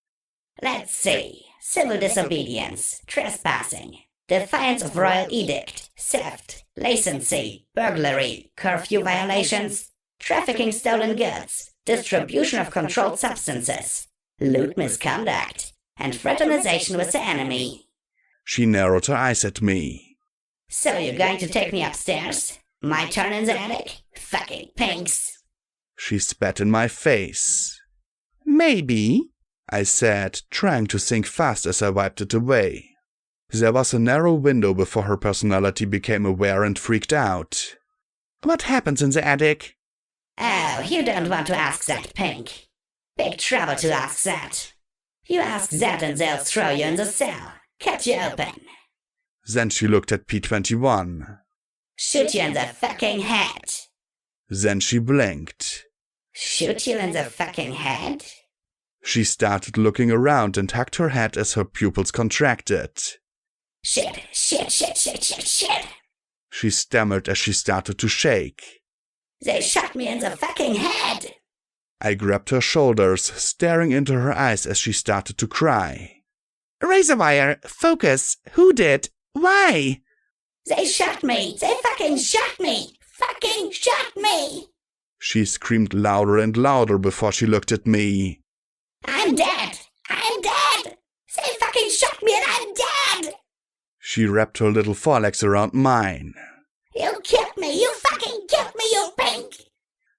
G: Let's see. Civil disobedience, trespassing, defiance of royal edict, theft, lacency, burglary, curfew violations, trafficking stolen goods, distribution of controlled substances, loot misconduct, and fraternization with the enemy.
A: She narrowed her eyes at me.
G: So you're going to take me upstairs? My turn in the attic? Fucking Pinks.
A: She spat in my face. Maybe, I said, trying to think fast as I wiped it away. There was a narrow window before her personality became aware and freaked out. What happens in the attic?
G: Oh, you don't want to ask that, Pink. Big trouble to ask that. You ask that and they'll throw you in the cell. Cut you open.
A: Then she looked at P21.
G: Shoot you in the fucking head.
A: Then she blinked.
G: Shoot you in the fucking head?
A: She started looking around and hugged her head as her pupils contracted.
G: Shit, shit, shit, shit, shit, shit.
A: she stammered as she started to shake.
G: They shot me in the fucking head.
A: I grabbed her shoulders, staring into her eyes as she started to cry.
E: Razorwire, focus. Who did? Why?
G: They shot me. They fucking shot me. Fucking shot me.
A: She screamed louder and louder before she looked at me.
G: I'm dead. I'm dead. They fucking shot me and I'm dead.
A: She wrapped her little forelegs around mine.
G: You killed me. You fucking killed me, you pink.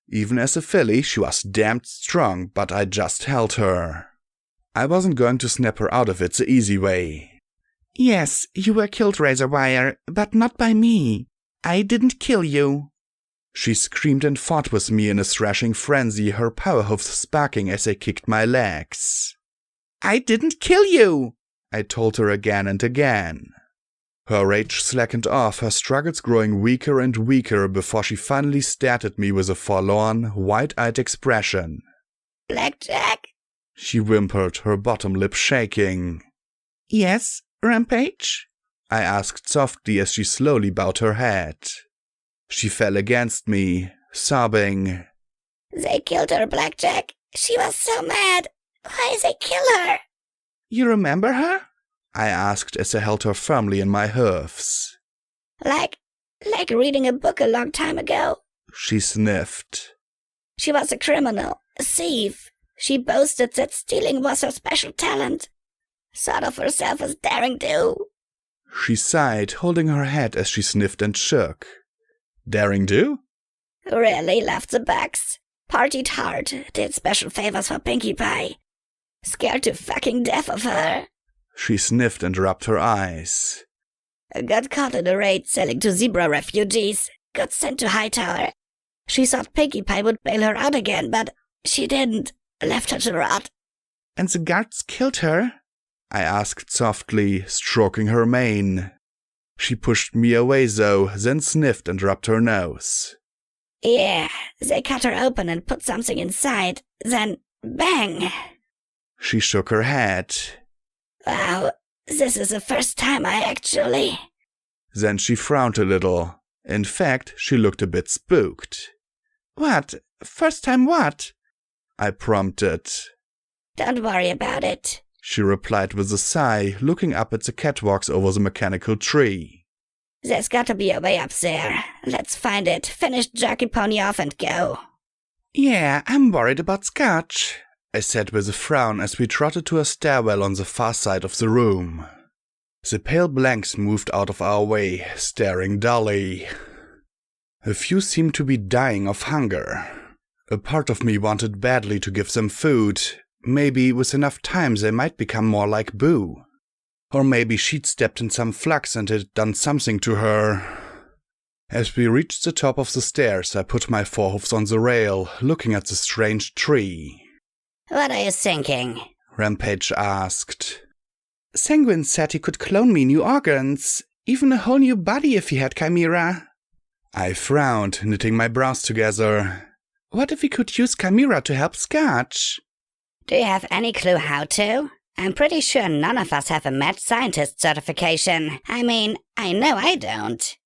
A: Even as a filly, she was damned strong, but I just held her. I wasn't going to snap her out of it the easy way.
E: Yes, you were killed, Razorwire, but not by me. I didn't kill you.
A: She screamed and fought with me in a thrashing frenzy, her power hoofs sparking as they kicked my legs.
E: I didn't kill you,
A: I told her again and again. Her rage slackened off, her struggles growing weaker and weaker before she finally stared at me with a forlorn, wide-eyed expression.
G: Blackjack?
A: She whimpered, her bottom lip shaking.
E: Yes, Rampage?
A: I asked softly as she slowly bowed her head. She fell against me, sobbing.
G: They killed her, Blackjack. She was so mad. Why did they kill her?
E: You remember her?
A: I asked as I held her firmly in my hoofs.
G: Like reading a book a long time ago.
A: She sniffed.
G: She was a criminal, a thief. She boasted that stealing was her special talent. Thought of herself as daring do.
A: She sighed, holding her head as she sniffed and shook. Daring do?
G: Really loved the bugs. Partied hard, did special favors for Pinkie Pie. Scared to fucking death of her.
A: She sniffed and rubbed her eyes.
G: Got caught in a raid selling to zebra refugees. Got sent to Hightower. She thought Pinkie Pie would bail her out again, but she didn't. Left her to rot.
E: And the guards killed her?
A: I asked softly, stroking her mane. She pushed me away though, then sniffed and rubbed her nose.
G: Yeah, they cut her open and put something inside. Then, bang!
A: She shook her head.
G: Wow, this is the first time I actually...
A: Then she frowned a little. In fact, she looked a bit spooked.
E: What? First time what?
A: I prompted.
G: Don't worry about it,
A: she replied with a sigh, looking up at the catwalks over the mechanical tree.
G: There's gotta be a way up there. Let's find it, finish Jerky Pony off and go.
E: Yeah, I'm worried about Scotch,
A: I said with a frown as we trotted to a stairwell on the far side of the room. The pale blanks moved out of our way, staring dully. A few seemed to be dying of hunger. A part of me wanted badly to give them food. Maybe with enough time they might become more like Boo. Or maybe she'd stepped in some flux and it had done something to her. As we reached the top of the stairs, I put my forehoofs on the rail, looking at the strange tree.
G: What are you thinking?
A: Rampage asked.
E: Sanguine said he could clone me new organs, even a whole new body if he had Chimera.
A: I frowned, knitting my brows together.
E: What if we could use Chimera to help Scotch?
G: Do you have any clue how to? I'm pretty sure none of us have a mad scientist certification. I mean, I know I don't.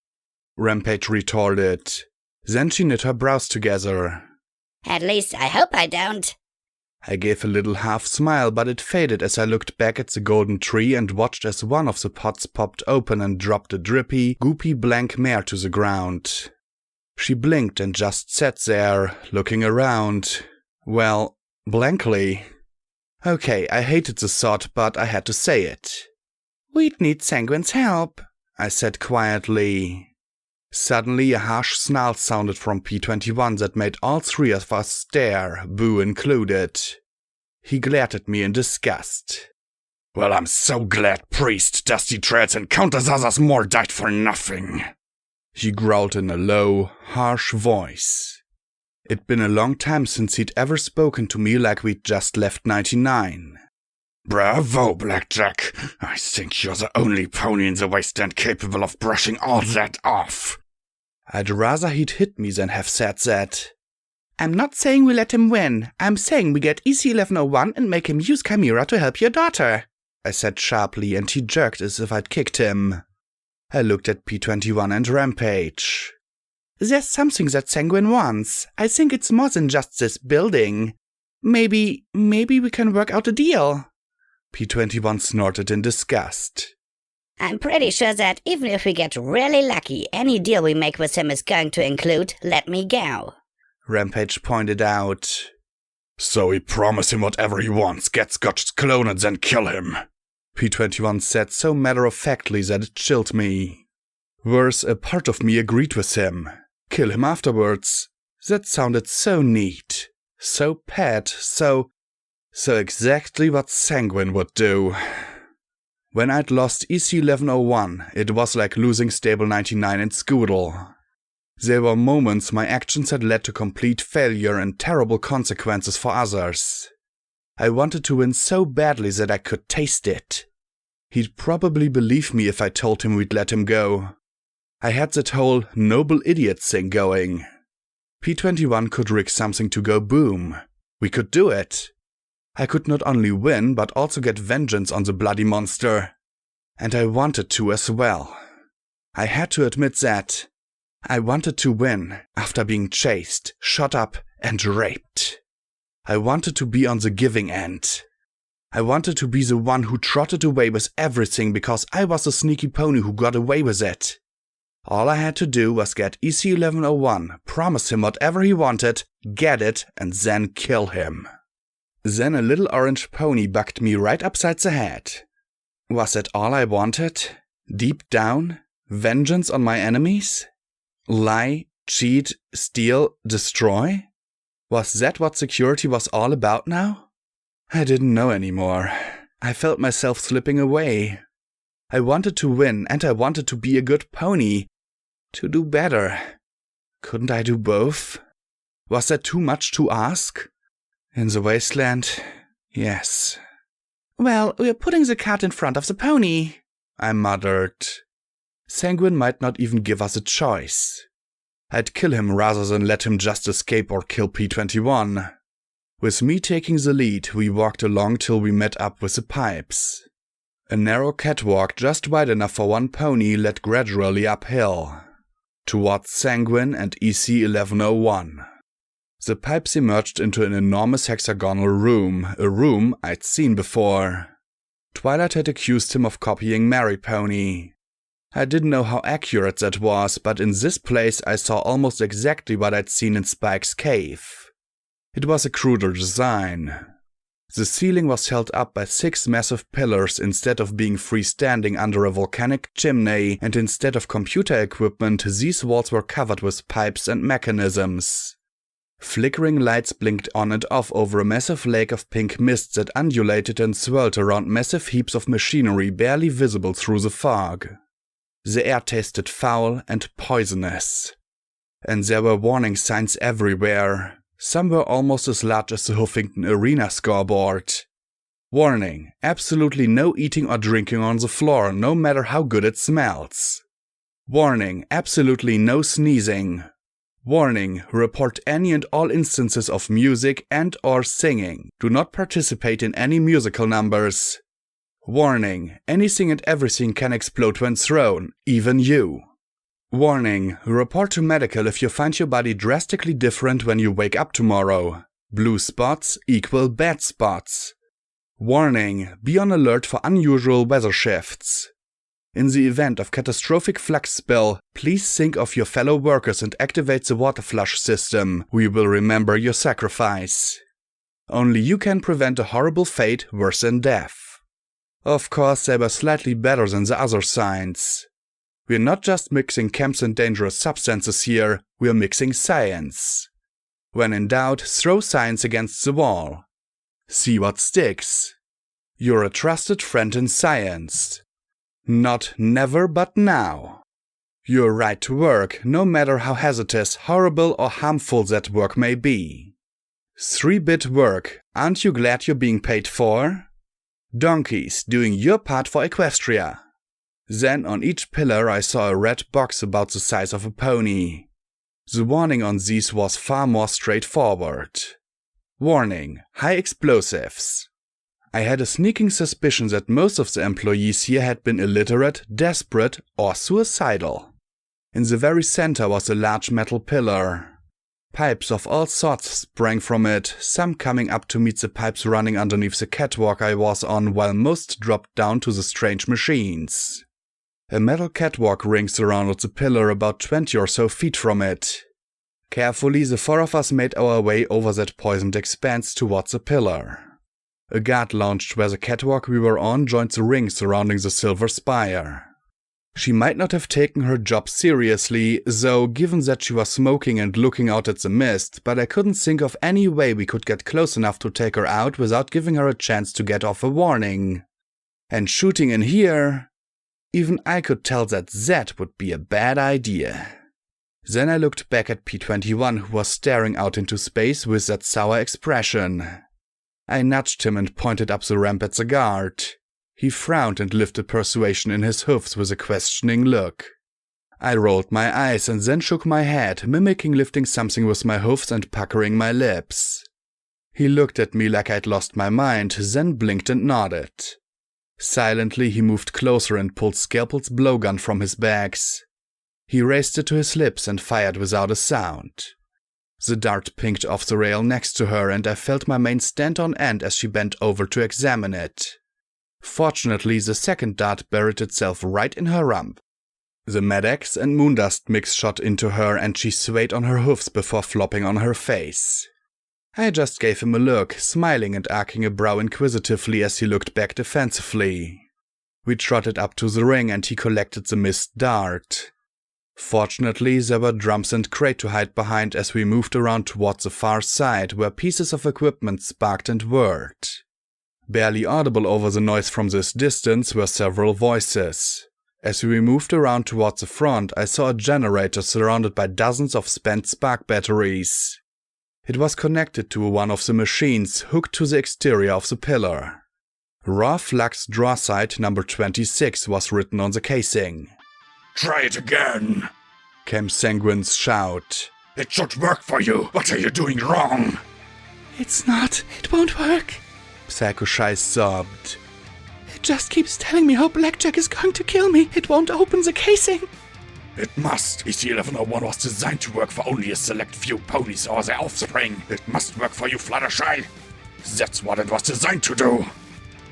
A: Rampage retorted. Then she knit her brows together.
G: At least I hope I don't.
A: I gave a little half smile, but it faded as I looked back at the golden tree and watched as one of the pots popped open and dropped a drippy, goopy blank mare to the ground. She blinked and just sat there, looking around. Well, blankly. Okay, I hated the thought, but I had to say it.
E: We'd need Sanguine's help,
A: I said quietly. Suddenly a harsh snarl sounded from P-21 that made all three of us stare, Boo included. He glared at me in disgust.
C: Well, I'm so glad Priest, Dusty Treads, and countless others more died for nothing.
A: He growled in a low, harsh voice. It'd been a long time since he'd ever spoken to me like we'd just left 99.
C: Bravo, Blackjack. I think you're the only pony in the wasteland capable of brushing all that off.
A: I'd rather he'd hit me than have said that.
E: I'm not saying we let him win. I'm saying we get EC-1101 and make him use Chimera to help your daughter,
A: I said sharply, and he jerked as if I'd kicked him. I looked at P21 and Rampage. There's something that Sanguine wants. I think it's more than just this building. Maybe we can work out a deal. P21 snorted in disgust.
G: I'm pretty sure that even if we get really lucky, any deal we make with him is going to include let me go.
A: Rampage pointed out.
D: So we promise him whatever he wants, get Scotch's clone and then kill him.
A: P21 said so matter-of-factly that it chilled me. Worse, a part of me agreed with him. Kill him afterwards. That sounded so neat. So pat, so exactly what Sanguine would do. When I'd lost EC1101, it was like losing Stable 99 in Scoodle. There were moments my actions had led to complete failure and terrible consequences for others. I wanted to win so badly that I could taste it. He'd probably believe me if I told him we'd let him go. I had that whole noble idiot thing going. P21 could rig something to go boom. We could do it. I could not only win, but also get vengeance on the bloody monster. And I wanted to as well. I had to admit that. I wanted to win after being chased, shot up, and raped. I wanted to be on the giving end. I wanted to be the one who trotted away with everything because I was the sneaky pony who got away with it. All I had to do was get EC1101, promise him whatever he wanted, get it, and then kill him. Then a little orange pony bucked me right upside the head. Was that all I wanted? Deep down? Vengeance on my enemies? Lie, cheat, steal, destroy? Was that what security was all about now? I didn't know anymore. I felt myself slipping away. I wanted to win, and I wanted to be a good pony. To do better. Couldn't I do both? Was that too much to ask? In the wasteland, yes. Well, we're putting the cart in front of the pony, I muttered. Sanguine might not even give us a choice. I'd kill him rather than let him just escape or kill P21. With me taking the lead, we walked along till we met up with the pipes. A narrow catwalk just wide enough for one pony led gradually uphill, towards Sanguine and EC1101. The pipes emerged into an enormous hexagonal room, a room I'd seen before. Twilight had accused him of copying Mary Pony. I didn't know how accurate that was, but in this place I saw almost exactly what I'd seen in Spike's cave. It was a cruder design. The ceiling was held up by 6 massive pillars instead of being freestanding under a volcanic chimney, and instead of computer equipment, these walls were covered with pipes and mechanisms. Flickering lights blinked on and off over a massive lake of pink mist that undulated and swirled around massive heaps of machinery barely visible through the fog. The air tasted foul and poisonous. And there were warning signs everywhere. Some were almost as large as the Huffington Arena scoreboard. Warning, absolutely no eating or drinking on the floor, no matter how good it smells. Warning, absolutely no sneezing. Warning, report any and all instances of music and or singing. Do not participate in any musical numbers. Warning, anything and everything can explode when thrown, even you. Warning, report to medical if you find your body drastically different when you wake up tomorrow. Blue spots equal bad spots. Warning, be on alert for unusual weather shifts. In the event of catastrophic flux spill, please think of your fellow workers and activate the water flush system. We will remember your sacrifice. Only you can prevent a horrible fate worse than death. Of course, they were slightly better than the other signs. We're not just mixing chems and dangerous substances here, we're mixing science. When in doubt, throw science against the wall. See what sticks. You're a trusted friend in science. Not never, but now. Your right to work, no matter how hazardous, horrible or harmful that work may be. 3-bit work, aren't you glad you're being paid for? Donkeys, doing your part for Equestria. Then on each pillar I saw a red box about the size of a pony. The warning on these was far more straightforward. Warning, high explosives. I had a sneaking suspicion that most of the employees here had been illiterate, desperate, or suicidal. In the very center was a large metal pillar. Pipes of all sorts sprang from it, some coming up to meet the pipes running underneath the catwalk I was on, while most dropped down to the strange machines. A metal catwalk ring surrounded the pillar about 20 or so feet from it. Carefully, the four of us made our way over that poisoned expanse towards the pillar. A guard lounged where the catwalk we were on joined the ring surrounding the silver spire. She might not have taken her job seriously, though, given that she was smoking and looking out at the mist, but I couldn't think of any way we could get close enough to take her out without giving her a chance to get off a warning. And shooting in here, even I could tell that would be a bad idea. Then I looked back at P-21, who was staring out into space with that sour expression. I nudged him and pointed up the ramp at the guard. He frowned and lifted persuasion in his hoofs with a questioning look. I rolled my eyes and then shook my head, mimicking lifting something with my hoofs and puckering my lips. He looked at me like I'd lost my mind, then blinked and nodded. Silently, he moved closer and pulled Scalpel's blowgun from his bags. He raised it to his lips and fired without a sound. The dart pinged off the rail next to her, and I felt my mane stand on end as she bent over to examine it. Fortunately, the second dart buried itself right in her rump. The Medex and Moondust mix shot into her, and she swayed on her hoofs before flopping on her face. I just gave him a look, smiling and arcing a brow inquisitively as he looked back defensively. We trotted up to the ring and he collected the missed dart. Fortunately, there were drums and crate to hide behind as we moved around towards the far side, where pieces of equipment sparked and whirred. Barely audible over the noise from this distance were several voices. As we moved around towards the front, I saw a generator surrounded by dozens of spent spark batteries. It was connected to one of the machines, hooked to the exterior of the pillar. Raw Flux Draw Site number 26 was written on the casing.
D: Try it again,
A: came Sanguine's shout.
D: It should work for you. What are you doing wrong?
H: It's not. It won't work.
A: Psycho Shy sobbed.
H: It just keeps telling me how Blackjack is going to kill me. It won't open the casing.
D: It must. EC-1101 was designed to work for only a select few ponies or their offspring. It must work for you, Fluttershy. That's what it was designed to do.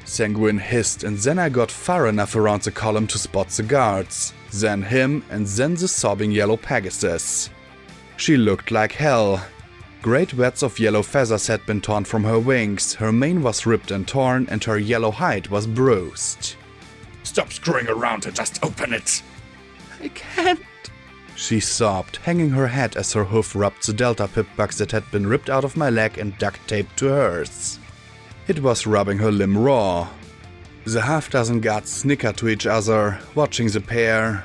A: Sanguine hissed, and then I got far enough around the column to spot the guards. Then him, and then the sobbing yellow Pegasus. She looked like hell. Great webs of yellow feathers had been torn from her wings, her mane was ripped and torn, and her yellow hide was bruised.
D: Stop screwing around and just open it.
H: I can't,
A: she sobbed, hanging her head as her hoof rubbed the delta pip bugs that had been ripped out of my leg and duct taped to hers. It was rubbing her limb raw. The half-dozen guards snickered to each other, watching the pair.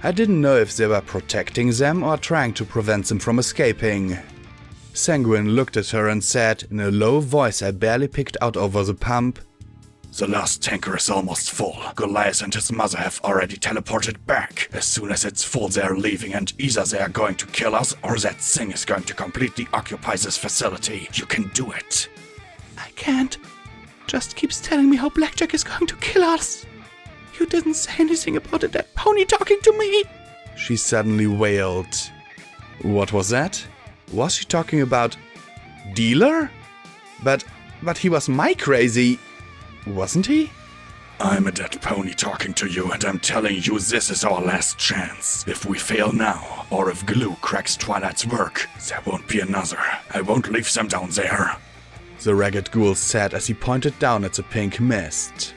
A: I didn't know if they were protecting them or trying to prevent them from escaping. Sanguine looked at her and said, in a low voice I barely picked out over the pump,
D: The last tanker is almost full. Goliath and his mother have already teleported back. As soon as it's full, they're leaving, and either they are going to kill us or that thing is going to completely occupy this facility. You can do it.
H: I can't. Just keeps telling me how Blackjack is going to kill us. You didn't say anything about a dead pony talking to me.
A: She suddenly wailed. What was that? Was she talking about Dealer? But he was my crazy, wasn't he?
D: I'm a dead pony talking to you, and I'm telling you this is our last chance. If we fail now, or if glue cracks Twilight's work, there won't be another. I won't leave them down there.
A: The ragged ghoul said as he pointed down at the pink mist.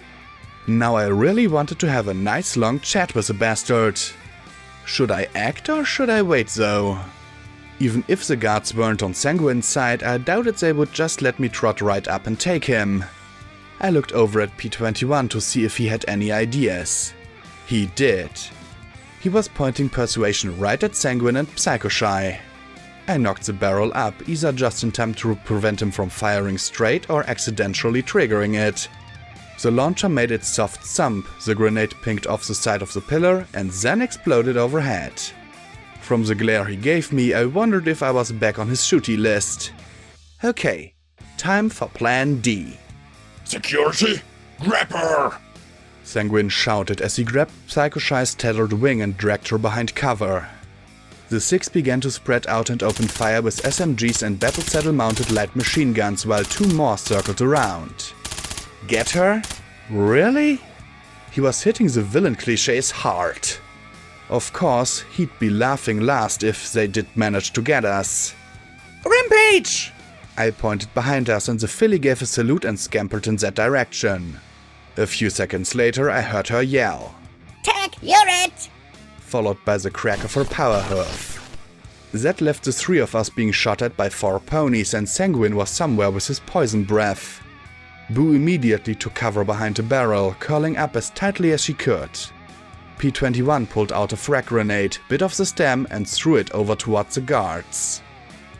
A: Now I really wanted to have a nice long chat with the bastard. Should I act or should I wait though? Even if the guards weren't on Sanguine's side, I doubted they would just let me trot right up and take him. I looked over at P-21 to see if he had any ideas. He did. He was pointing persuasion right at Sanguine and Psycho-Shy. I knocked the barrel up, either just in time to prevent him from firing straight or accidentally triggering it. The launcher made its soft thump, the grenade pinged off the side of the pillar and then exploded overhead. From the glare he gave me, I wondered if I was back on his shooty list. Okay, time for Plan D.
D: Security, grab her!
A: Sanguine shouted as he grabbed Psycho Shy's tethered wing and dragged her behind cover. The six began to spread out and open fire with SMGs and battle saddle-mounted light machine guns while two more circled around. Get her? Really? He was hitting the villain clichés hard. Of course, he'd be laughing last if they did manage to get us. Rampage! I pointed behind us and the filly gave a salute and scampered in that direction. A few seconds later, I heard her yell.
G: Tag, you're it!
A: Followed by the crack of her power hoof. That left the three of us being shot at by 4 ponies, and Sanguine was somewhere with his poison breath. Boo immediately took cover behind a barrel, curling up as tightly as she could. P-21 pulled out a frag grenade, bit off the stem and threw it over towards the guards.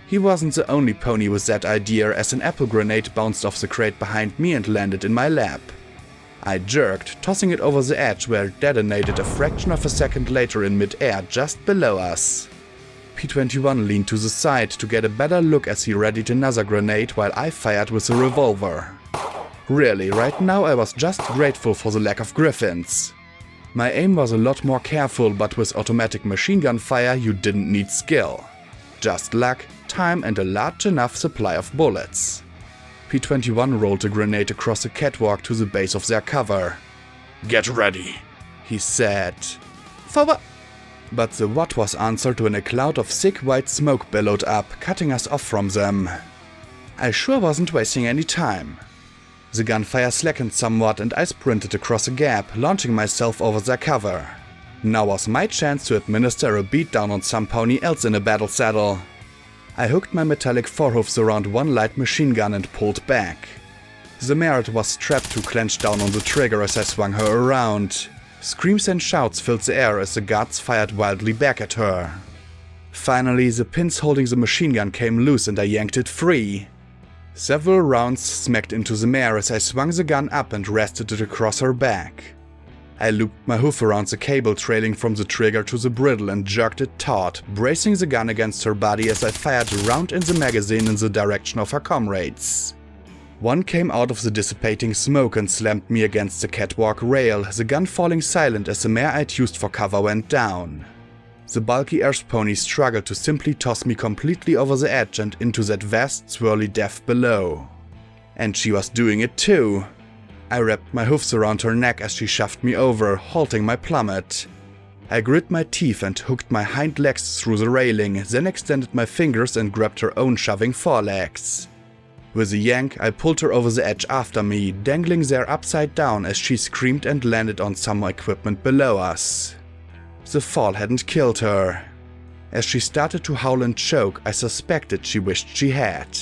A: He wasn't the only pony with that idea, as an apple grenade bounced off the crate behind me and landed in my lap. I jerked, tossing it over the edge where it detonated a fraction of a second later in mid-air just below us. P-21 leaned to the side to get a better look as he readied another grenade while I fired with a revolver. Really, right now I was just grateful for the lack of griffins. My aim was a lot more careful, but with automatic machine gun fire you didn't need skill. Just luck, time and a large enough supply of bullets. P-21 rolled a grenade across the catwalk to the base of their cover.
D: Get ready,
A: he said. Forward! But the what was answered when a cloud of thick white smoke billowed up, cutting us off from them. I sure wasn't wasting any time. The gunfire slackened somewhat and I sprinted across a gap, launching myself over their cover. Now was my chance to administer a beatdown on some pony else in a battle saddle. I hooked my metallic forehoofs around one light machine gun and pulled back. The mare was strapped to clenched down on the trigger as I swung her around. Screams and shouts filled the air as the guards fired wildly back at her. Finally, the pins holding the machine gun came loose and I yanked it free. Several rounds smacked into the mare as I swung the gun up and rested it across her back. I looped my hoof around the cable trailing from the trigger to the bridle and jerked it taut, bracing the gun against her body as I fired a round in the magazine in the direction of her comrades. One came out of the dissipating smoke and slammed me against the catwalk rail, the gun falling silent as the mare I'd used for cover went down. The bulky Ersh pony struggled to simply toss me completely over the edge and into that vast swirly depth below. And she was doing it too. I wrapped my hoofs around her neck as she shoved me over, halting my plummet. I grit my teeth and hooked my hind legs through the railing, then extended my fingers and grabbed her own shoving forelegs. With a yank, I pulled her over the edge after me, dangling there upside down as she screamed and landed on some equipment below us. The fall hadn't killed her. As she started to howl and choke, I suspected she wished she had.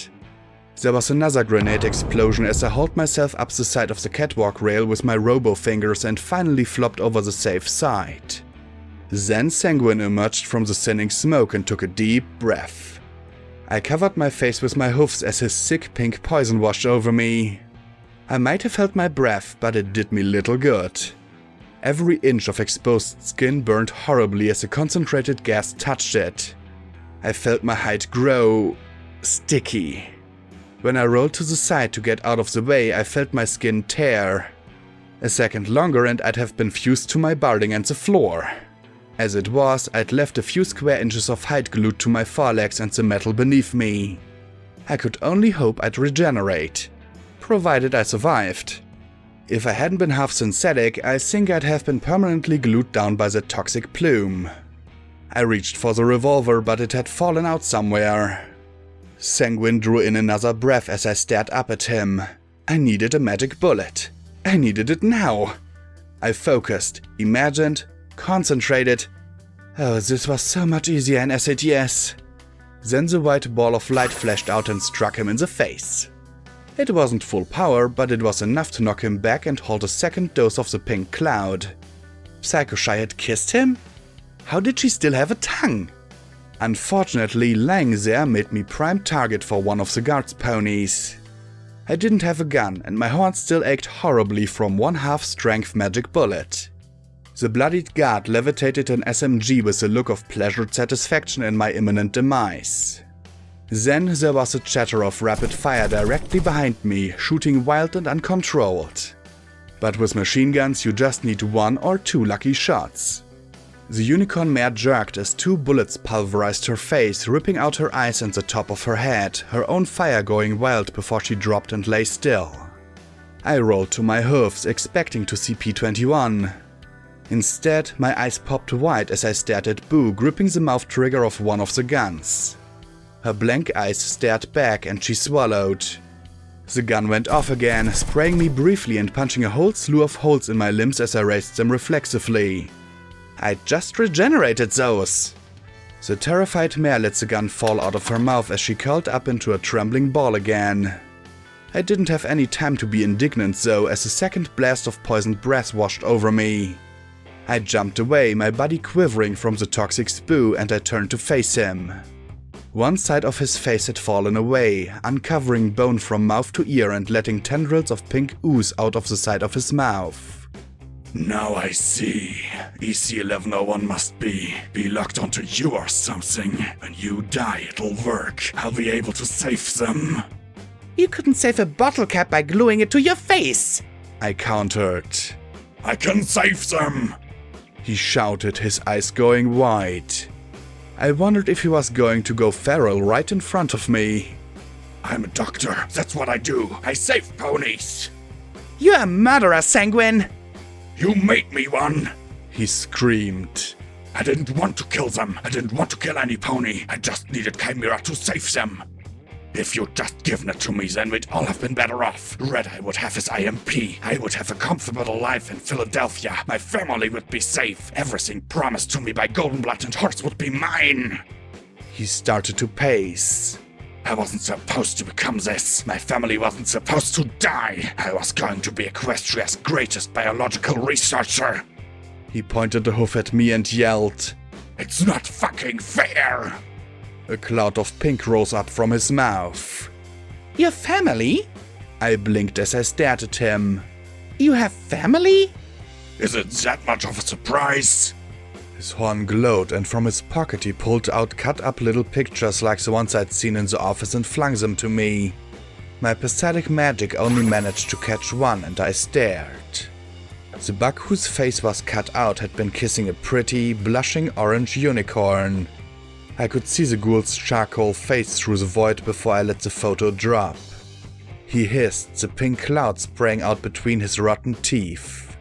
A: There was another grenade explosion as I hauled myself up the side of the catwalk rail with my robo fingers and finally flopped over the safe side. Then Sanguine emerged from the thinning smoke and took a deep breath. I covered my face with my hoofs as his sick pink poison washed over me. I might have held my breath, but it did me little good. Every inch of exposed skin burned horribly as the concentrated gas touched it. I felt my hide grow sticky. When I rolled to the side to get out of the way, I felt my skin tear. A second longer and I'd have been fused to my barding and the floor. As it was, I'd left a few square inches of hide glued to my forelegs and the metal beneath me. I could only hope I'd regenerate, provided I survived. If I hadn't been half synthetic, I think I'd have been permanently glued down by the toxic plume. I reached for the revolver, but it had fallen out somewhere. Sanguine drew in another breath as I stared up at him. I needed a magic bullet. I needed it now. I focused, imagined, concentrated. Oh, this was so much easier in SATS. Then the white ball of light flashed out and struck him in the face. It wasn't full power, but it was enough to knock him back and halt a second dose of the pink cloud. Psycho Shy had kissed him? How did she still have a tongue? Unfortunately, lying there made me prime target for one of the guards' ponies. I didn't have a gun, and my horns still ached horribly from one half-strength magic bullet. The bloodied guard levitated an SMG with a look of pleasured satisfaction in my imminent demise. Then there was a chatter of rapid fire directly behind me, shooting wild and uncontrolled. But with machine guns you just need 1 or 2 lucky shots. The unicorn mare jerked as 2 bullets pulverized her face, ripping out her eyes and the top of her head, her own fire going wild before she dropped and lay still. I rolled to my hoofs, expecting to see P21. Instead, my eyes popped wide as I stared at Boo, gripping the mouth trigger of one of the guns. Her blank eyes stared back and she swallowed. The gun went off again, spraying me briefly and punching a whole slew of holes in my limbs as I raised them reflexively. I'd just regenerated those. The terrified mare let the gun fall out of her mouth as she curled up into a trembling ball again. I didn't have any time to be indignant though, as a second blast of poisoned breath washed over me. I jumped away, my body quivering from the toxic spoo, and I turned to face him. One side of his face had fallen away, uncovering bone from mouth to ear and letting tendrils of pink ooze out of the side of his mouth.
D: Now I see. EC1101 must be locked onto you or something. When you die, it'll work. I'll be able to save them.
E: You couldn't save a bottle cap by gluing it to your face!
A: I countered.
D: I can save them!
A: He shouted, his eyes going wide. I wondered if he was going to go feral right in front of me.
D: I'm a doctor. That's what I do. I save ponies.
E: You're a murderer, Sanguine!
D: You made me one!
A: He screamed.
D: I didn't want to kill them. I didn't want to kill any pony. I just needed Chimera to save them. If you'd just given it to me, then we'd all have been better off. Red Eye would have his IMP. I would have a comfortable life in Philadelphia. My family would be safe. Everything promised to me by Goldenblood and Horse would be mine.
A: He started to pace.
D: I wasn't supposed to become this. My family wasn't supposed to die. I was going to be Equestria's greatest biological researcher.
A: He pointed a hoof at me and yelled,
D: It's not fucking fair!
A: A cloud of pink rose up from his mouth.
E: Your family?
A: I blinked as I stared at him.
E: You have family?
D: Is it that much of a surprise?
A: His horn glowed, and from his pocket he pulled out cut-up little pictures like the ones I'd seen in the office and flung them to me. My pathetic magic only managed to catch one, and I stared. The bug whose face was cut out had been kissing a pretty, blushing orange unicorn. I could see the ghoul's charcoal face through the void before I let the photo drop. He hissed, the pink cloud spraying out between his rotten teeth.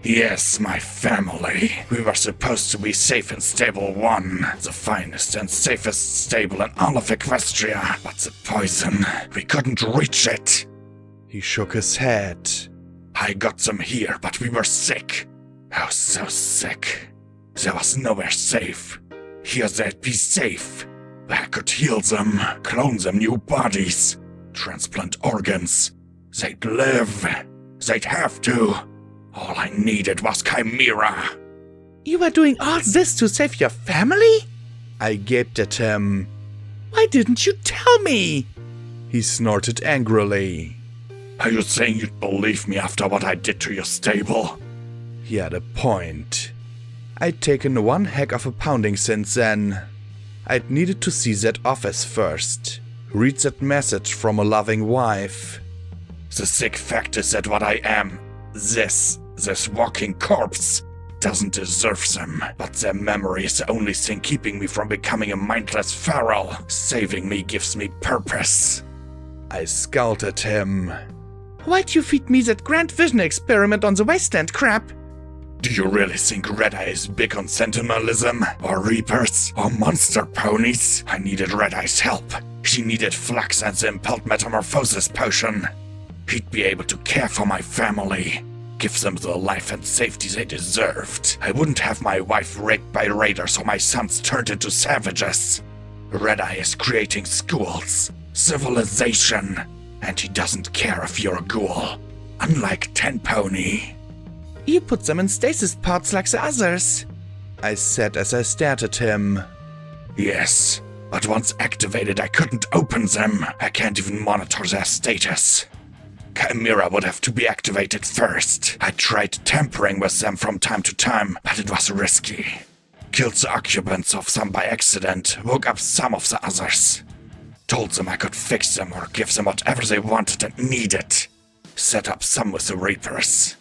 D: Yes, my family. We were supposed to be safe in Stable 1, the finest and safest stable in all of Equestria. But the poison, we couldn't reach it.
A: He shook his head.
D: I got them here, but we were sick. I was so sick. There was nowhere safe. Here they'd be safe. I could heal them, clone them new bodies, transplant organs. They'd live. They'd have to. All I needed was Chimera.
E: You were doing all this to save your family?
A: I gaped at him.
E: Why didn't you tell me?
A: He snorted angrily.
D: Are you saying you'd believe me after what I did to your stable?
A: He had a point. I'd taken one heck of a pounding since then. I'd needed to see that office first. Read that message from a loving wife.
D: The sick fact is that what I am, this walking corpse, doesn't deserve them. But their memory is the only thing keeping me from becoming a mindless feral. Saving me gives me purpose.
A: I scowled at him.
E: Why'd you feed me that Grand Vision experiment on the wasteland crap?
D: Do you really think Red Eye is big on sentimentalism? Or Reapers? Or monster ponies? I needed Red Eye's help. She needed Flux and the Impelled Metamorphosis potion. He'd be able to care for my family. Give them the life and safety they deserved. I wouldn't have my wife raped by raiders or my sons turned into savages. Red Eye is creating schools, civilization, and he doesn't care if you're a ghoul. Unlike Ten Pony.
E: You put them in stasis pods like the others,
A: I said as I stared at him.
D: Yes, but once activated I couldn't open them. I can't even monitor their status. Chimera would have to be activated first. I tried tampering with them from time to time, but it was risky. Killed the occupants of some by accident, woke up some of the others.
C: Told them I could fix them or give them whatever they wanted and needed. Set up some with the Reapers.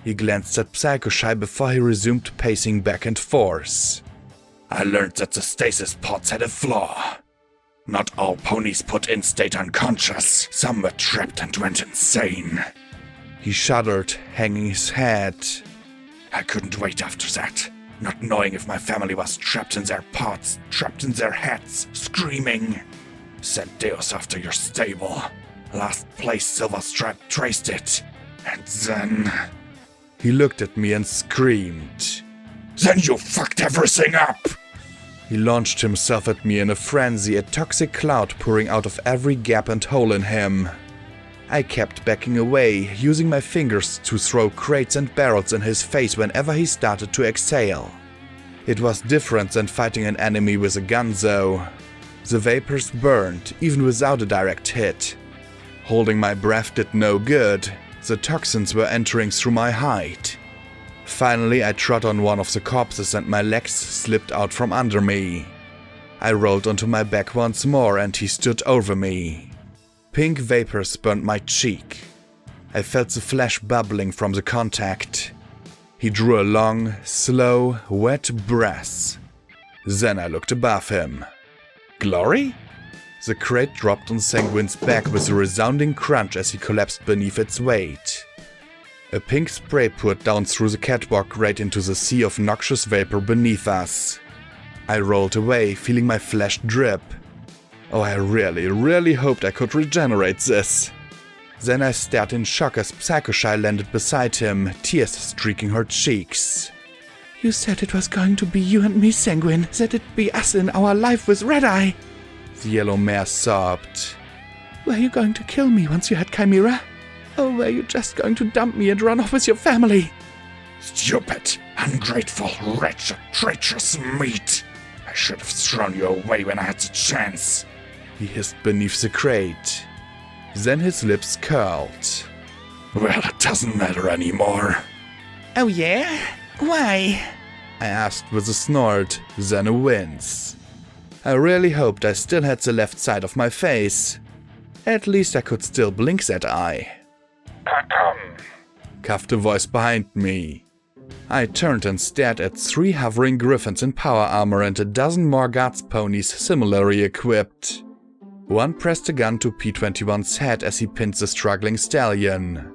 A: He glanced at Psychoshy before he resumed pacing back and forth.
C: I learned that the stasis pods had a flaw. Not all ponies put in stayed unconscious. Some were trapped and went insane.
A: He shuddered, hanging his head.
C: I couldn't wait after that, not knowing if my family was trapped in their pods, trapped in their heads, screaming. Sent Deus after your stable. Last place Silverstripe traced it. And then...
A: He looked at me and screamed.
C: Then you fucked everything up!
A: He launched himself at me in a frenzy, a toxic cloud pouring out of every gap and hole in him. I kept backing away, using my fingers to throw crates and barrels in his face whenever he started to exhale. It was different than fighting an enemy with a gun though. The vapors burned, even without a direct hit. Holding my breath did no good. The toxins were entering through my hide. Finally, I trod on one of the corpses and my legs slipped out from under me. I rolled onto my back once more and he stood over me. Pink vapors burned my cheek. I felt the flesh bubbling from the contact. He drew a long, slow, wet breath. Then I looked above him. Glory? The crate dropped on Sanguine's back with a resounding crunch as he collapsed beneath its weight. A pink spray poured down through the catwalk right into the sea of noxious vapor beneath us. I rolled away, feeling my flesh drip. Oh, I really hoped I could regenerate this. Then I stared in shock as Psychoshy landed beside him, tears streaking her cheeks.
H: You said it was going to be you and me, Sanguine. That it'd be us in our life with Red Eye.
A: The yellow mare sobbed.
H: Were you going to kill me once you had Chimera? Or were you just going to dump me and run off with your family?
C: Stupid, ungrateful, wretched, traitorous meat. I should have thrown you away when I had the chance.
A: He hissed beneath the crate. Then his lips curled.
C: Well, it doesn't matter anymore.
H: Oh yeah? Why?
A: I asked with a snort, then a wince. I really hoped I still had the left side of my face. At least I could still blink that eye. Coughed a voice behind me. I turned and stared at 3 hovering griffins in power armor and a dozen more guards ponies similarly equipped. One pressed a gun to P-21's head as he pinned the struggling stallion.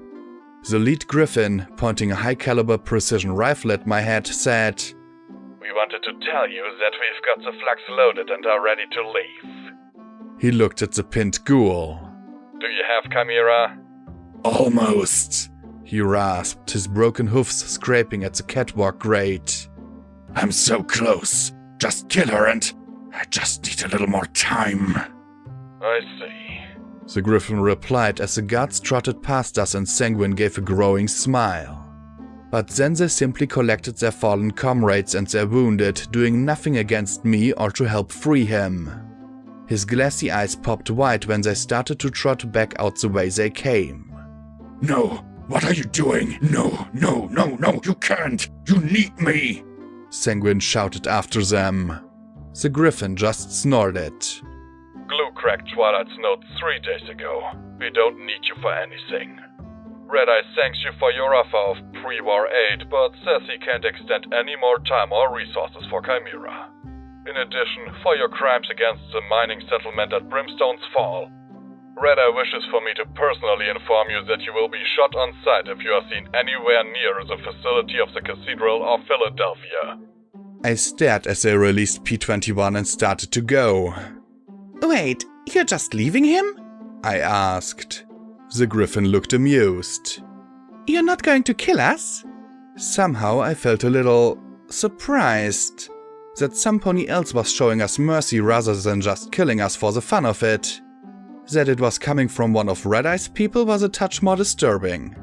A: The lead griffin, pointing a high-caliber precision rifle at my head, said,
F: We wanted to tell you that we've got the flux loaded and are ready to leave.
A: He looked at the pinned ghoul.
F: Do you have Chimera?
C: Almost.
A: He rasped, his broken hoofs scraping at the catwalk grate.
C: I'm so close. Just kill her and I just need a little more time.
F: I see.
A: The griffin replied as the guards trotted past us and Sanguine gave a growing smile. But then they simply collected their fallen comrades and their wounded, doing nothing against me or to help free him. His glassy eyes popped wide when they started to trot back out the way they came.
C: No, what are you doing? No, you can't! You need me!
A: Sanguine shouted after them. The griffin just snorted.
F: Glue cracked Twilight's note 3 days ago. We don't need you for anything. Red Eye thanks you for your offer of pre-war aid, but says he can't extend any more time or resources for Chimera. In addition, for your crimes against the mining settlement at Brimstone's Fall, Red Eye wishes for me to personally inform you that you will be shot on sight if you are seen anywhere near the facility of the Cathedral of Philadelphia.
A: I stared as they released P-21 and started to go.
H: Wait, you're just leaving him?
A: I asked. The griffin looked amused.
H: You're not going to kill us?
A: Somehow I felt a little surprised that some pony else was showing us mercy rather than just killing us for the fun of it. That it was coming from one of Red Eye's people was a touch more disturbing.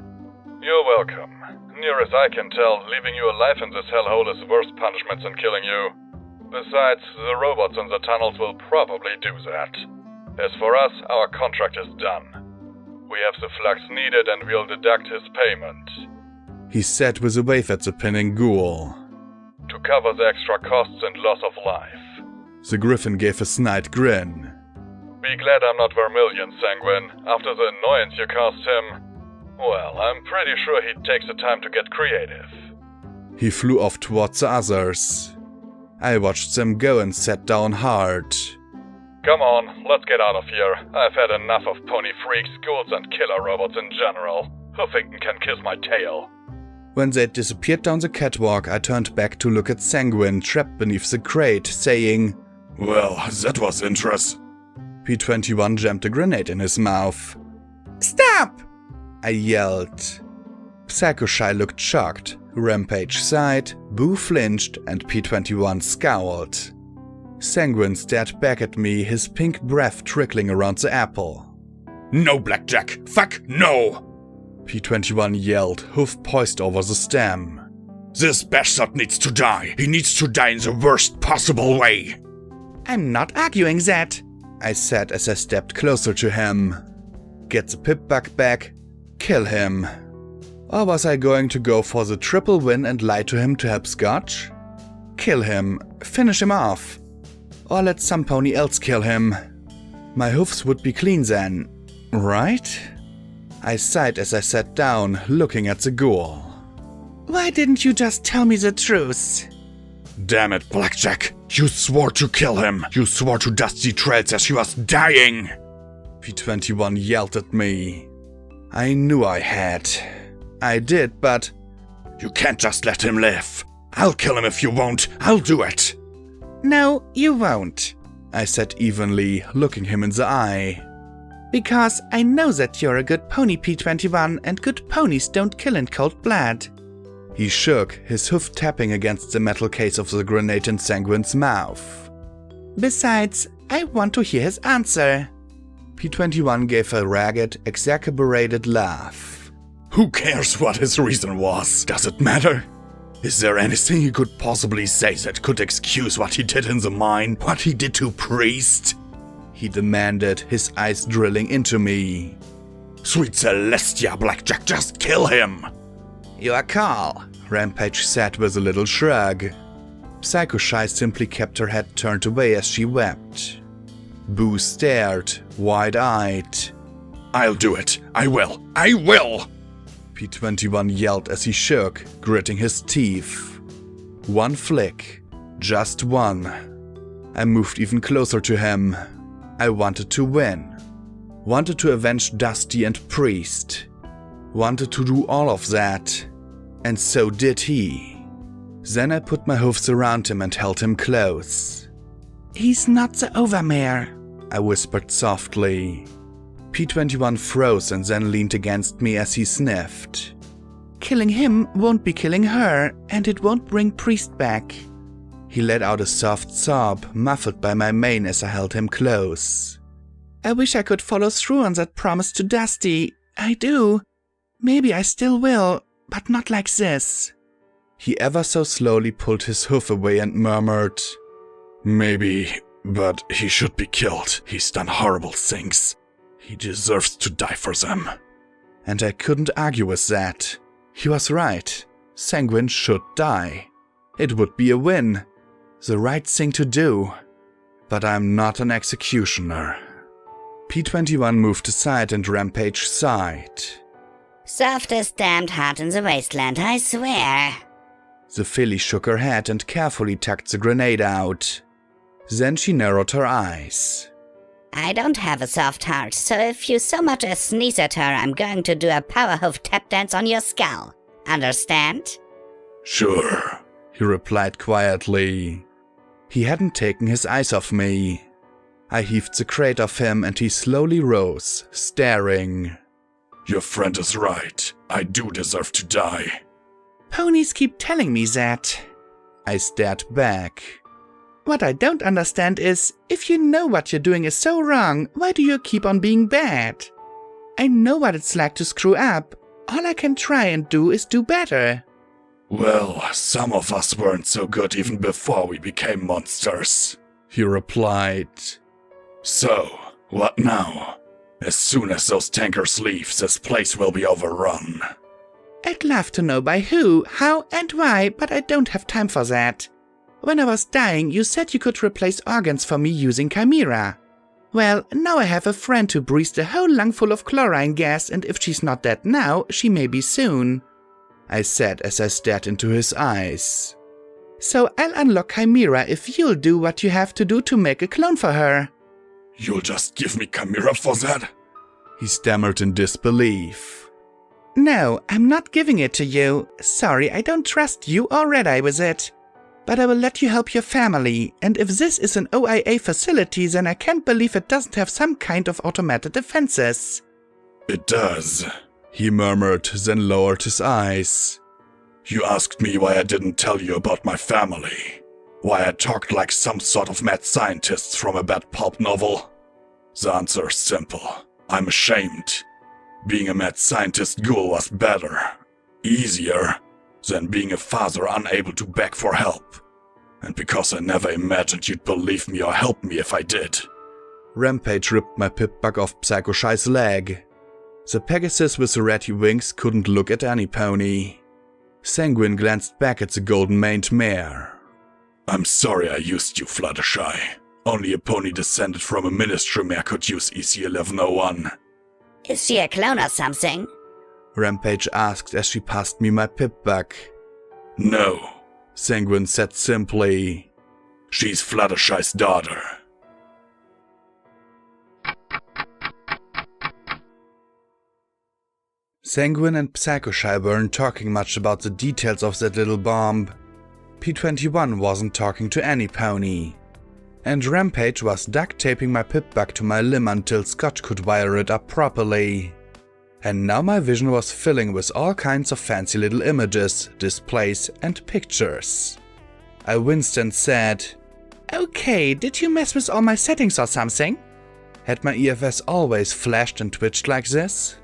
F: You're welcome. Near as I can tell, leaving you alive in this hellhole is worse punishment than killing you. Besides, the robots in the tunnels will probably do that. As for us, our contract is done. We have the flux needed and we'll deduct his payment.
A: He said with a wave at the pinning ghoul.
F: To cover the extra costs and loss of life.
A: The griffin gave a snide grin.
F: Be glad I'm not Vermilion, Sanguine. After the annoyance you caused him, well, I'm pretty sure he takes the time to get creative.
A: He flew off towards the others. I watched them go and sat down hard.
F: Come on, let's get out of here. I've had enough of pony freaks, ghouls, and killer robots in general. Huffington can kiss my tail.
A: When they disappeared down the catwalk, I turned back to look at Sanguine trapped beneath the crate, saying,
D: Well, that was interesting.
A: P21 jammed a grenade in his mouth.
H: Stop!
A: I yelled. Psycho Shy looked shocked, Rampage sighed, Boo flinched, and P21 scowled. Sanguine stared back at me, his pink breath trickling around the apple.
D: No, Blackjack! Fuck no!
A: P21 yelled, hoof poised over the stem.
D: This bastard needs to die! He needs to die in the worst possible way!
H: I'm not arguing that,
A: I said as I stepped closer to him. Get the pip-bug back, kill him. Or was I going to go for the triple win and lie to him to help Scotch? Kill him, finish him off. Or let some pony else kill him. My hoofs would be clean then, right? I sighed as I sat down, looking at the ghoul.
H: Why didn't you just tell me the truth?
D: Damn it, Blackjack! You swore to kill him! You swore to Dusty Trails as he was dying!
A: P21 yelled at me. I knew I had. I did, but...
D: You can't just let him live! I'll kill him if you won't! I'll do it!
H: No, you won't,
A: I said evenly, looking him in the eye.
H: Because I know that you're a good pony, P21, and good ponies don't kill in cold blood.
A: He shook, his hoof tapping against the metal case of the grenade in Sanguine's mouth.
H: Besides, I want to hear his answer.
A: P21 gave a ragged, exacerbated laugh.
D: Who cares what his reason was? Does it matter? Is there anything he could possibly say that could excuse what he did in the mine? What he did to Priest?
A: He demanded, his eyes drilling into me.
D: Sweet Celestia, Blackjack, just kill him!
A: Your call, Rampage said with a little shrug. Psycho Shy simply kept her head turned away as she wept. Boo stared, wide-eyed.
D: I'll do it. I will. I will!
A: P21 yelled as he shook, gritting his teeth. One flick. Just one. I moved even closer to him. I wanted to win. Wanted to avenge Dusty and Priest. Wanted to do all of that. And so did he. Then I put my hoofs around him and held him close.
H: He's not the Overmare,
A: I whispered softly. P21 froze and then leaned against me as he sniffed.
H: Killing him won't be killing her, and it won't bring Priest back.
A: He let out a soft sob, muffled by my mane as I held him close.
H: I wish I could follow through on that promise to Dusty. I do. Maybe I still will, but not like this.
A: He ever so slowly pulled his hoof away and murmured,
D: Maybe, but he should be killed. He's done horrible things. He deserves to die for them.
A: And I couldn't argue with that. He was right. Sanguine should die. It would be a win. The right thing to do. But I'm not an executioner. P21 moved aside and Rampage sighed.
G: Softest damned heart in the wasteland, I swear.
A: The filly shook her head and carefully tucked the grenade out. Then she narrowed her eyes.
G: I don't have a soft heart, so if you so much as sneeze at her, I'm going to do a power hoof tap dance on your skull. Understand?
D: Sure,
A: he replied quietly. He hadn't taken his eyes off me. I heaved the crate off him and he slowly rose, staring.
D: Your friend is right. I do deserve to die.
H: Ponies keep telling me that.
A: I stared back.
H: What I don't understand is, if you know what you're doing is so wrong, why do you keep on being bad? I know what it's like to screw up. All I can try and do is do better.
D: Well, some of us weren't so good even before we became monsters,
A: he replied.
D: So, what now? As soon as those tankers leave, this place will be overrun.
H: I'd love to know by who, how, and why, but I don't have time for that. When I was dying, you said you could replace organs for me using Chimera. Well, now I have a friend who breathes a whole lung full of chlorine gas, and if she's not dead now, she may be soon, I said as I stared into his eyes. So I'll unlock Chimera if you'll do what you have to do to make a clone for her.
D: You'll just give me Chimera for that?
A: He stammered in disbelief.
H: No, I'm not giving it to you. Sorry, I don't trust you or Red Eye with it. But I will let you help your family, and if this is an OIA facility, then I can't believe it doesn't have some kind of automated defenses.
D: It does,
A: he murmured, then lowered his eyes.
D: You asked me why I didn't tell you about my family. Why I talked like some sort of mad scientist from a bad pulp novel. The answer is simple. I'm ashamed. Being a mad scientist ghoul was better, easier, than being a father unable to beg for help. And because I never imagined you'd believe me or help me if I did.
A: Rampage ripped my pip-bug off Psycho Shy's leg. The Pegasus with the ratty wings couldn't look at any pony. Sanguine glanced back at the golden-maned mare.
D: I'm sorry I used you, Fluttershy. Only a pony descended from a ministry mare could use EC-1101.
G: Is she a clone or something?
A: Rampage asked as she passed me my pip-bug.
D: No,
A: Sanguine said simply.
D: She's Fluttershy's daughter.
A: Sanguine and Psycho Shy weren't talking much about the details of that little bomb. P-21 wasn't talking to any pony. And Rampage was duct-taping my pip-bug to my limb until Scott could wire it up properly. And now my vision was filling with all kinds of fancy little images, displays, and pictures. I winced and said,
H: Okay, did you mess with all my settings or something?
A: Had my EFS always flashed and twitched like this?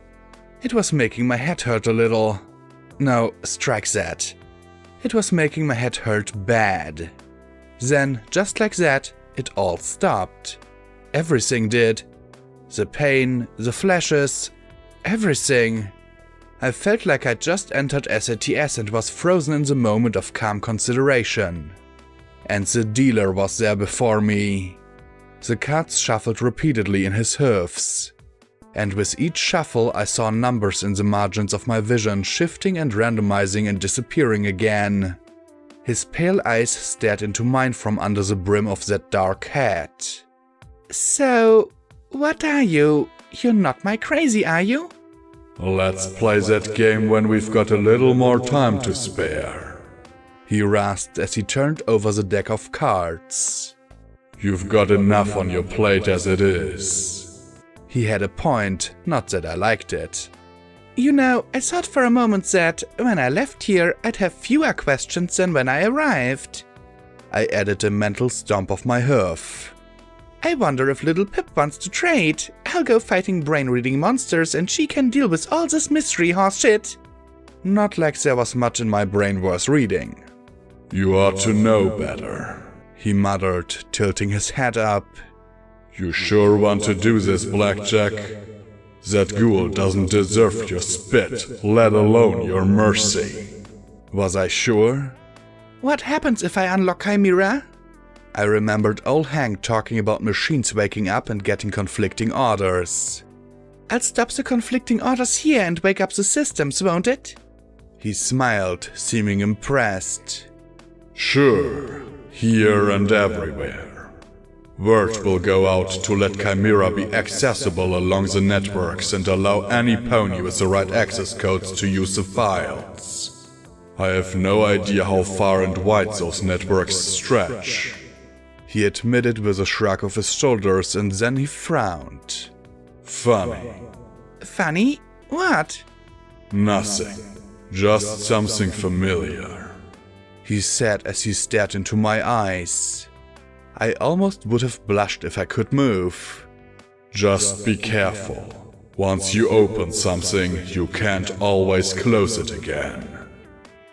A: It was making my head hurt a little. No, strike that. It was making my head hurt bad. Then, just like that, it all stopped. Everything did. The pain, the flashes, everything. I felt like I'd just entered SATS and was frozen in the moment of calm consideration. And the dealer was there before me. The cards shuffled repeatedly in his hoofs. And with each shuffle I saw numbers in the margins of my vision shifting and randomizing and disappearing again. His pale eyes stared into mine from under the brim of that dark hat.
H: So, what are you? You're not my crazy, are you?
D: Let's play that game when we've got a little more time to spare,
A: he rasped as he turned over the deck of cards.
D: You've got enough on your plate as it is.
A: He had a point, not that I liked it.
H: You know, I thought for a moment that, when I left here, I'd have fewer questions than when I arrived.
A: I added a mental stomp of my hoof.
H: I wonder if little Pip wants to trade. I'll go fighting brain-reading monsters and she can deal with all this mystery horse shit.
A: Not like there was much in my brain worth reading.
D: You ought to know better,
A: he muttered, tilting his head up.
D: You sure want to do this, Blackjack? That ghoul doesn't deserve your spit, let alone your mercy.
A: Was I sure?
H: What happens if I unlock Chimera?
A: I remembered old Hank talking about machines waking up and getting conflicting orders.
H: I'll stop the conflicting orders here and wake up the systems, won't it?
A: He smiled, seeming impressed.
D: Sure, here and everywhere. Word will go out to let Chimera be accessible along the networks and allow any pony with the right access codes to use the files. I have no idea how far and wide those networks stretch,
A: he admitted with a shrug of his shoulders, and then he frowned.
D: Funny.
H: Funny? What?
D: Nothing. Just something familiar,
A: he said as he stared into my eyes. I almost would have blushed if I could move.
D: Just be careful. Once you open something, you can't always close it again.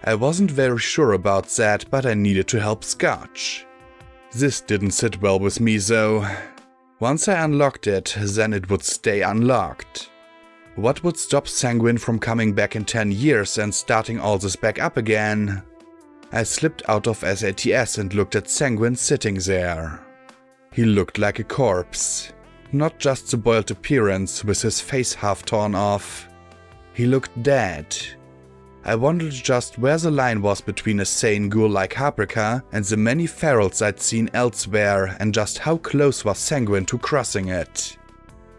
A: I wasn't very sure about that, but I needed to help Scotch. This didn't sit well with me though. Once I unlocked it, then it would stay unlocked. What would stop Sanguine from coming back in 10 years and starting all this back up again? I slipped out of SATS and looked at Sanguine sitting there. He looked like a corpse. not just the boiled appearance with his face half torn off. He looked dead. I wondered just where the line was between a sane ghoul like Haprika and the many ferals I'd seen elsewhere, and just how close was Sanguine to crossing it.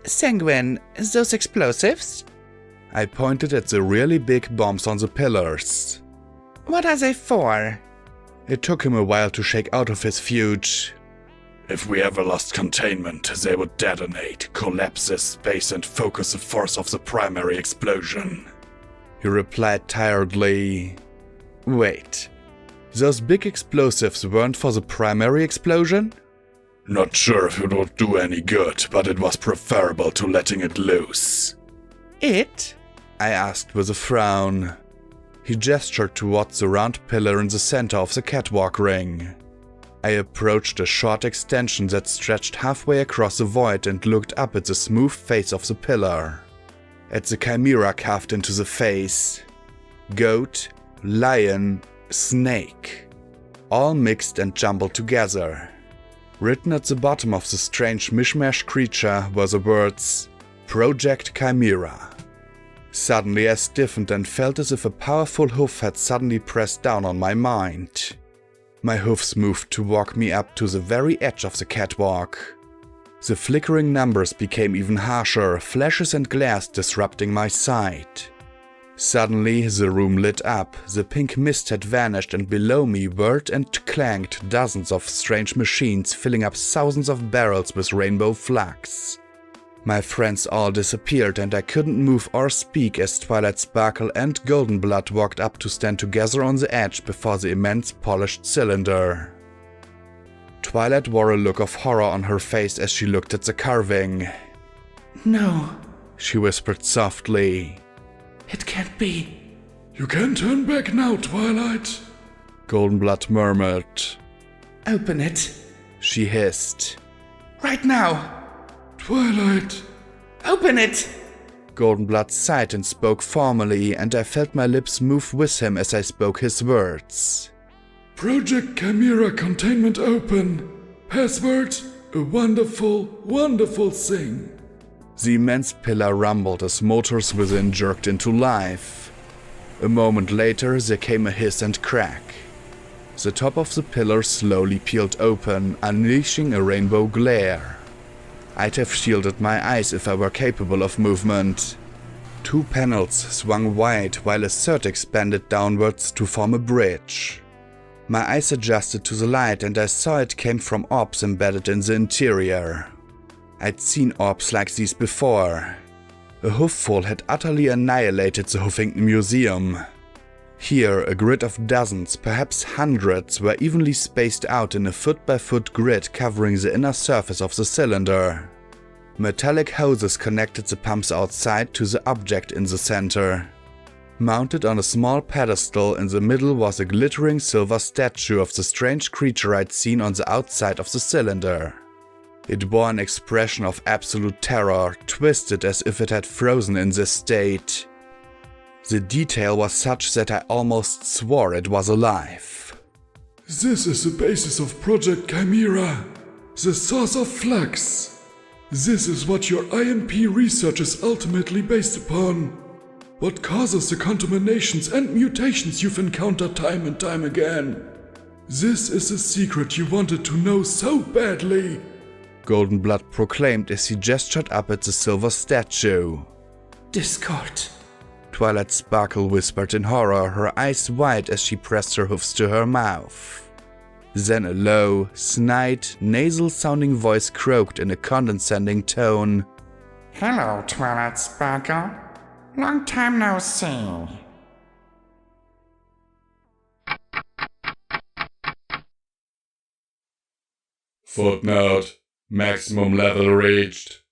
H: Sanguine, those explosives?
A: I pointed at the really big bombs on the pillars.
H: What are they for?
A: It took him a while to shake out of his fugue.
D: If we ever lost containment, they would detonate, collapse this space and focus the force of the primary explosion.
A: He replied tiredly. Wait, those big explosives weren't for the primary explosion?
D: Not sure if it would do any good, but it was preferable to letting it loose.
H: It?
A: I asked with a frown. He gestured towards the round pillar in the center of the catwalk ring. I approached a short extension that stretched halfway across the void and looked up at the smooth face of the pillar. At the chimera carved into the face. Goat, lion, snake. All mixed and jumbled together. Written at the bottom of the strange mishmash creature were the words, Project Chimera. Suddenly I stiffened and felt as if a powerful hoof had suddenly pressed down on my mind. My hoofs moved to walk me up to the very edge of the catwalk. The flickering numbers became even harsher, flashes and glares disrupting my sight. Suddenly, the room lit up, the pink mist had vanished, and below me whirred and clanged dozens of strange machines, filling up thousands of barrels with rainbow flux. My friends all disappeared, and I couldn't move or speak as Twilight Sparkle and Goldenblood walked up to stand together on the edge before the immense polished cylinder. Twilight wore a look of horror on her face as she looked at the carving.
B: No,
A: She whispered softly.
B: it can't be.
D: You can turn back now, Twilight.
A: Goldenblood murmured.
B: Open it.
A: She hissed.
B: Right now.
D: Twilight.
B: Open it.
A: Goldenblood sighed and spoke formally, and I felt my lips move with him as I spoke his words.
D: Project Chimera containment open. Password, a wonderful, wonderful thing.
A: The immense pillar rumbled as motors within jerked into life. A moment later, there came a hiss and crack. The top of the pillar slowly peeled open, unleashing a rainbow glare. I'd have shielded my eyes if I were capable of movement. Two panels swung wide while a third expanded downwards to form a bridge. My eyes adjusted to the light and I saw it came from orbs embedded in the interior. I'd seen orbs like these before. A hoofful had utterly annihilated the Huffington Museum. Here, a grid of dozens, perhaps hundreds, were evenly spaced out in a foot-by-foot grid covering the inner surface of the cylinder. Metallic hoses connected the pumps outside to the object in the center. Mounted on a small pedestal in the middle was a glittering silver statue of the strange creature I'd seen on the outside of the cylinder. It bore an expression of absolute terror, twisted as if it had frozen in this state. The detail was such that I almost swore it was alive.
D: This is the basis of Project Chimera, the source of flux. This is what your IMP research is ultimately based upon. What causes the contaminations and mutations you've encountered time and time again. This is a secret you wanted to know so badly.
A: Goldenblood proclaimed as he gestured up at the silver statue.
B: Discord.
A: Twilight Sparkle whispered in horror, her eyes wide as she pressed her hoofs to her mouth. Then a low, snide, nasal-sounding voice croaked in a condescending tone.
B: Hello, Twilight Sparkle. Long time no see.
D: Footnote. Maximum level reached.